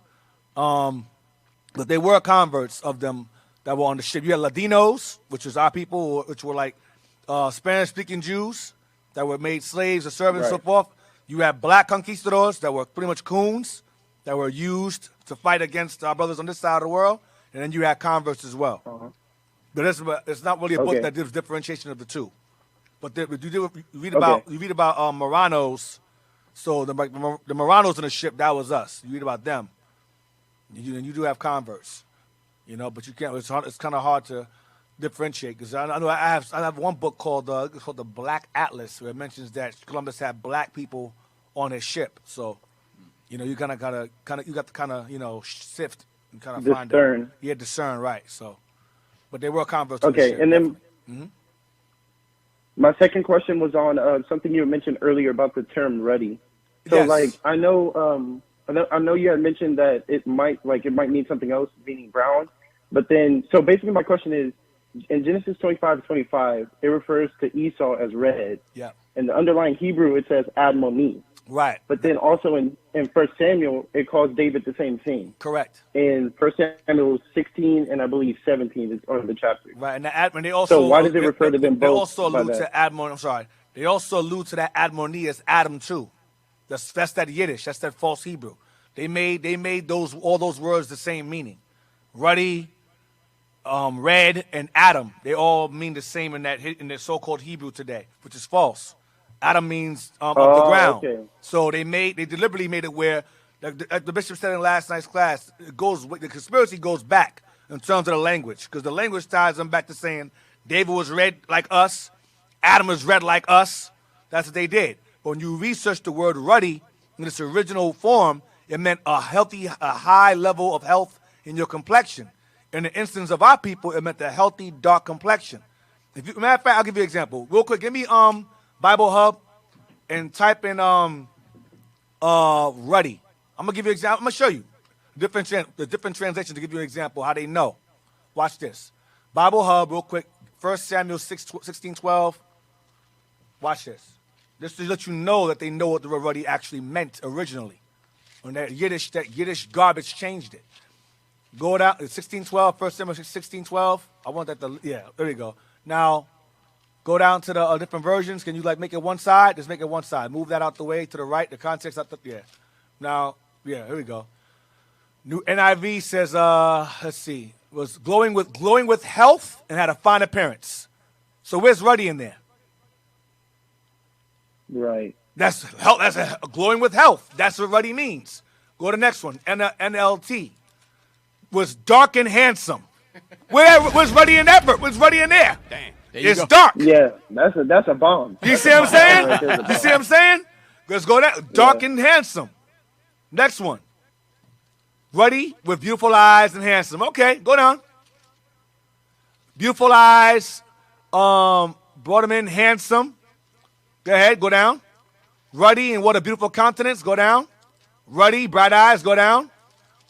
But they were converts of them that were on the ship. You had Latinos, which was our people, which were like Spanish-speaking Jews that were made slaves or servants and so forth. You had black conquistadors that were pretty much coons that were used to fight against our brothers on this side of the world. And then you had converts as well. But it's not really a book that gives differentiation of the two. But you read about Moranos. So the Moranos in the ship, that was us. You read about them. And you do have converts. But you can't. It's kind of hard to differentiate, because I know I have one book called the Black Atlas, where it mentions that Columbus had black people on his ship. So, you got to sift and kind of find out. Yeah, discern, right? So, but they were converts. Okay, and then my second question was on something you had mentioned earlier about the term "ready." So, I know you had mentioned that it might mean something else, meaning brown. But then, so basically, my question is, in Genesis 25:25, it refers to Esau as red. Yeah. In the underlying Hebrew, it says Admoni. Right. But then also in 1 Samuel, it calls David the same thing. Correct. In 1 Samuel 16 and I believe 17 are the chapters. Right. And they also. So why does it refer to them both? They also allude to Admon. I'm sorry. They also allude to that Admoni as Adam too. That's that Yiddish. That's that false Hebrew. They made all those words the same meaning. Ruddy, red, and Adam. They all mean the same in the so-called Hebrew today, which is false. Adam means of the ground. Okay. So they deliberately made it where, like the bishop said in last night's class, the conspiracy goes back in terms of the language, because the language ties them back to saying David was red like us, Adam was red like us. That's what they did. But when you research the word ruddy in its original form, it meant a high level of health in your complexion. In the instance of our people, it meant a healthy, dark complexion. Matter of fact, I'll give you an example. Real quick, give me Bible Hub and type in ruddy. I'm going to give you an example. I'm going to show you the different translations to give you an example how they know. Watch this. Bible Hub, real quick, 1 Samuel 16:12. Watch this. This to let you know that they know what the word ruddy actually meant originally. When that Yiddish garbage changed it. Go down, 16:12, 1 Samuel 16:12. I want that there you go. Now, go down to the different versions. Can you make it one side? Just make it one side. Move that out the way to the right, the context out Now, here we go. New NIV says, let's see, was glowing with health and had a fine appearance. So where's ruddy in there? Right. That's glowing with health. That's what ruddy means. Go to the next one. NLT was dark and handsome. Where's ruddy in that? Where's ruddy in there? Damn. It's dark. Yeah, that's a bomb. You see what I'm saying? You see what I'm saying? Let's go there. Dark and handsome. Next one. Ruddy with beautiful eyes and handsome. Okay, go down. Beautiful eyes. Brought him in handsome. Go ahead, go down. Ruddy and what a beautiful countenance. Go down. Ruddy, bright eyes. Go down.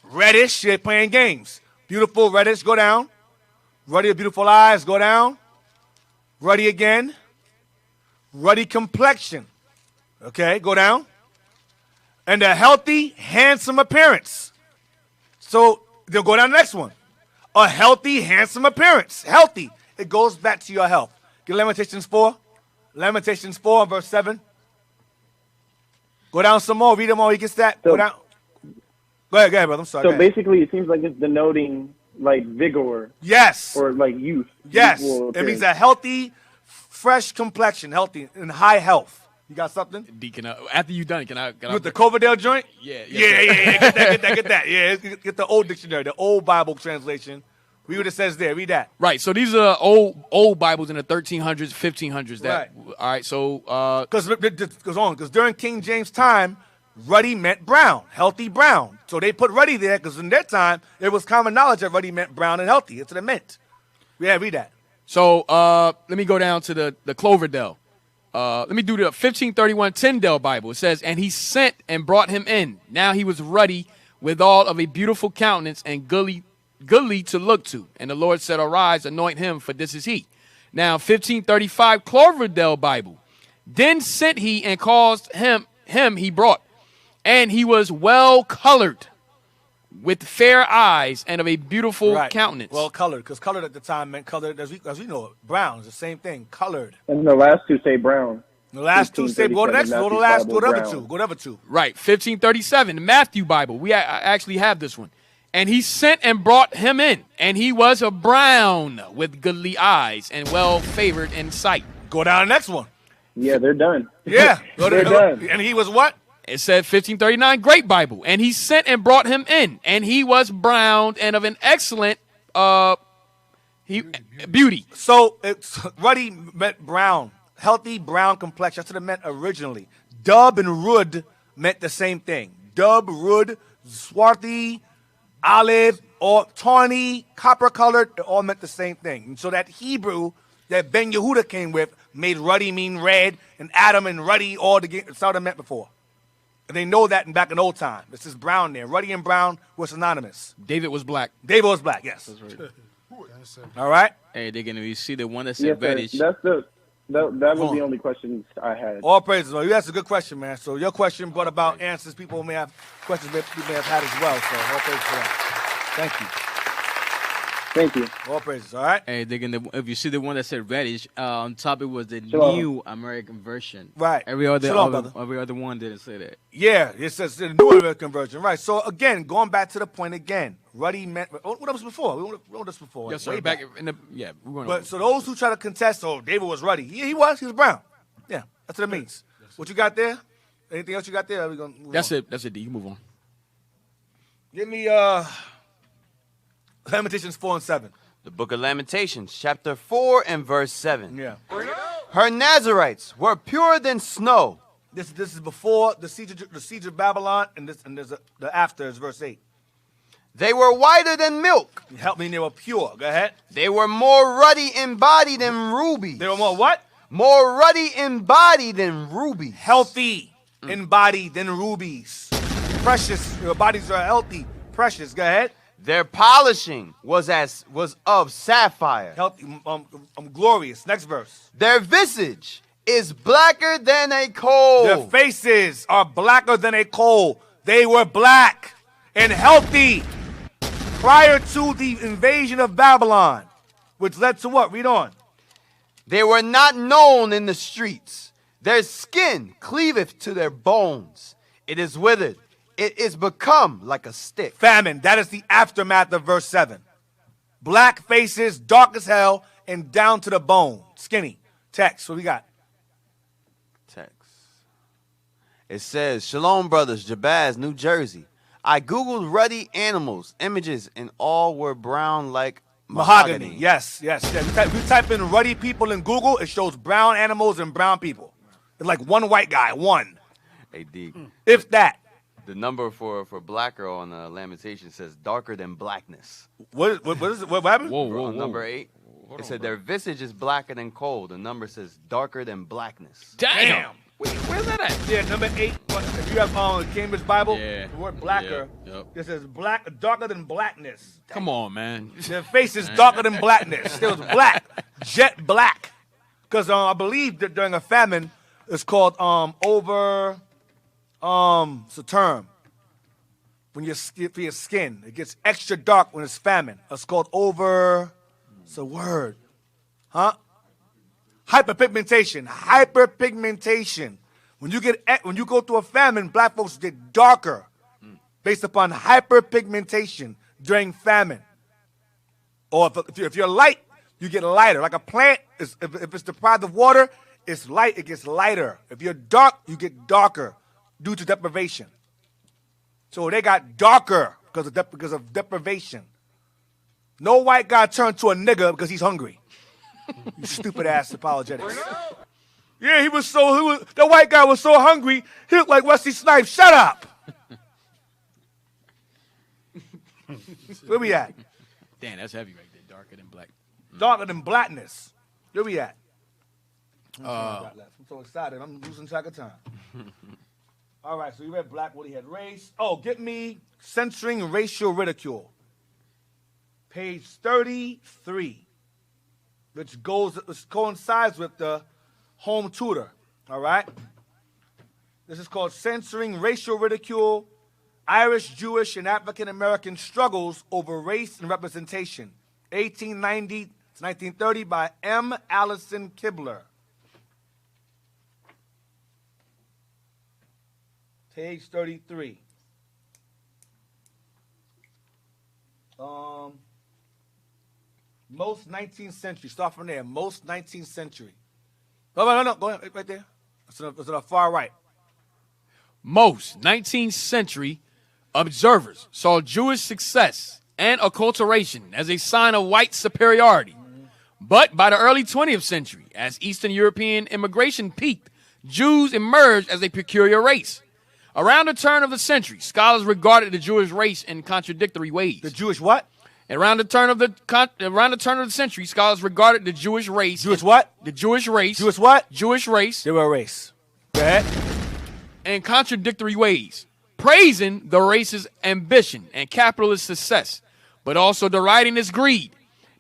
Reddish, they're playing games. Beautiful, reddish. Go down. Ruddy with beautiful eyes. Go down. Ruddy again. Ruddy complexion. Okay, go down. And a healthy, handsome appearance. So they'll go down to the next one. A healthy, handsome appearance. Healthy. It goes back to your health. Get Lamentations 4. Lamentations 4 verse 7. Go down some more. Read them all. He gets that. So- Go down. Go ahead, brother. I'm sorry. So Go ahead. basically, it seems like it's denoting like vigor. Yes. Or like youth. Yes. youthful It means appearance. a healthy, fresh complexion, healthy, and high health. You got something? Deacon, after you done, can I With the Coverdale joint? Yeah. Get that. Yeah, get the old dictionary, the old Bible translation. Read what it says there. Read that. Right. So these are old Bibles in the 1300s, 1500s. That Right. all right. So Because during King James' time, ruddy meant brown, healthy brown. So they put ruddy there because in their time it was common knowledge that ruddy meant brown and healthy. That's what it meant. Yeah, read that. So let me go down to the Cloverdale. Let me do the 1531 Tyndale Bible. It says, and he sent and brought him in. Now he was ruddy, withal of a beautiful countenance and goodly to look to. And the Lord said, arise, anoint him, for this is he. Now 1535 Cloverdale Bible. Then sent he and caused him he brought. And he was well colored, with fair eyes and of a beautiful countenance. Well colored, because colored at the time meant colored as we know it. Brown is the same thing. Colored. And the last two say brown. The last two say go to the next. Go to the last. Go to the other two. Go to the other two. Right. 1537 the Matthew Bible. I actually have this one. And he sent and brought him in, and he was a brown with goodly eyes and well favored in sight. Go down to the next one. Yeah, they're done. Yeah, they're done. And he was what? It said 1539 Great Bible. And he sent and brought him in, and he was brown and of an excellent beauty. So it's ruddy meant brown, healthy brown complexion. That's what it meant originally. Dub and rud meant the same thing. Dub, rud, swarthy, olive, or tawny, copper colored, it all meant the same thing. And so that Hebrew that Ben Yehuda came with made ruddy mean red, and Adam and ruddy all together. That's what it meant before. And they know that back in old time. This is brown there. Ruddy and brown were synonymous. David was black. David was black, yes. All right. Hey, Deacon, you see the one that Yes, said sir. reddish. That was the only questions I had. All praises. Well, you asked a good question, man. So your question brought about answers people may have questions people may have had as well. So all praises for that. Thank you. Thank you. All praises. All right. Hey, Deacon, if you see the one that said reddish, on top it was the Shalom. New American Version. Right. Every other Shalom, every other one didn't say that. Yeah, it says the New American Version. Right. So again, going back to the point again, ruddy meant what was before? We wrote this before. Yes, sir. Way Back in the we're going. But so those who try to contest, oh, David was ruddy. He was brown. Yeah, that's what it means. What you got there? Anything else you got there? Are we gonna move That's on? it. That's it. D. You move on. Give me Lamentations 4 and 7. The book of Lamentations, chapter 4 and verse 7. Yeah. Her Nazarites were purer than snow. This is before the siege of Babylon, and there's the after is verse 8. They were whiter than milk. Help me, they were pure. Go ahead. They were more ruddy in body than rubies. They were more what? More ruddy in body than rubies. Healthy in body than rubies. Precious. Your bodies are healthy. Precious. Go ahead. Their polishing was of sapphire. Healthy, glorious. Next verse. Their visage is blacker than a coal. Their faces are blacker than a coal. They were black and healthy prior to the invasion of Babylon, which led to what? Read on. They were not known in the streets. Their skin cleaveth to their bones. It is withered. It is become like a stick. Famine. That is the aftermath of verse 7. Black faces, dark as hell, and down to the bone. Skinny. Text. What we got? Text. It says, Shalom, brothers, Jabaz, New Jersey. I Googled ruddy animals, images, and all were brown like mahogany. Yes. If you type in ruddy people in Google, it shows brown animals and brown people. It's like one white guy, one. Hey, D. If that. The number for blacker on Lamentation says darker than blackness. What is it? What happened? Whoa. Number 8. It said their visage is blacker than coal. The number says darker than blackness. Damn. Where's that at? Yeah, number 8. If you have Cambridge Bible, Yeah. the word blacker, Yep. it says darker than blackness. Come on, man. Their face is darker than blackness. It was black, jet black. Because I believe that during a famine, it's called it's a term. When for your skin, it gets extra dark when it's famine. It's called it's a word. Huh? Hyperpigmentation. Hyperpigmentation. When you go through a famine, black folks get darker based upon hyperpigmentation during famine. Or if you're light, you get lighter. Like a plant, if it's deprived of water, it's light, it gets lighter. If you're dark, you get darker due to deprivation. So they got darker because of deprivation. No white guy turned to a nigga because he's hungry. You stupid ass apologetics. Yeah, the white guy was so hungry, he looked like Wesley Snipes. Shut up. Where we at? Damn, that's heavy right there. Darker than black. Darker than blackness. Where we at? I'm so excited. I'm losing track of time. All right, so you read black, what he had race. Oh, get me censoring racial ridicule. Page 33, which coincides with the home tutor. All right? This is called Censoring Racial Ridicule, Irish, Jewish, and African American Struggles Over Race and Representation, 1890 to 1930 by M. Allison Kibler. Page 33. Most 19th century. Start from there. Most 19th century. No. Go ahead. Right there. It's on the far right. Most 19th century observers saw Jewish success and acculturation as a sign of white superiority. But by the early 20th century, as Eastern European immigration peaked, Jews emerged as a peculiar race. Around the turn of the century, scholars regarded the Jewish race in contradictory ways. The Jewish what? Around the turn of the century, scholars regarded the Jewish race. Jewish what? The Jewish race. Jewish what? Jewish race. They were a race. Go ahead. In contradictory ways, praising the race's ambition and capitalist success, but also deriding its greed.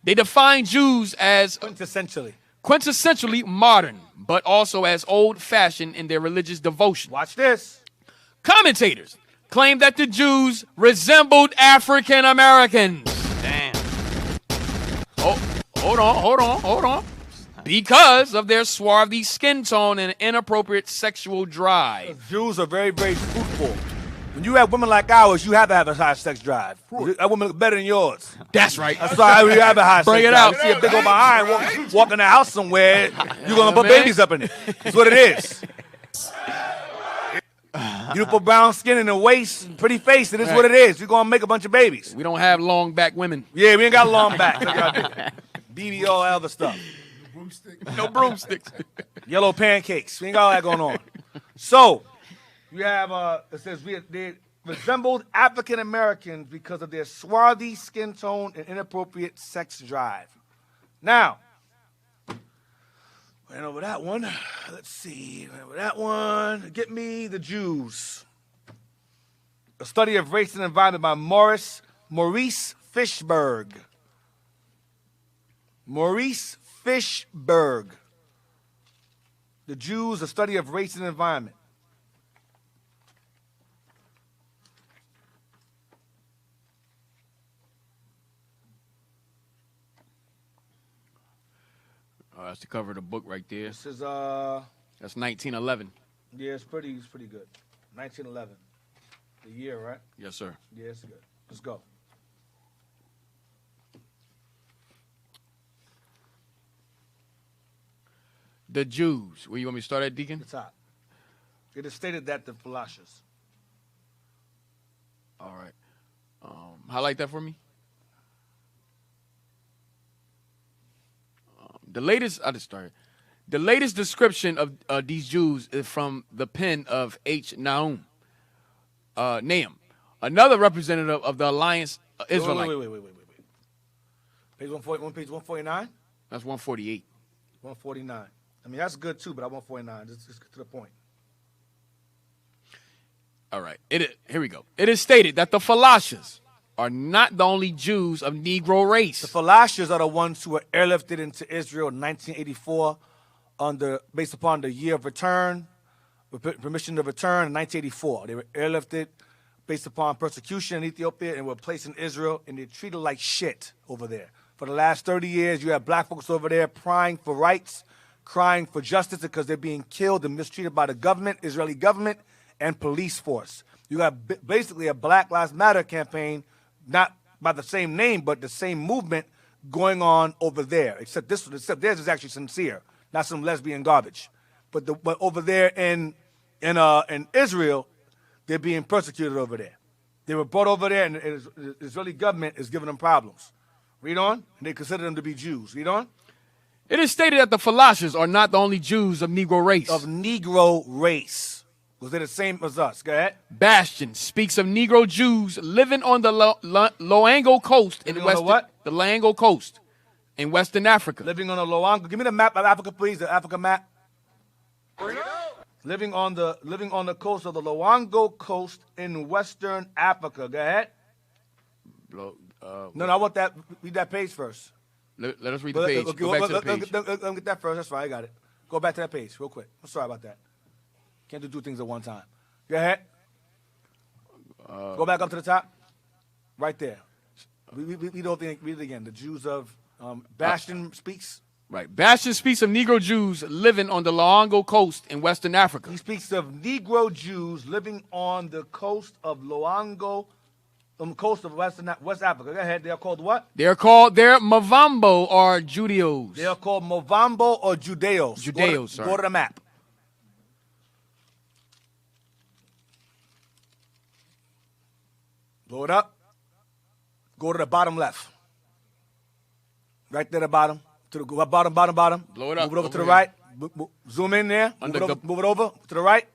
They defined Jews as quintessentially modern, but also as old-fashioned in their religious devotion. Watch this. Commentators claim that the Jews resembled African Americans. Damn. Oh, hold on. Because of their swarthy skin tone and inappropriate sexual drive. Jews are very, very fruitful. When you have women like ours, you have to have a high sex drive. That woman looks better than yours. That's right. That's why we have a high Bring sex it drive. out. You see a big old behind walk in the house somewhere, you're going to put babies up in it. That's what it is. Beautiful brown skin and a waist, pretty face. It is what it is. You're going to make a bunch of babies. We don't have long back women. Yeah, we ain't got long back. BB, all that other stuff. No broomsticks. Yellow pancakes. We ain't got all that going on. So, you have, it says, they resembled African Americans because of their swarthy skin tone and inappropriate sex drive. Now, went over that one. Let's see. Went over that one. Get me the Jews. A study of race and environment by Maurice Fishberg. Maurice Fishberg. The Jews, a study of race and environment. That's the cover of the book right there. This is That's 1911. Yeah, it's pretty good. 1911. The year, right? Yes, sir. Yeah, it's good. Let's go. The Jews. Where you want me to start at, Deacon? The top. It is stated that the Philosophers. All right. Highlight that for me. The latest description of these Jews is from the pen of H. Nahum, another representative of the Alliance Israelite. Wait. Page 149? That's 148. 149. I mean, that's good too, but I want 149. Just get to the point. All right. Here we go. It is stated that the Philosophers are not the only Jews of Negro race. The Philosophers are the ones who were airlifted into Israel in 1984 based upon the year of return, with permission to return in 1984. They were airlifted based upon persecution in Ethiopia and were placed in Israel, and they're treated like shit over there. For the last 30 years, you have black folks over there crying for rights, crying for justice because they're being killed and mistreated by the government, Israeli government, and police force. You got basically a Black Lives Matter campaign, not by the same name, but the same movement going on over there. Except theirs is actually sincere, not some lesbian garbage. But over there in Israel, they're being persecuted over there. They were brought over there, and the Israeli government is giving them problems. Read on. And they consider them to be Jews. Read on. It is stated that the Falashas are not the only Jews of Negro race. Of Negro race. Was they the same as us? Go ahead. Bastion speaks of Negro Jews living on the Loango coast in Western. What? The Loango coast in Western Africa. Living on the Loango. Give me the map of Africa, please. The Africa map. Living on the coast of the Loango coast in Western Africa. Go ahead. No, I want that. Read that page first. Let us read the page. Go back to the page. Let me get that first. That's right. I got it. Go back to that page real quick. I'm sorry about that. Can't do two things at one time. Go ahead. Go back up to the top. Right there. We don't think. Read it again. The Jews of Bastion speaks. Right. Bastion speaks of Negro Jews living on the Loango coast in Western Africa. He speaks of Negro Jews living on the coast of Loango. Coast of West Africa. Go ahead. They are called what? They're Mavambo or Judeos. They are called Mavambo or Judeos. Judeos, Go to the map. Blow it up. Go to the bottom left. Right there, the bottom. To the bottom. Blow it up. Move it over to the right. Zoom in there. Move it over to the right.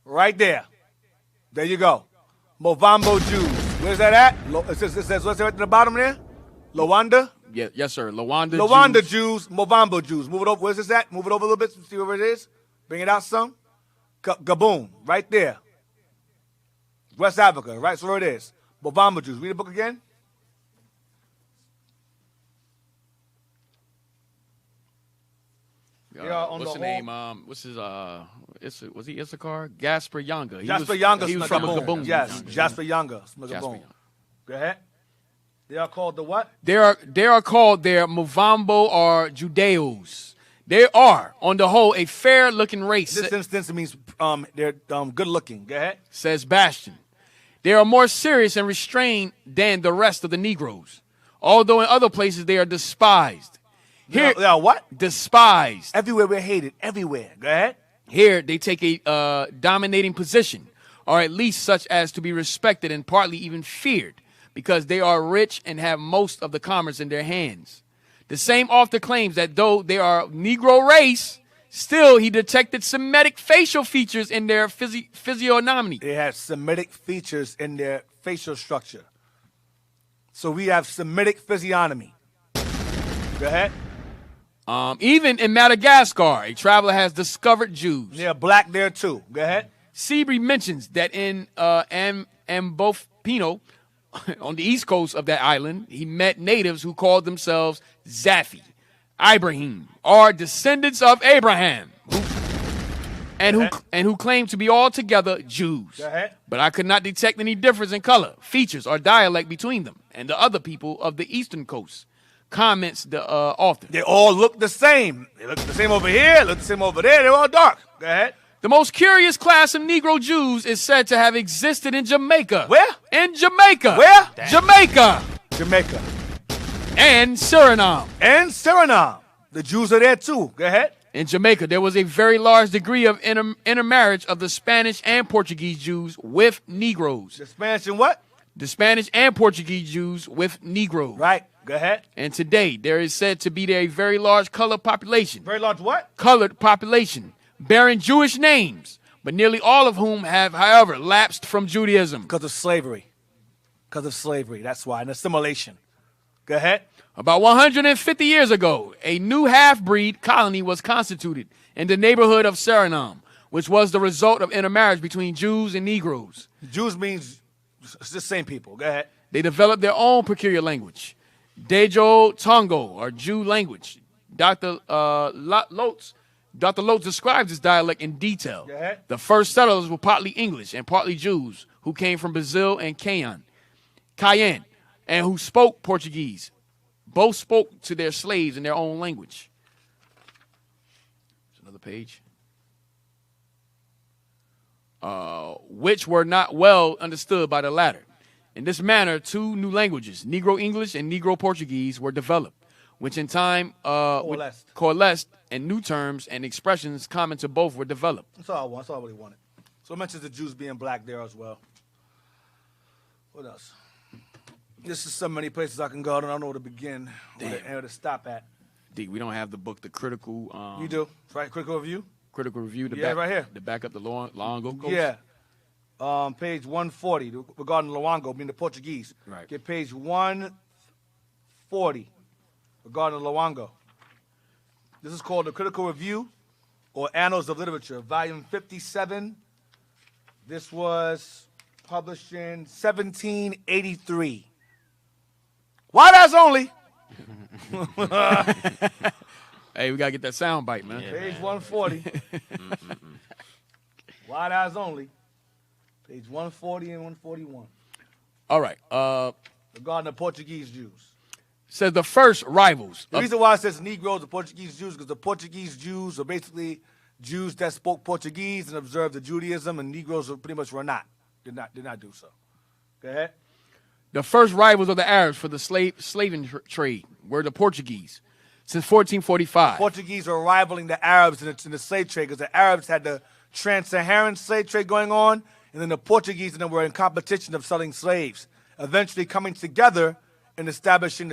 Right there. There you go. Movambo Jews. Where's that at? It says what's right at the bottom there? Lawanda? Yes, sir. Lawanda Jews. Movambo Jews. Move it over. Where's this at? Move it over a little bit. See where it is. Bring it out some. Gaboon. Right there. West Africa. Right, so where it is. Movambo Jews. Read the book again. What's the name? What's his? Was he Issachar? Jasper Yanga. Jasper Yanga. He was from Gaboon. Yes, Jasper Yanga. Gaboon. Go ahead. They are called the what? They are called their Muvambo or Judeos. They are, on the whole, a fair-looking race. In this instance, it means they're good-looking. Go ahead. Says Bastion. They are more serious and restrained than the rest of the Negroes, although in other places they are despised. Here, they are what? Despised. Everywhere we're hated. Everywhere. Go ahead. Here, they take a dominating position, or at least such as to be respected and partly even feared, because they are rich and have most of the commerce in their hands. The same author claims that though they are Negro race, still he detected Semitic facial features in their physiognomy. They have Semitic features in their facial structure. So we have Semitic physiognomy. Go ahead. Even in Madagascar, a traveler has discovered Jews. They're black there too. Go ahead. Sebree mentions that in Mbofino, on the east coast of that island, he met natives who called themselves Zafi, Ibrahim, or descendants of Abraham, who claimed to be altogether Jews. Go ahead. But I could not detect any difference in color, features, or dialect between them and the other people of the eastern coast. Comments the author. They all look the same. They look the same over here, look the same over there. They're all dark. Go ahead. The most curious class of Negro Jews is said to have existed in Jamaica. Where? In Jamaica. Where? Jamaica. Jamaica. And Suriname. And Suriname. The Jews are there too. Go ahead. In Jamaica, there was a very large degree of intermarriage of the Spanish and Portuguese Jews with Negroes. The Spanish and what? The Spanish and Portuguese Jews with Negroes. Right. Go ahead. And today, there is said to be a very large colored population. Very large what? Colored population, bearing Jewish names, but nearly all of whom have, however, lapsed from Judaism. Because of slavery. That's why. And assimilation. Go ahead. About 150 years ago, a new half-breed colony was constituted in the neighborhood of Suriname, which was the result of intermarriage between Jews and Negroes. Jews means it's the same people. Go ahead. They developed their own peculiar language, Dejo Tongo, or Jew language. Dr. Lotz describes this dialect in detail. Go ahead. The first settlers were partly English and partly Jews who came from Brazil and Cayenne, and who spoke Portuguese. Both spoke to their slaves in their own language. page. Which were not well understood by the latter. In this manner, two new languages, Negro English and Negro Portuguese, were developed, which in time coalesced, and new terms and expressions common to both were developed. That's all I want. That's all I really wanted. So it mentions the Jews being black there as well. What else? This is so many places I can go. I don't know where to begin or to stop at. D, we don't have the book, The Critical. You do? Right, Critical Review? Critical Review. Right here. To back up the Luongo Coast. Yeah. Page 140, regarding Luongo, being the Portuguese. Right. Get page 140, regarding Luongo. This is called The Critical Review, or Annals of Literature, volume 57. This was published in 1783. White eyes only. Hey, we got to get that sound bite, man. Yeah, page 140. White eyes only. Page 140 and 141. All right. Regarding the Portuguese Jews. Says the first rivals. The reason why it says Negroes, the Portuguese Jews, because the Portuguese Jews are basically Jews that spoke Portuguese and observed the Judaism, and Negroes pretty much were not. Did not do so. Go ahead. The first rivals of the Arabs for the slaving trade were the Portuguese since 1445. Portuguese were rivaling the Arabs in the slave trade because the Arabs had the trans-Saharan slave trade going on, and then the Portuguese and them were in competition of selling slaves, eventually coming together and establishing,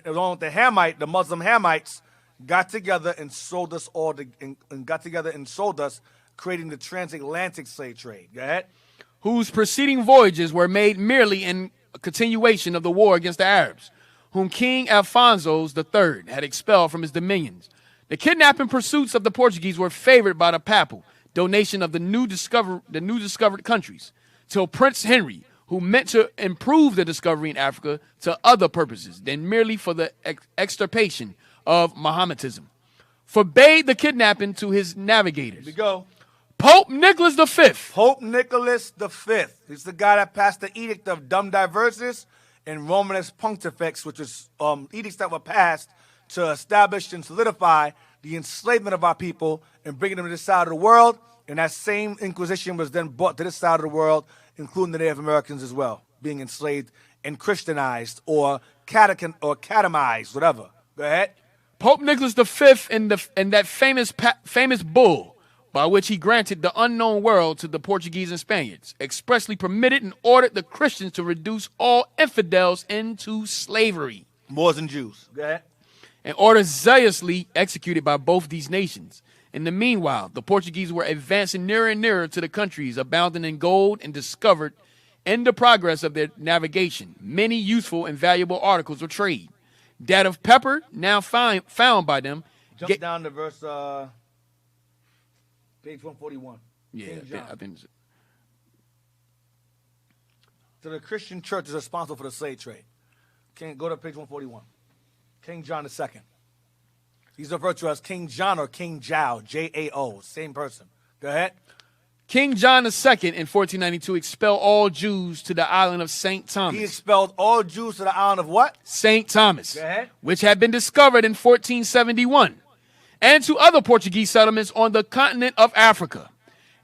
along with the Muslim Hamites, got together and sold us creating the transatlantic slave trade. Go ahead. Whose preceding voyages were made merely in a continuation of the war against the Arabs, whom King Alfonso III had expelled from his dominions. The kidnapping pursuits of the Portuguese were favored by the papal donation of the new discovered countries, till Prince Henry, who meant to improve the discovery in Africa to other purposes than merely for the extirpation of Mohammedanism, forbade the kidnapping to his navigators. Here we go. Pope Nicholas V. Pope Nicholas V. He's the guy that passed the Edict of Dum Diversis and Romanus Pontifex, which is edicts that were passed to establish and solidify the enslavement of our people and bringing them to this side of the world. And that same Inquisition was then brought to this side of the world, including the Native Americans as well, being enslaved and Christianized or catamized, whatever. Go ahead. Pope Nicholas V in that famous bull by which he granted the unknown world to the Portuguese and Spaniards, expressly permitted and ordered the Christians to reduce all infidels into slavery. Moors and Jews. Go ahead. An order zealously executed by both these nations. In the meanwhile, the Portuguese were advancing nearer and nearer to the countries abounding in gold and discovered, in the progress of their navigation, many useful and valuable articles of trade. That of pepper, now found by them. Jump down to verse, page 141. Yeah, I think so the Christian church is responsible for the slave trade. Go to page 141. King John II. He's referred to as King John or King Jao, J-A-O, same person. Go ahead. King John II in 1492 expelled all Jews to the island of St. Thomas. He expelled all Jews to the island of what? St. Thomas. Go ahead. Which had been discovered in 1471, and to other Portuguese settlements on the continent of Africa.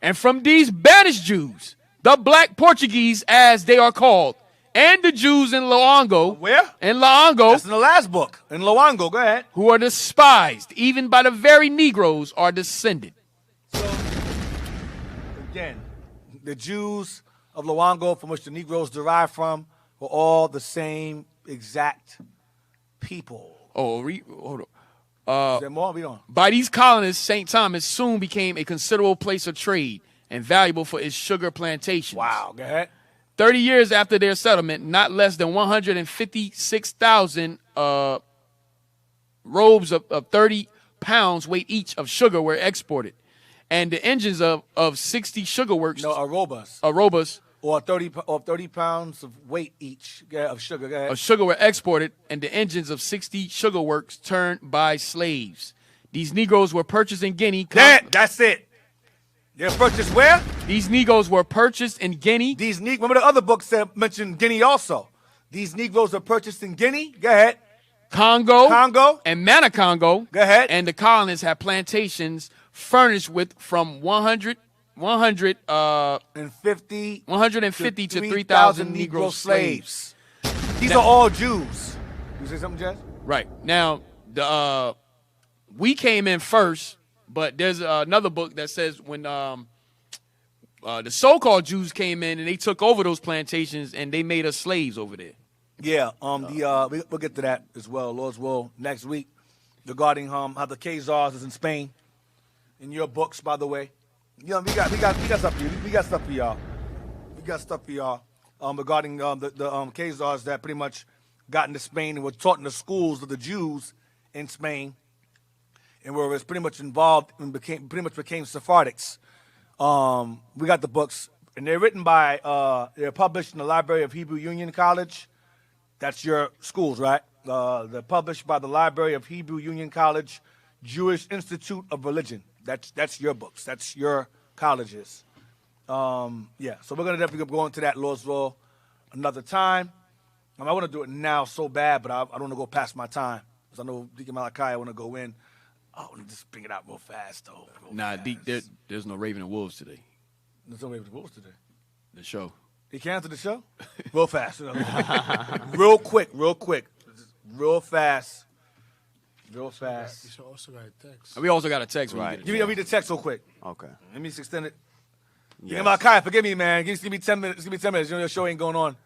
And from these banished Jews, the black Portuguese, as they are called, and the Jews in Luongo. Where? In Luongo. That's in the last book. In Luongo. Go ahead. Who are despised, even by the very Negroes, are descended. So, again, the Jews of Luongo, from which the Negroes derive from, were all the same exact people. Oh, hold on. Is there more? Read on. By these colonists, St. Thomas soon became a considerable place of trade and valuable for its sugar plantations. Wow. Go ahead. 30 years after their settlement, not less than 156,000 robes of 30 pounds weight each of sugar were exported. And the engines of 60 sugar works. No, arrobas. Arrobas. Or 30 pounds of weight each of sugar. Go ahead. Of sugar were exported, and the engines of 60 sugar works turned by slaves. These Negroes were purchased in Guinea. That's it. They're purchased where? These Negroes were purchased in Guinea. Remember the other book mentioned Guinea also. These Negroes were purchased in Guinea. Go ahead. Congo. Congo. And Mana Congo. Go ahead. And the colonists had plantations furnished with from 150 to 3,000 Negro slaves. These are all Jews. You say something, Jess? Right. Now, we came in first, but there's another book that says when the so-called Jews came in and they took over those plantations and they made us slaves over there. Yeah, we'll get to that as well, Lord's will, next week, regarding how the Khazars is in Spain. In your books, by the way, we got stuff for you. We got stuff for y'all. Regarding the Khazars that pretty much got into Spain and were taught in the schools of the Jews in Spain, and were pretty much involved and became Sephardics. We got the books, and they're written by they're published in the Library of Hebrew Union College. That's your schools, right? They're published by the Library of Hebrew Union College, Jewish Institute of Religion. That's your books. That's your colleges. Yeah, so we're going to definitely go into that, Lord's will, another time. I want to do it now so bad, but I don't want to go past my time. Because I know Deacon Malachi, I want to go in. I want to just bring it out real fast, though. There's no Raven and Wolves today. There's no Raven and Wolves today? The show. He canceled the show? Real fast. Real quick. Real fast. You also got a text. We also got a text. Right. Give me read the text real quick. Okay. Let me just extend it. Yes. Malachi, forgive me, man. Give me 10 minutes. You know your show ain't going on.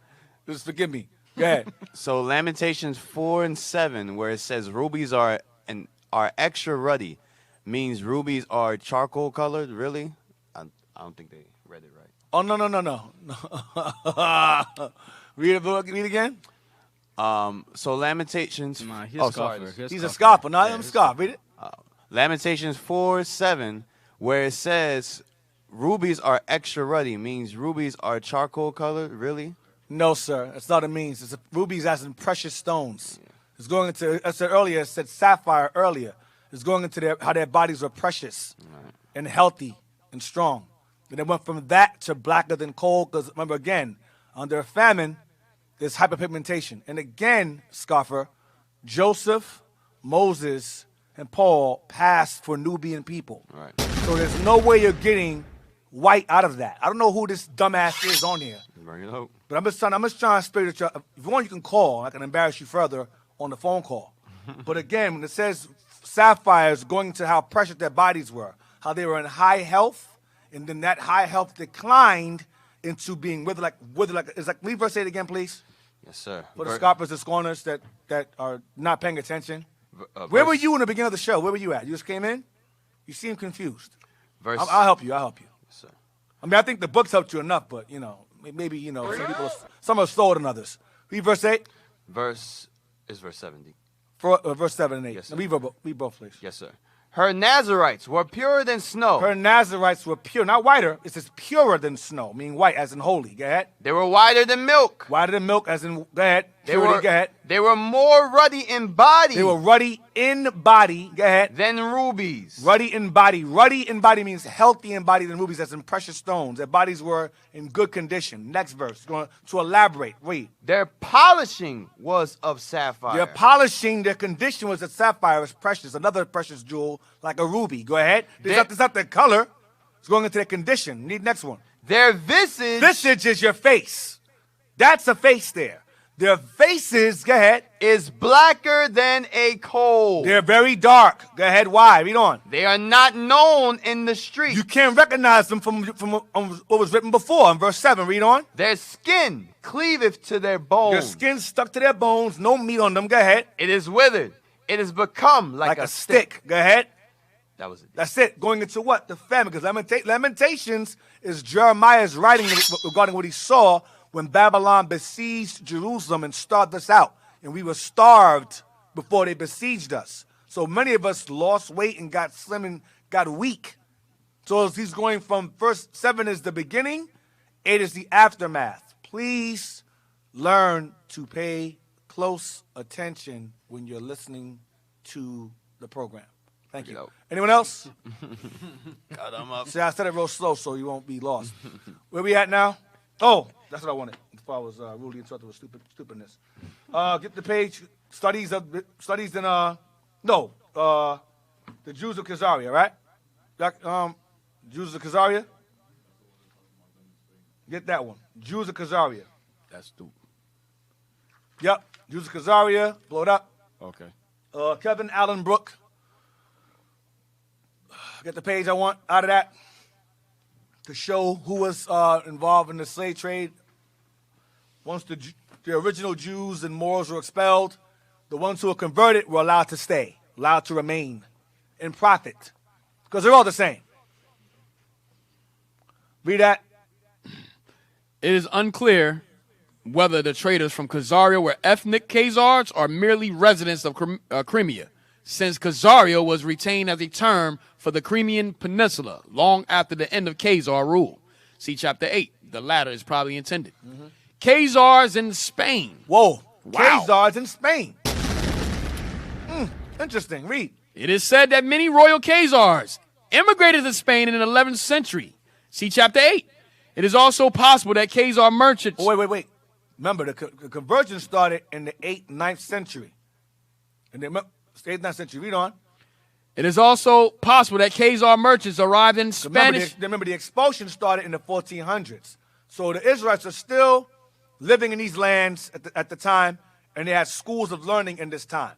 Just forgive me. Go ahead. So Lamentations 4 and 7, where it says rubies are extra ruddy, means rubies are charcoal colored. Really? I don't think they read it right. Oh no. Read it again. So Lamentations. Nah, he's a scoffer. He's a scoffer. No, I'm a scoffer. Read it. Lamentations 4:7, where it says rubies are extra ruddy, means rubies are charcoal colored. Really? No, sir. That's not what it means. It's rubies as in precious stones. Yeah. It's going into. I said earlier. I said sapphire earlier. It's going into how their bodies are precious and healthy and strong. And it went from that to blacker than coal. Because remember, again, under a famine, there's hyperpigmentation. And again, scoffer, Joseph, Moses, and Paul passed for Nubian people. Right. So there's no way you're getting white out of that. I don't know who this dumbass is on here. Bring it up. But I'm just trying to spirit you. If you want, you can call. I can embarrass you further on the phone call. But again, when it says sapphires going to how precious their bodies were, how they were in high health, and then that high health declined into being withered like. It's like. Can you verse 8 again, please? Yes, sir. For the scoffers and scorners that are not paying attention. Where were you in the beginning of the show? Where were you at? You just came in? You seem confused. I'll help you. Yes, sir. I mean, I think the books helped you enough, but, maybe, some are slower than others. Read verse 8. Verse 70. Verse 7 and 8. Yes, sir. Read both, please. Yes, sir. Her Nazarites were purer than snow. Her Nazarites were pure, not whiter. It says purer than snow, meaning white, as in holy. Go ahead. They were whiter than milk. Whiter than milk, as in, go ahead. Purity, go ahead. They were more ruddy in body. They were ruddy in body, go ahead. Than rubies. Ruddy in body. Ruddy in body means healthy in body than rubies, as in precious stones. Their bodies were in good condition. Next verse, going to elaborate. Read. Their polishing was of sapphire. Their polishing, their condition was that sapphire is precious, another precious jewel, like a ruby. Go ahead. It's not their color. It's going into their condition. Need next one. Their visage. Visage is your face. That's a face there. Their faces, go ahead, is blacker than a coal. They're very dark. Go ahead. Why? Read on. They are not known in the street. You can't recognize them from what was written before in verse 7. Read on. Their skin cleaveth to their bones. Their skin stuck to their bones. No meat on them. Go ahead. It is withered. It has become like a stick. Go ahead. That was it. That's it. Going into what? The famine. Because Lamentations is Jeremiah's writing regarding what he saw when Babylon besieged Jerusalem and starved us out. And we were starved before they besieged us. So many of us lost weight and got slim and got weak. So as he's going from verse 7 is the beginning, 8 is the aftermath. Please learn to pay close attention when you're listening to the program. Thank you. Anyone else? Cut them up. See, I said it real slow so you won't be lost. Where we at now? Oh, that's what I wanted. Before I was rudely interrupted with stupidness. Get the page. Studies in the Jews of Khazaria, right? Jews of Khazaria? Get that one. Jews of Khazaria. That's the. Yep. Jews of Khazaria. Blow it up. Okay. Kevin Allen Brook. Get the page I want out of that to show who was involved in the slave trade. Once the original Jews and Moors were expelled, the ones who were converted were allowed to stay, allowed to remain and profit, because they're all the same. Read that. It is unclear whether the traders from Khazaria were ethnic Khazars or merely residents of Crimea, since Khazaria was retained as a term for the Crimean Peninsula long after the end of Khazar rule. See Chapter 8. The latter is probably intended. Khazars in Spain. Whoa. Wow. Khazars in Spain. Interesting. Read. It is said that many royal Khazars immigrated to Spain in the 11th century. See Chapter 8. It is also possible that Khazar merchants... Oh, wait. Remember, the conversion started in the 8th, 9th century. In the 8th, 9th century. Read on. It is also possible that Khazar merchants arrived in Spanish... Remember, the expulsion started in the 1400s. So the Israelites are still living in these lands at the time, and they had schools of learning in this time.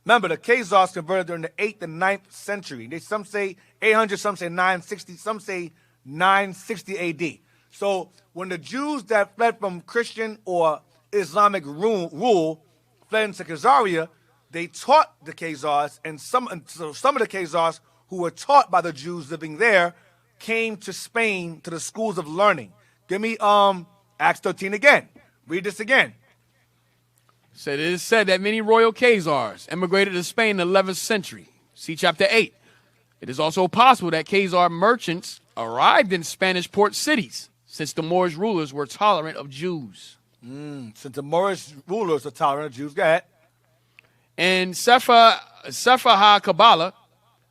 Remember, the Khazars converted during the 8th and 9th century. Some say 800, some say 960, some say 960 AD. So when the Jews that fled from Christian or Islamic rule fled into Khazaria, they taught the Khazars, and some of the Khazars who were taught by the Jews living there came to Spain to the schools of learning. Give me Acts 13 again. Read this again. It is said that many royal Khazars emigrated to Spain in the 11th century. See Chapter 8. It is also possible that Khazar merchants arrived in Spanish port cities, since the Moorish rulers were tolerant of Jews. Since the Moorish rulers were tolerant of Jews. Go ahead. And Sefer HaKabbalah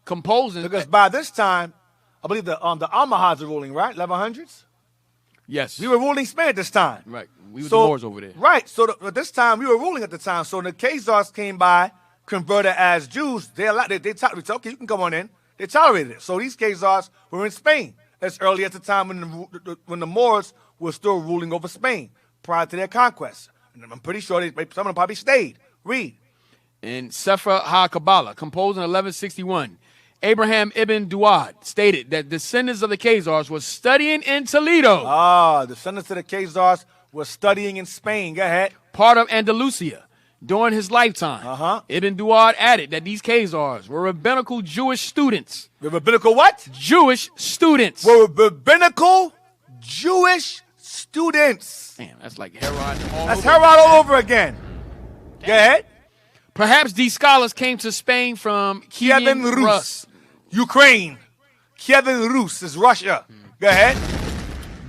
composing... Because by this time, I believe the Almohads are ruling, right? 1100s? Yes. We were ruling Spain at this time. Right. We were the Moors over there. Right. So at this time, we were ruling at the time. So the Khazars came by, converted as Jews. They said, okay, you can come on in. They tolerated it. So these Khazars were in Spain as early as the time when the Moors were still ruling over Spain prior to their conquest. And I'm pretty sure some of them probably stayed. Read. In Sefer HaKabbalah, composed in 1161, Abraham ibn Duad stated that descendants of the Khazars were studying in Toledo. Descendants of the Khazars were studying in Spain. Go ahead. Part of Andalusia during his lifetime. Ibn Duad added that these Khazars were rabbinical Jewish students. Rabbinical what? Jewish students. Were rabbinical Jewish students. Damn, that's like Herod all over again. Damn. Go ahead. Perhaps these scholars came to Spain from Kievan Rus, Ukraine. Kievan Rus is Russia. Go ahead.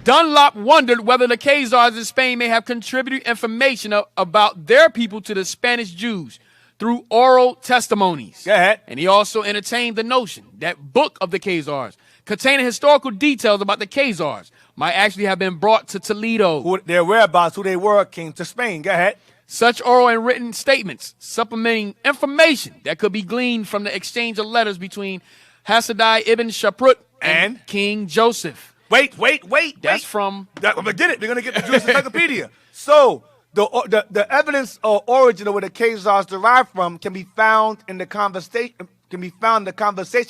Dunlop wondered whether the Khazars in Spain may have contributed information about their people to the Spanish Jews through oral testimonies. Go ahead. And he also entertained the notion that book of the Khazars, containing historical details about the Khazars, might actually have been brought to Toledo. Their whereabouts, who they were, came to Spain. Go ahead. Such oral and written statements supplementing information that could be gleaned from the exchange of letters between Hasdai ibn Shaprut and King Joseph. Wait. That's from... We're going to get it. We're going to get the Jewish Encyclopedia. So the evidence or origin of where the Khazars derived from can be found in the conversation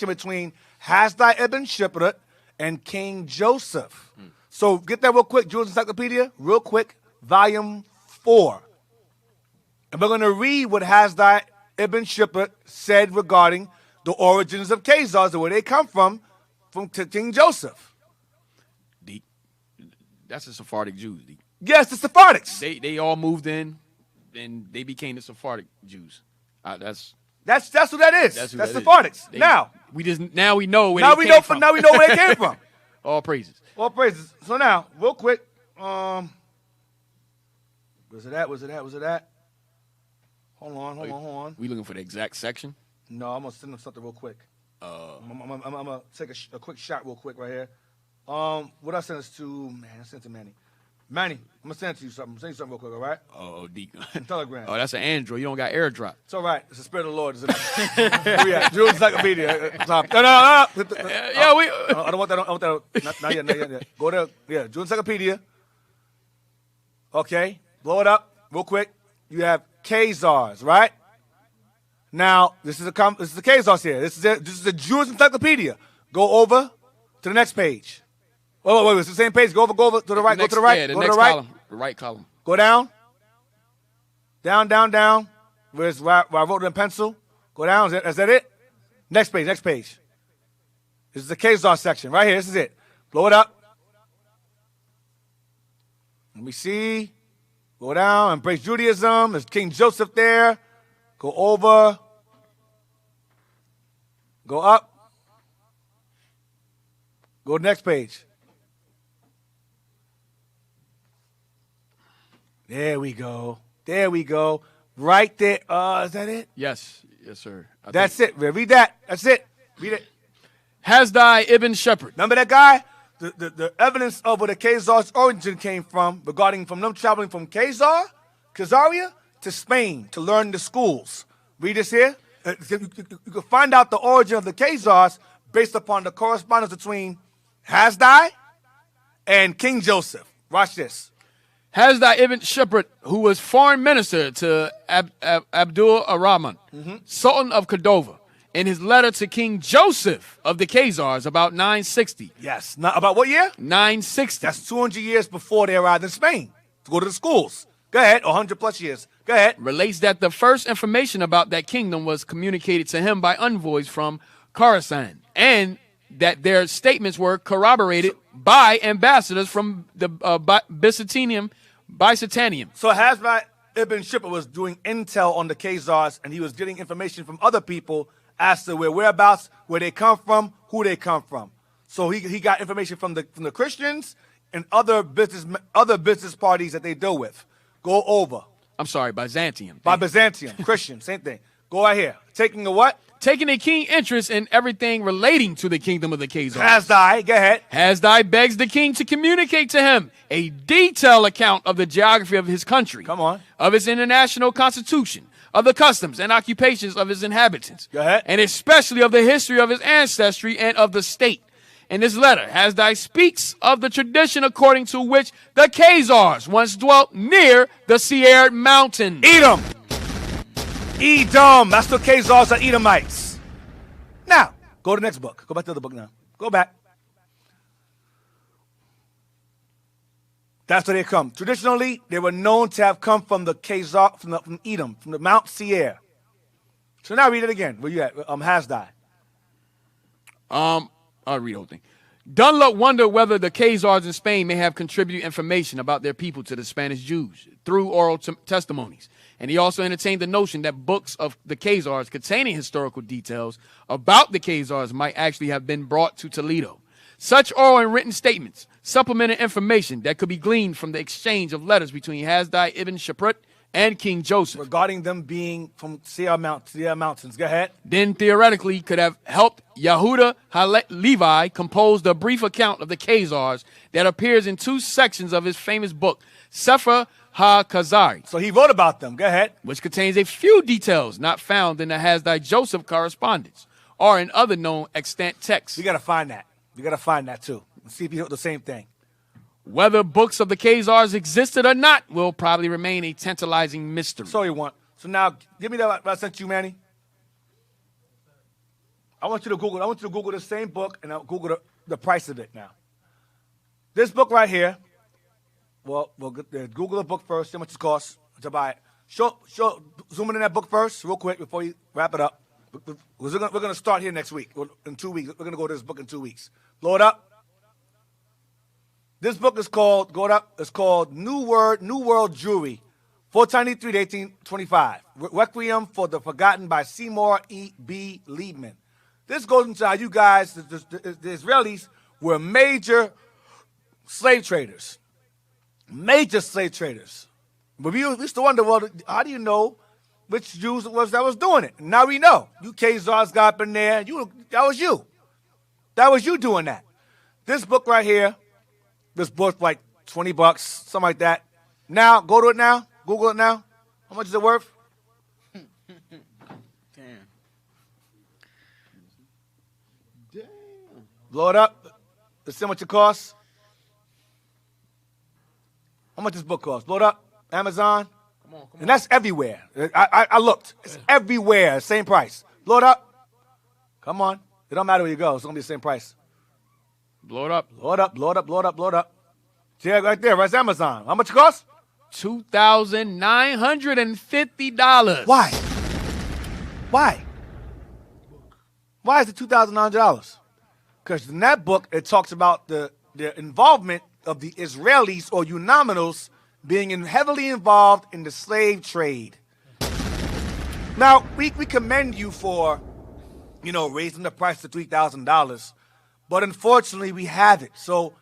between Hasdai ibn Shaprut and King Joseph. So get that real quick, Jewish Encyclopedia, real quick, volume 4. And we're going to read what Hasdai ibn Shaprut said regarding the origins of Khazars and where they come from King Joseph. That's the Sephardic Jews. Yes, the Sephardics. They all moved in, and they became the Sephardic Jews. That's who that is. That's Sephardics. Now we know where they came from. Now we know where they came from. All praises. All praises. So now, real quick, was it that? Hold on. We looking for the exact section? No, I'm gonna send them something real quick. I'm gonna take a quick shot real quick right here. What I sent this to, man? I sent it to Manny. Manny, I'm going to send it to you something. I'm send you something real quick, all right? Oh, Deacon. Telegram. Oh, that's an Android. You don't got AirDrop. It's all right. It's the Spirit of the Lord. Isn't it? Where we at? Jewish Encyclopedia. No. Yeah, we. I don't want that. I don't want that. Not yet. Go to, Jewish Encyclopedia. Okay. Blow it up real quick. You have Khazars, right? Now, this is the Khazars here. This is a Jewish Encyclopedia. Go over to the next page. Wait. It's the same page. Go over to the right. Go to the right. Yeah, the go next to the right. column. The right column. Go down. Down. Where I wrote it in pencil. Go down. Is that it? Next page. This is the Khazar section. Right here. This is it. Blow it up. Let me see. Go down. Embrace Judaism. There's King Joseph there. Go over. Go up. Go to the next page. There we go. Right there. Is that it? Yes, sir. That's it. Read that. That's it. Read it. Hasdai ibn Shepherd. Remember that guy? The evidence of where the Khazar's origin came from, regarding from them traveling from Khazaria to Spain to learn the schools. Read this here. You can find out the origin of the Khazars based upon the correspondence between Hasdai and King Joseph. Watch this. Hasdai ibn Shepherd, who was foreign minister to Abdul Rahman, Sultan of Cordova, in his letter to King Joseph of the Khazars about 960. Yes. About what year? 960. That's 200 years before they arrived in Spain to go to the schools. Go ahead. 100 plus years. Go ahead. Relates that the first information about that kingdom was communicated to him by envoys from Khorasan, and that their statements were corroborated by ambassadors from the Byzantium. So Hasdai ibn Shepherd was doing intel on the Khazars, and he was getting information from other people as to their whereabouts, where they come from, who they come from. So he got information from the Christians and other business parties that they deal with. Go over. I'm sorry, Byzantium. By Byzantium, Christian, same thing. Go right here. Taking a what? Taking a keen interest in everything relating to the kingdom of the Khazars. Hasdai, go ahead. Hasdai begs the king to communicate to him a detailed account of the geography of his country. Come on. Of its international constitution, of the customs and occupations of its inhabitants. Go ahead. And especially of the history of his ancestry and of the state. In this letter, Hasdai speaks of the tradition according to which the Khazars once dwelt near the Seir mountain. Edom. That's the Khazars are Edomites. Now, go to the next book. Go back to the book now. Go back. That's where they come. Traditionally, they were known to have come from the Khazar, from Edom, from the Mount Seir. So now read it again. Where you at? Hasdai. I'll read the whole thing. Dunlop wondered whether the Khazars in Spain may have contributed information about their people to the Spanish Jews through oral testimonies. And he also entertained the notion that books of the Khazars containing historical details about the Khazars might actually have been brought to Toledo. Such oral and written statements supplemented information that could be gleaned from the exchange of letters between Hasdai ibn Shepherd and King Joseph. Regarding them being from Seir Mountains. Go ahead. Then theoretically could have helped Yehuda Levi compose the brief account of the Khazars that appears in 2 sections of his famous book, Sefer HaKhazari. So he wrote about them. Go ahead. Which contains a few details not found in the Hasdai Joseph correspondence or in other known extant texts. We got to find that. We got to find that too. Let's see if he wrote the same thing. Whether books of the Khazars existed or not will probably remain a tantalizing mystery. So you want. So now, give me that what I sent you, Manny. I want you to Google the same book, and I'll Google the price of it now. This book right here. Well, Google the book first. See how much it costs to buy it. Zoom in that book first, real quick, before you wrap it up. We're going to start here next week. In 2 weeks, we're going to go to this book in 2 weeks. Blow it up. This book is called, it's called New World Jewry, 1493 to 1825. Requiem for the Forgotten by Seymour E.B. Liebman. This goes into how you guys, the Israelis, were major slave traders. Major slave traders. But we used to wonder, well, how do you know which Jews it was that was doing it? And now we know. You Khazars got up in there. That was you. That was you doing that. This book right here, this book like $20, something like that. Now, go to it now. Google it now. How much is it worth? Damn. Blow it up. Let's see how much it costs. How much this book costs? Blow it up. Amazon. Come on. And that's everywhere. I looked. It's everywhere. Same price. Blow it up. Come on. It don't matter where you go. It's going to be the same price. Blow it up. Blow it up. Blow it up. Blow it up. Blow it up. See it right there. That's Amazon. How much it costs? $2,950. Why? Why? Why is it $2,900? Because in that book, it talks about the involvement of the Israelis or Unnominals being heavily involved in the slave trade. Now, we commend you for, raising the price to $3,000, but unfortunately, we haven't. So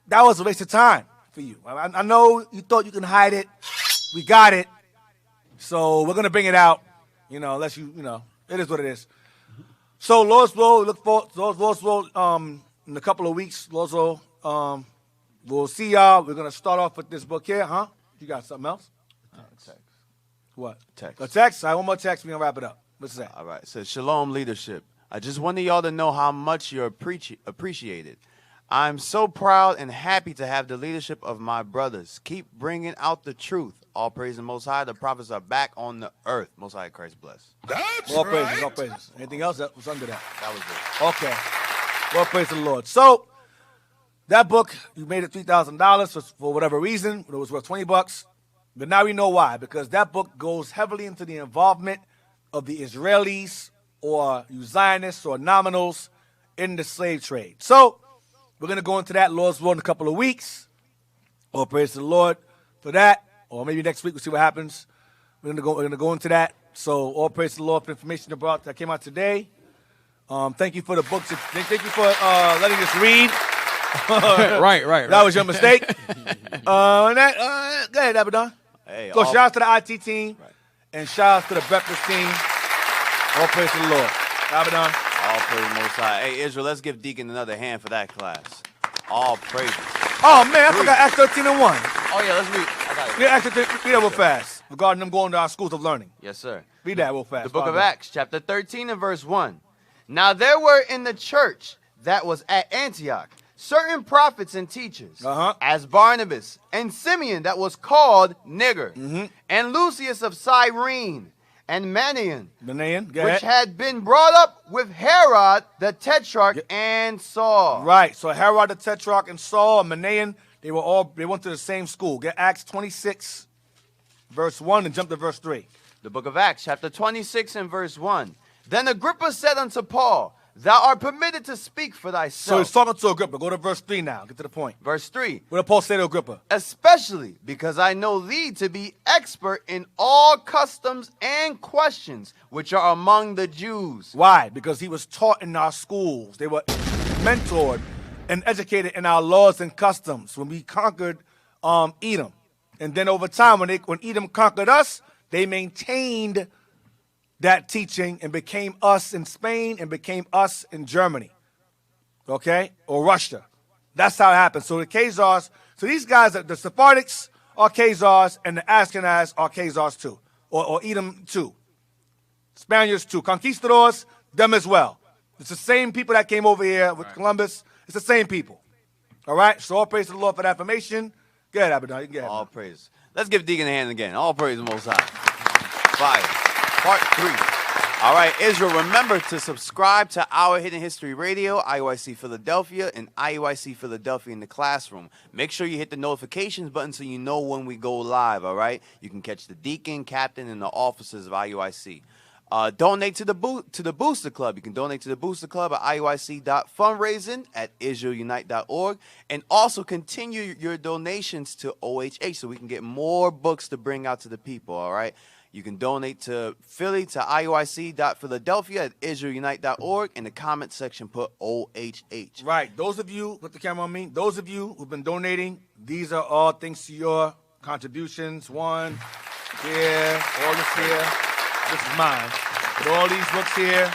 that was a waste of time for you. I know you thought you can hide it. We got it. So we're going to bring it out, unless it is what it is. So Lord's will, look for Lord's will, in a couple of weeks, Lord's will, we'll see y'all. We're going to start off with this book here, huh? You got something else? Text. What? Text. A text? All right, one more text. We're going to wrap it up. What's that? All right. It says, Shalom leadership. I just wanted y'all to know how much you're appreciated. I'm so proud and happy to have the leadership of my brothers. Keep bringing out the truth. All praise the Most High. The prophets are back on the earth. Most High Christ bless. That's all right. Praises, all praises. Anything else that was under that? That was it. Okay. Well, praise the Lord. So, that book, you made it $3,000 for whatever reason. It was worth $20. But now we know why. Because that book goes heavily into the involvement of the Israelis or Zionists or nominals in the slave trade. So, we're going to go into that, Lord's will, in a couple of weeks. All praise to the Lord for that. Or maybe next week, we'll see what happens. We're going to go into that. So, all praise to the Lord for the information that came out today. Thank you for the books. Thank you for letting us read. Right. That was your mistake. Go ahead, Abaddon. Hey, so shout out to the IT team and shout out to the breakfast team. All praise to the Lord. Abaddon. All praise Most High. Hey, Israel, let's give Deacon another hand for that class. All praises. Oh, man, I forgot Acts 13 and 1. Oh, yeah, let's read. I got it. Yeah, Acts 13, read that real fast. Regarding them going to our schools of learning. Yes, sir. Read that real fast. The book of Acts, chapter 13 and verse 1. Now there were in the church that was at Antioch certain prophets and teachers, as Barnabas and Simeon that was called Nigger, and Lucius of Cyrene, and Manaen, which had been brought up with Herod the Tetrarch and Saul. Right, so Herod the Tetrarch and Saul and Manaen, they went to the same school. Get Acts 26, verse 1, and jump to verse 3. The book of Acts, chapter 26 and verse 1. Then Agrippa said unto Paul, Thou art permitted to speak for thyself. So he's talking to Agrippa. Go to verse 3 now. Get to the point. Verse 3. What did Paul say to Agrippa? Especially because I know thee to be expert in all customs and questions which are among the Jews. Why? Because he was taught in our schools. They were mentored and educated in our laws and customs when we conquered Edom. And then over time, when Edom conquered us, they maintained that teaching and became us in Spain and became us in Germany, okay, or Russia. That's how it happened. So the Khazars, so these guys, the Sephardics are Khazars and the Ashkenaz are Khazars too, or Edom too. Spaniards too. Conquistadors, them as well. It's the same people that came over here with Columbus. It's the same people. All right, so all praise to the Lord for that information. Go ahead, Abaddon. You can get it. All praise. Let's give Deacon a hand again. All praise the Most High. Fire. Part 3. All right, Israel, remember to subscribe to Our Hidden History Radio, IUIC Philadelphia, and IUIC Philadelphia in the Classroom. Make sure you hit the notifications button so you know when we go live, all right? You can catch the deacon, captain, and the officers of IUIC. Donate to the Booster Club. You can donate to the Booster Club at IUIC.fundraising at IsraelUnite.org. And also continue your donations to OHH so we can get more books to bring out to the people, all right? You can donate to Philly to IUIC.Philadelphia at IsraelUnite.org. In the comment section, put OHH. Right. Those of you, put the camera on me, those of you who've been donating, these are all thanks to your contributions. One here, all this here. This is mine. With all these books here,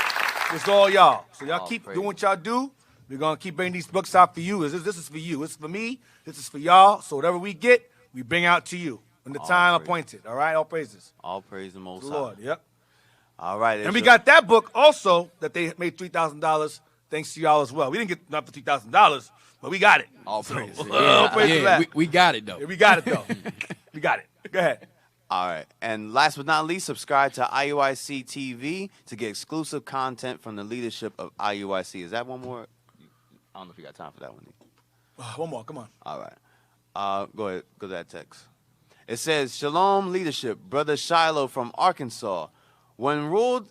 it's all y'all. So y'all keep doing what y'all do. We're going to keep bringing these books out for you. This is for you. This is for me. This is for y'all. So whatever we get, we bring out to you when the time appointed. All right? All praises. All praise the Most High. Lord, yep. All right. And we got that book also that they made $3,000 thanks to y'all as well. We didn't get not for $3,000, but we got it. All praise. All praise to that. We got it, though. Yeah, we got it, though. We got it. Go ahead. All right. And last but not least, subscribe to IUIC TV to get exclusive content from the leadership of IUIC. Is that one more? I don't know if you got time for that one. One more. Come on. All right. Go ahead. Go to that text. It says, Shalom leadership, Brother Shiloh from Arkansas. When ruled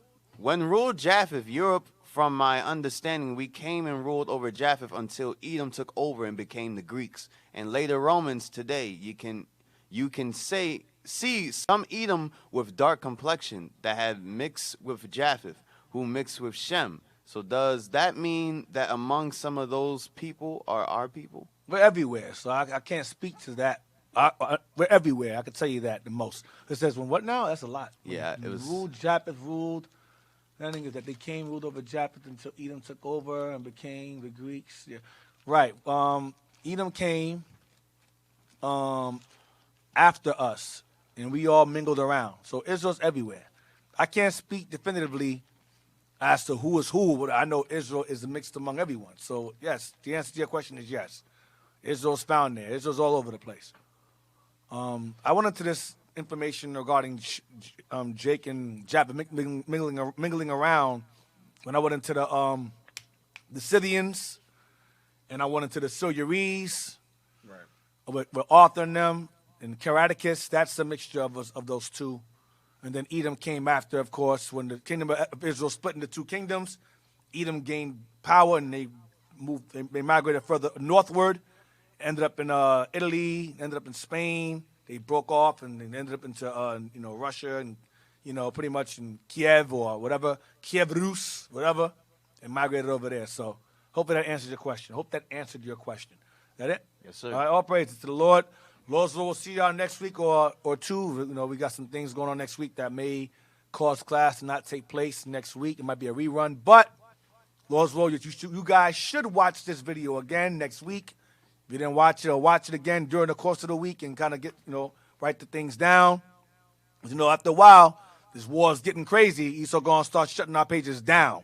Japheth, Europe, from my understanding, we came and ruled over Japheth until Edom took over and became the Greeks. And later Romans today, you can see some Edom with dark complexion that had mixed with Japheth, who mixed with Shem. So does that mean that among some of those people are our people? We're everywhere, so I can't speak to that. We're everywhere. I can tell you that the most. It says, when what now? That's a lot. Yeah, it was. Ruled, Japheth ruled. The thing is that they ruled over Japheth until Edom took over and became the Greeks. Yeah. Right. Edom came after us, and we all mingled around. So Israel's everywhere. I can't speak definitively as to who is who, but I know Israel is mixed among everyone. So, yes, the answer to your question is yes. Israel's found there. Israel's all over the place. I went into this information regarding Jake and Japheth mingling around when I went into the Scythians, and I went into the Silures, right, with Arthur and them, and Caraticus. That's a mixture of those two. And then Edom came after, of course, when the kingdom of Israel split into two kingdoms. Edom gained power, and they migrated further northward, ended up in Italy, ended up in Spain. They broke off and they ended up into Russia and pretty much in Kiev or whatever, Kiev Rus, whatever, and migrated over there. So hopefully that answers your question. Hope that answered your question. Is that it? Yes, sir. All right, all praises to the Lord. Lord's will, we'll see y'all next week or two. We got some things going on next week that may cause class to not take place next week. It might be a rerun, but Lord's will, you guys should watch this video again next week. If you didn't watch it, or watch it again during the course of the week and kind of get, write the things down. After a while, this war is getting crazy. Esau going to start shutting our pages down.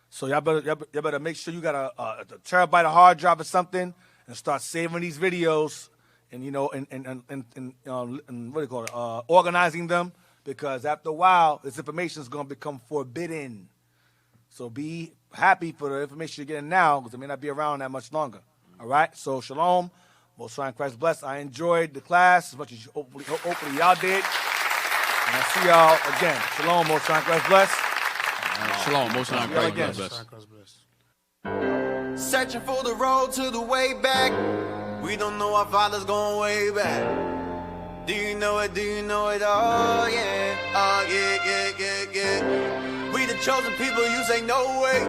So y'all better make sure you got a terabyte of hard drive or something and start saving these videos and what do you call it? Organizing them, because after a while, this information is going to become forbidden. So be happy for the information you're getting now, because it may not be around that much longer. All right? So shalom. Most High in Christ bless. I enjoyed the class as much as hopefully y'all did. And I'll see y'all again. Shalom. Most High in Christ bless. Shalom. Most High in Christ bless. Searching for the road to the way back. We don't know our father's going way back. Do you know it? Do you know it? Oh, yeah. Oh, yeah, yeah, yeah, yeah. We the chosen people, you say no way.